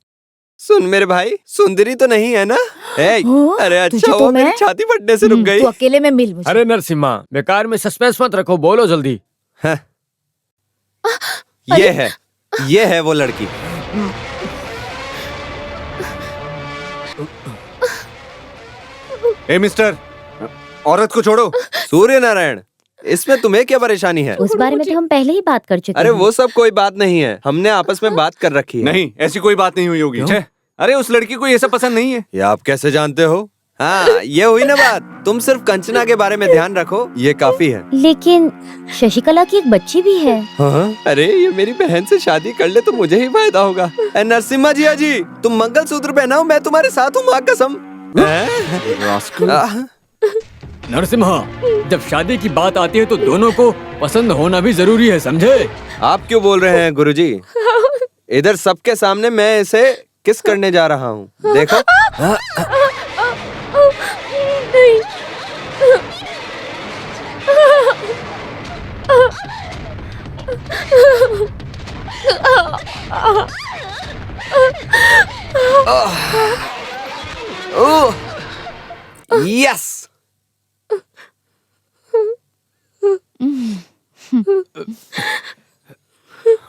सुन मेरे भाई, सुंदरी तो नहीं है ना? अरे अच्छा हुआ मेरी छाती फटने से रुक गई। तू अकेले में मिल मुझे। अरे नरसिम्हा, बेकार में सस्पेंस मत रखो, बोलो जल्दी। ये है वो लड़की। ए मिस्टर, औरत को छोड़ो। सूर्य नारायण, इसमें तुम्हें क्या परेशानी है? उस बारे में तो हम पहले ही बात कर चुके हैं। अरे वो सब कोई बात नहीं है, हमने आपस में बात कर रखी है। नहीं, ऐसी कोई बात नहीं हुई होगी। अरे उस लड़की को ये सब पसंद नहीं है। ये आप कैसे जानते हो? हाँ, ये हुई ना बात। तुम सिर्फ कंचना के बारे में ध्यान रखो, ये काफी है। लेकिन शशिकला की एक बच्ची भी है। हाँ? अरे ये मेरी बहन से शादी कर ले तो मुझे ही फायदा होगा। नरसिम्हा जी, तुम मंगलसूत्र पहनाओ, मैं तुम्हारे साथ हूँ, माँ कसम। नरसिम्हा, जब शादी की बात आती है तो दोनों को पसंद होना भी जरूरी है, समझे? आप क्यों बोल रहे हैं गुरुजी? इधर सबके सामने मैं इसे किस करने जा रहा हूँ, देखो। यस।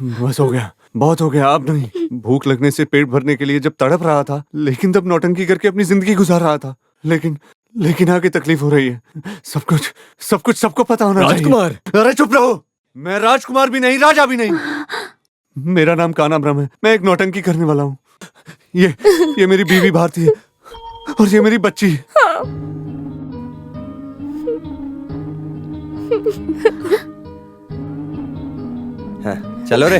बस हो गया, बहुत हो गया। अब नहीं। भूख लगने से पेट भरने के लिए जब तड़प रहा था, लेकिन तब नौटंकी करके अपनी जिंदगी गुजार रहा था। लेकिन आगे तकलीफ हो रही है। सब कुछ सबको पता होना चाहिए। राजकुमार, अरे चुप रहो। मैं राजकुमार भी नहीं, राजा भी नहीं। मेरा नाम काना ब्रह्म है। मैं एक नौटंकी करने वाला हूँ। ये मेरी बीवी भारती है और ये मेरी बच्ची। हाँ, चलो रे।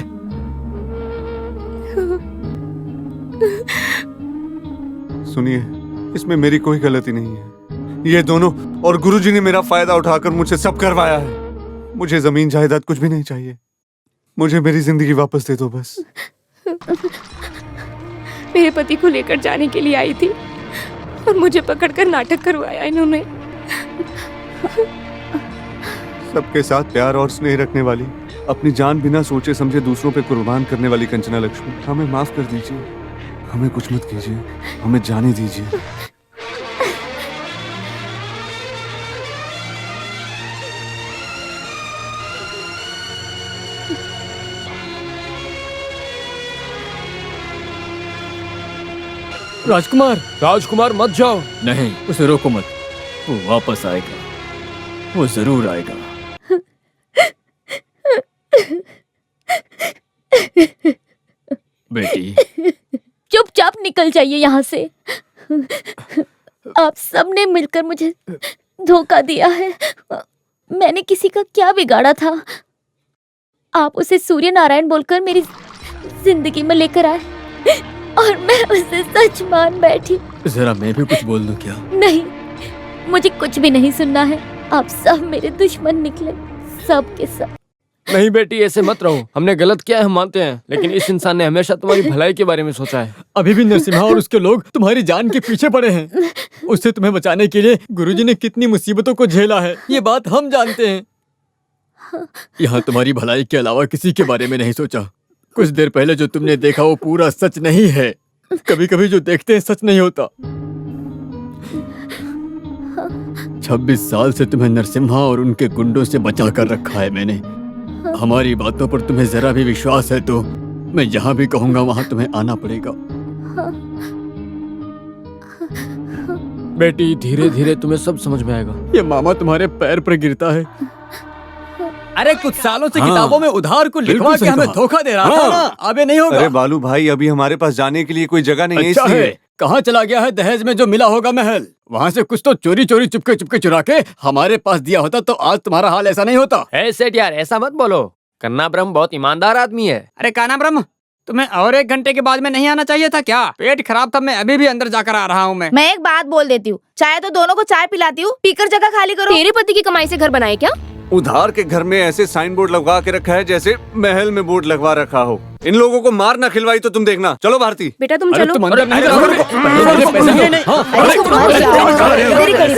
सुनिए, इसमें मेरी कोई गलती नहीं है। ये दोनों और गुरुजी ने मेरा फायदा उठाकर मुझसे सब करवाया है। मुझे जमीन जायदाद कुछ भी नहीं चाहिए। मुझे मेरी जिंदगी वापस दे दो बस। मेरे पति को लेकर जाने के लिए आई थी और मुझे पकड़कर नाटक करवाया इन्होंने। सबके साथ प्यार और स्नेह रखने वाली, अपनी जान बिना सोचे समझे दूसरों पे कुर्बान करने वाली कंचना लक्ष्मी, हमें माफ कर दीजिए। हमें कुछ मत कीजिए, हमें जाने दीजिए। राजकुमार मत जाओ। नहीं, उसे रोको मत। वो वापस आएगा, वो जरूर आएगा। बेटी, चुपचाप निकल जाइए यहाँ से। आप सबने मिलकर मुझे धोखा दिया है। मैंने किसी का क्या बिगाड़ा था? आप उसे सूर्य नारायण बोलकर मेरी जिंदगी में लेकर आए और मैं उसे सच मान बैठी। जरा मैं भी कुछ बोल दूं क्या? नहीं, मुझे कुछ भी नहीं सुनना है। आप सब मेरे दुश्मन निकले, सब के सब। नहीं बेटी, ऐसे मत रहो। हमने गलत किया है, हम मानते हैं, लेकिन इस इंसान ने हमेशा तुम्हारी भलाई के बारे में सोचा है। अभी भी नरसिम्हा और उसके लोग तुम्हारी जान के पीछे पड़े हैं। उससे तुम्हें बचाने के लिए गुरुजी ने कितनी मुसीबतों को झेला है, ये बात हम जानते हैं। यहाँ तुम्हारी भलाई के अलावा किसी के बारे में नहीं सोचा। कुछ देर पहले जो तुमने देखा वो पूरा सच नहीं है। कभी कभी जो देखते हैं सच नहीं होता। 26 साल से तुम्हें नरसिम्हा और उनके गुंडों से बचा कर रखा है मैंने। हमारी बातों पर तुम्हें जरा भी विश्वास है तो मैं जहाँ भी कहूँगा वहाँ तुम्हें आना पड़ेगा। बेटी, धीरे धीरे तुम्हें सब समझ में आएगा। ये मामा तुम्हारे पैर पर गिरता है। अरे कुछ सालों से किताबों में उधार को लिखवा के हमें धोखा दे रहा था ना, अबे नहीं होगा। अरे बालू भाई, अभी हमारे पास जाने के लिए कोई जगह नहीं है, अच्छा इसलिए। कहाँ चला गया है दहेज में जो मिला होगा महल? वहाँ से कुछ तो चोरी चोरी चुपके चुपके चुरा के हमारे पास दिया होता तो आज तुम्हारा हाल ऐसा नहीं होता। सेठ यार, ऐसा मत बोलो। कन्ना ब्रह्म बहुत ईमानदार आदमी है। अरे काना ब्रह्म, तुम्हें और 1 घंटे के बाद में नहीं आना चाहिए था क्या? पेट खराब था, मैं अभी भी अंदर जाकर आ रहा हूँ। मैं एक बात बोल देती हूँ, चाहे तो दोनों को चाय पिलाती हूँ, पीकर जगह खाली करो। तेरे पति की कमाई से घर बनाए क्या? उधार के घर में ऐसे साइन बोर्ड लगवा के रखा है जैसे महल में बोर्ड लगवा रखा हो। इन लोगों को मार ना खिलवाई तो तुम देखना। चलो भारती। बेटा तुम चलो। तुम अंदर नहीं जाओगे?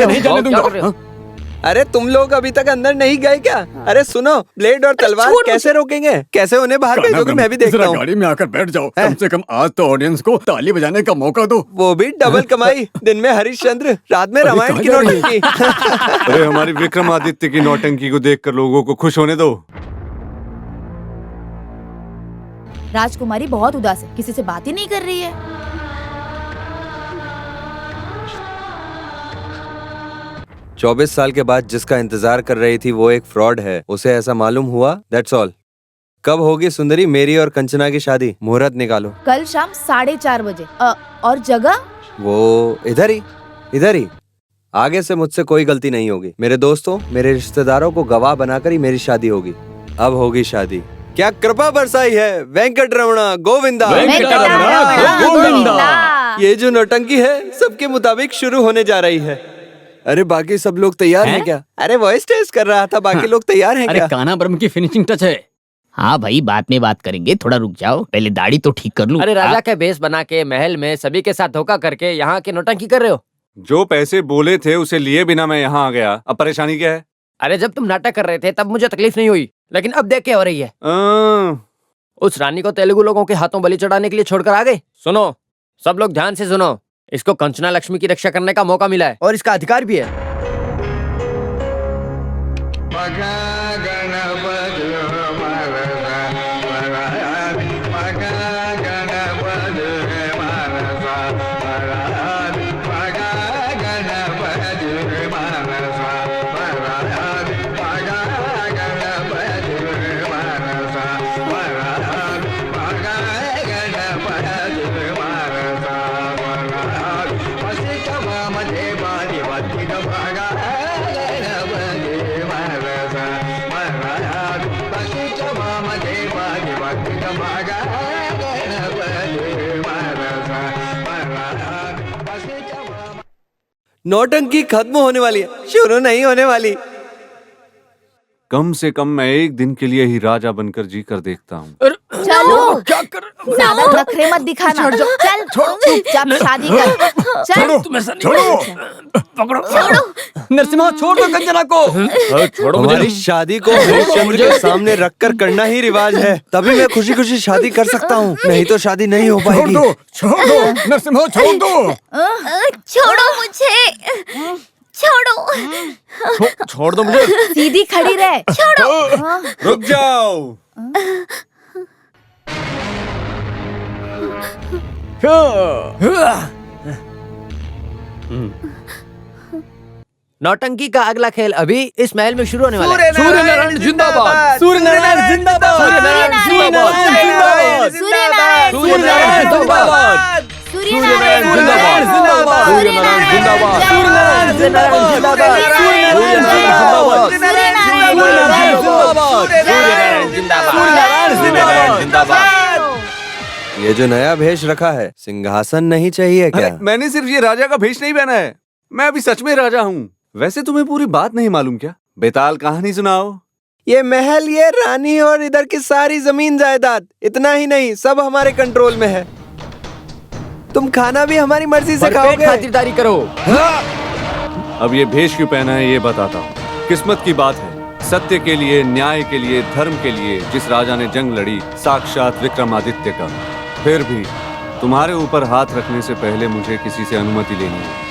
नहीं जाने दूंगा। अरे तुम लोग अभी तक अंदर नहीं गए क्या? अरे सुनो, ब्लेड और तलवार कैसे रोकेंगे? कैसे उन्हें बाहर भेजोगे? मैं भी देखता हूँ। गाड़ी में आकर बैठ जाओ, कम से कम आज तो ऑडियंस को ताली बजाने का मौका दो। वो भी डबल कमाई, दिन में हरिश्चंद्र, रात में रामायण की नौटंकी। अरे हमारी विक्रमादित्य की नौटंकी को देखकर लोगों को खुश होने दो। राजकुमारी बहुत उदास है, किसी से बात ही नहीं कर रही है। 24 साल के बाद जिसका इंतजार कर रही थी वो एक फ्रॉड है, उसे ऐसा मालूम हुआ। That's all. कब होगी सुंदरी मेरी और कंचना की शादी? मुहूर्त निकालो। कल शाम 4:30 बजे। और जगह? वो इधर ही। आगे से मुझसे कोई गलती नहीं होगी। मेरे दोस्तों, मेरे रिश्तेदारों को गवाह बनाकर ही मेरी शादी होगी। अब होगी शादी। क्या कृपा बरसाई है। वेंकट रमणा गोविंदा। ये जो नौटंकी है सबके मुताबिक शुरू होने जा रही है। अरे बाकी सब लोग तैयार हैं क्या? अरे वॉइस टेस्ट कर रहा था, बाकी लोग तैयार हैं क्या? अरे काना ब्रह्म की फिनिशिंग टच है। हाँ भाई, बाद में बात करेंगे, थोड़ा रुक जाओ, पहले दाढ़ी तो ठीक कर लूं। अरे राजा के भेष बना के महल में सभी के साथ धोखा करके यहाँ के नौटंकी कर रहे हो। जो पैसे बोले थे उसे लिए बिना मैं यहाँ आ गया। अब परेशानी क्या है? अरे जब तुम नाटक कर रहे थे तब मुझे तकलीफ नहीं हुई, लेकिन अब देख के हो रही है। उस रानी को तेलुगु लोगों के हाथों बलि चढ़ाने के लिए छोड़कर आ गए। सुनो, सब लोग ध्यान से सुनो। इसको कंचना लक्ष्मी की रक्षा करने का मौका मिला है और इसका अधिकार भी है। नौटंकी खत्म होने वाली है, शुरू नहीं होने वाली। कम से कम मैं एक दिन के लिए ही राजा बनकर जी कर देखता हूँ। चलो, ज्यादा नखरे मत दिखाना। चल, चुपचाप शादी कर। चल, नरसिम्हा छोड़ दो कंचना को। छोड़ो मुझे। हमारी शादी को हरिश्चंद्र के सामने रखकर करना ही रिवाज है, तभी मैं खुशी खुशी शादी कर सकता हूँ, नहीं तो शादी नहीं हो पाएगी। छोड़ दो नरसिम्हा, छोड़ दो। छोड़ो मुझे, छोड़ो। छोड़ दो मुझे। सीधी खड़ी रह। छोड़ो। रुक जाओ। नौटंकी का अगला खेल अभी इस महल में शुरू होने वाला है। सूर्य नारायण जिंदाबाद, सूर्य नारायण जिंदाबाद, सूर्य नारायण जिंदाबाद, सूर्य नारायण सूर्य नारायण जिंदाबाद, सूर्य नारायण जिंदाबाद, सूर्य नारायण जिंदाबाद, सूर्य नारायण जिंदाबाद, सूर्य नारायण जिंदाबाद। ये जो नया भेष रखा है, सिंहासन नहीं चाहिए क्या? मैंने सिर्फ ये राजा का भेष नहीं पहना है, मैं अभी सच में राजा हूँ। वैसे तुम्हें पूरी बात नहीं मालूम क्या? बेताल कहानी सुनाओ। ये महल, ये रानी और इधर की सारी जमीन जायदाद, इतना ही नहीं सब हमारे कंट्रोल में है। तुम खाना भी हमारी मर्जी से खाओगे। खातिरदारी करो। अब ये भेष क्यों पहना है ये बताता हूँ। किस्मत की बात है, सत्य के लिए, न्याय के लिए, धर्म के लिए जिस राजा ने जंग लड़ी, साक्षात विक्रमादित्य का। फिर भी तुम्हारे ऊपर हाथ रखने से पहले मुझे किसी से अनुमति लेनी है।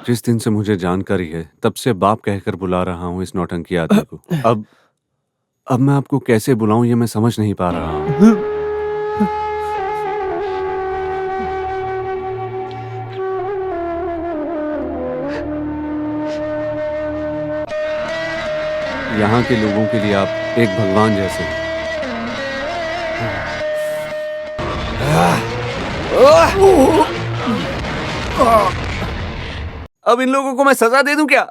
जिस दिन से मुझे जानकारी है तब से बाप कहकर बुला रहा हूँ इस नौटंकी आदमी को। अब मैं आपको कैसे बुलाऊं ये मैं समझ नहीं पा रहा हूँ। यहाँ के लोगों के लिए आप एक भगवान जैसे हैं। अब इन लोगों को मैं सजा दे दूं क्या?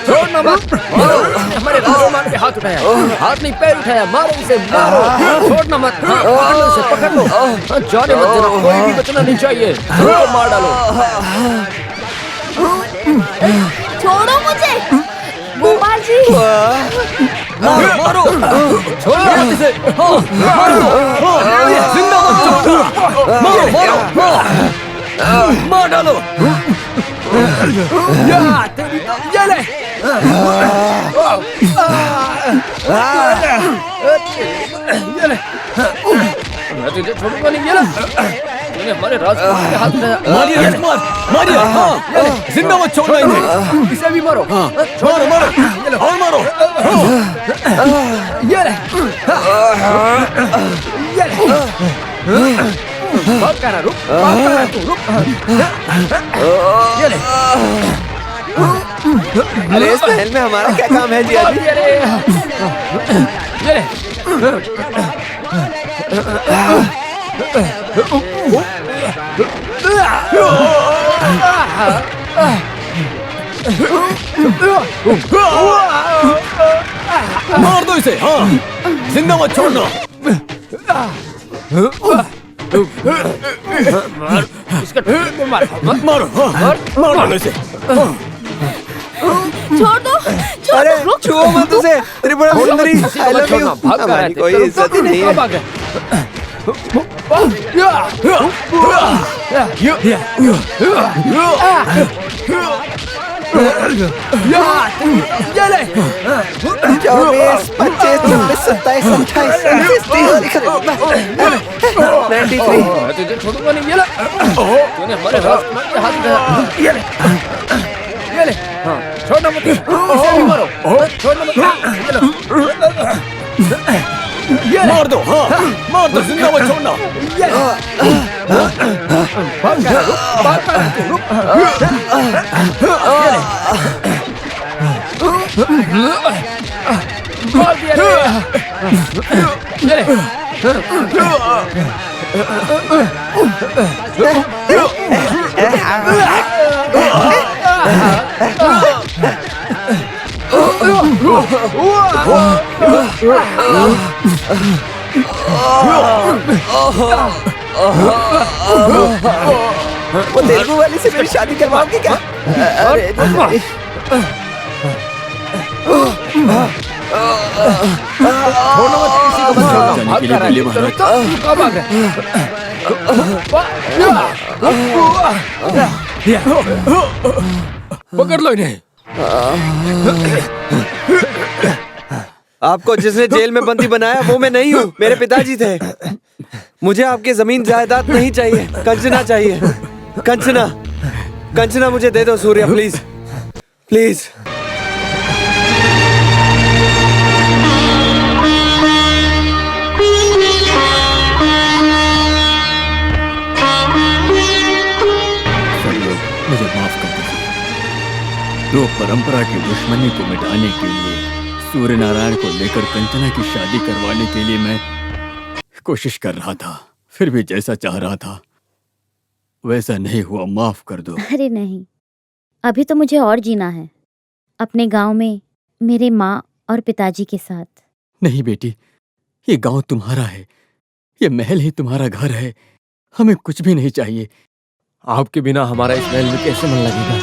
छोड़ना मत। हमारे राजकुमार पे हाथ उठाया, हाथ नहीं पैर उठाया, मारो इसे, मारो। छोड़ना मत, पकड़ लो इसे, पकड़ लो। जाने मत देना, कोई भी बचना नहीं चाहिए। मार डालो। छोड़ो मुझे गोपाल जी। मारो, छोड़ो मत इसे। जिंदा मत छोड़ो। मारो, मार डालो। ये ले। ये ले। मैं तुझे छोड़ूंगा नहीं। ये ले। तूने हमारे राजकुमार के हाथ उठाया। मारिए राजकुमार, मारिए। हाँ, जिंदा मत छोड़ना इन्हें। इसे भी मारो। मारो, मारो। ये ले, और मारो। ये ले। ये ले। भाग कर रुक, भाग कर तू, रुक। ये ले। अरे इस महल में हमारा क्या काम है जिया जी? ये ले। मार दो इसे। हाँ, जिंदा मत छोड़ना। इसका मार, मत मारो। मार डालो इसे। छोड़ दो, अरे छुओ मत उसे। Tripura Sundari, I love you। हमारी कोई इज्जत ही नहीं है। ये ले। 24, 25, 26, 27, 28, 93। मैं तुझे छोड़ूंगा नहीं। ये ले। तूने हमारे राजकुमार के हाथ उठाया। ये ले। ये ले। हाँ, छोड़ना मत। इसे भी मारो। छोड़ना मत। ये लो। ये मार दो। हाँ, मार दो, जिंदा मत छोड़ना। ये भाग कर रुक, भाग कर तू, रुक। ये ले। मार दिया रे। ये ले। वो तेलुगु वाली से मेरी शादी करवाओगे क्या? अरे छोड़ो मत, किसी को मत छोड़ना। भाग कर रहा है। कब भाग रहा है? पकड़ लो इन्हें। आपको जिसने जेल में बंदी बनाया वो मैं नहीं हूँ, मेरे पिताजी थे। मुझे आपकी जमीन जायदाद नहीं चाहिए, कंचना चाहिए। कंचना, कंचना मुझे दे दो सूर्या, प्लीज प्लीज। मुझे माफ कर दीजिए। लोक परंपरा की दुश्मनी को मिटाने के लिए सूर्य नारायण को लेकर कंचना की शादी करवाने के लिए मैं कोशिश कर रहा था, फिर भी जैसा चाह रहा था वैसा नहीं हुआ, माफ कर दो। अरे नहीं, अभी तो मुझे और जीना है, अपने गांव में मेरे माँ और पिताजी के साथ। नहीं बेटी, ये गांव तुम्हारा है, ये महल ही तुम्हारा घर है, हमें कुछ भी नहीं चाहिए। आपके बिना हमारा इस महल में कैसे मन लगेगा?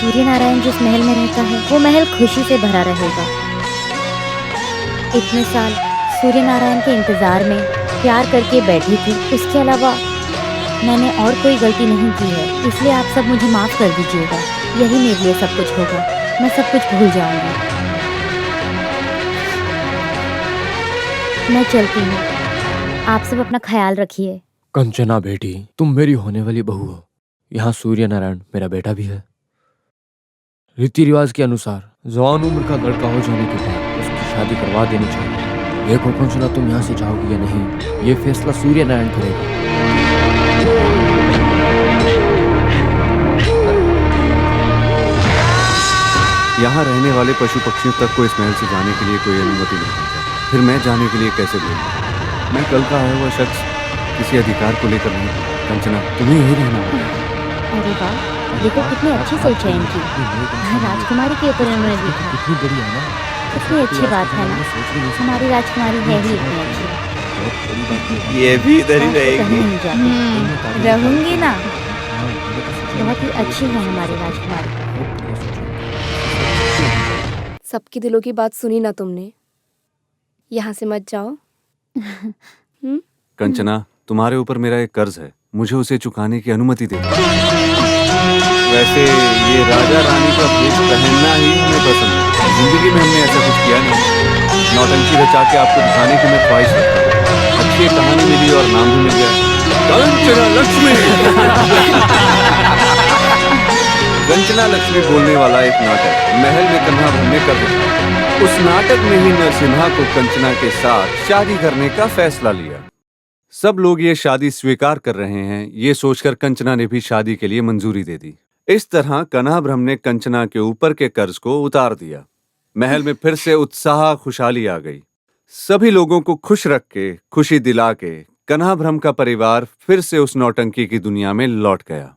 सूर्य नारायण जिस महल में रहता है वो महल खुशी से भरा रहेगा। इतने साल सूर्य नारायण के इंतजार में प्यार करके बैठी थी, उसके अलावा मैंने और कोई गलती नहीं की है, इसलिए आप सब मुझे माफ कर दीजिएगा। यही मेरे लिए सब कुछ होगा, मैं सब कुछ भूल जाऊंगी। मैं चलती हूँ, आप सब अपना ख्याल रखिए। कंचना बेटी, तुम मेरी होने वाली बहू हो। यहाँ सूर्य नारायण मेरा बेटा भी है। रीति रिवाज के अनुसार जवान उम्र का लड़का हो जाने के बाद उसकी शादी करवा देनी चाहिए। देखो कंचना, तुम यहाँ से जाओगी या नहीं, ये फैसला सूर्य नारायण करेगा। यहाँ रहने वाले पशु पक्षियों तक को इस महल से जाने के लिए कोई अनुमति नहीं है, फिर मैं जाने के लिए कैसे बोलूं? मैं कल का आया हुआ शख्स किसी अधिकार को लेकर नहीं। कंचना, तुम्हें यही रहना होगा। अरे वाह, देखो कितनी अच्छी सोच है इनकी। राजकुमारी के ऊपर उन्होंने लिखा। कितनी बढ़िया है ना। कितनी अच्छी बात है ना, हमारी राजकुमारी है ही इतनी अच्छी। ये भी इधर ही रहेगी। रहूंगी ना। बहुत ही अच्छी है हमारी राजकुमारी। सबकी दिलों की बात सुनी ना तुमने। यहाँ से मत जाओ। कंचना, तुम्हारे ऊपर मेरा एक कर्ज है, मुझे उसे चुकाने की अनुमति दे। वैसे ये राजा रानी का भेष पहनना ही हमें पसंद है। जिंदगी में हमने ऐसा कुछ किया नहीं। नौटंकी रचा के आपको दिखाने की मैं ख्वाहिश रखता हूँ। अच्छी कहानी मिली और नाम भी मिल गया। कंचना लक्ष्मी। कंचना लक्ष्मी बोलने वाला एक नाटक महल में कन्हा भ्रम ने कर दिया। उस नाटक में ही नरसिम्हा को कंचना के साथ शादी करने का फैसला लिया। सब लोग ये शादी स्वीकार कर रहे हैं, ये सोचकर कंचना ने भी शादी के लिए मंजूरी दे दी। इस तरह कन्हाभ्रम ने कंचना के ऊपर के कर्ज को उतार दिया। महल में फिर से उत्साह खुशहाली आ गई। सभी लोगों को खुश रख के, खुशी दिला के कन्हाभ्रम का परिवार फिर से उस नौटंकी की दुनिया में लौट गया।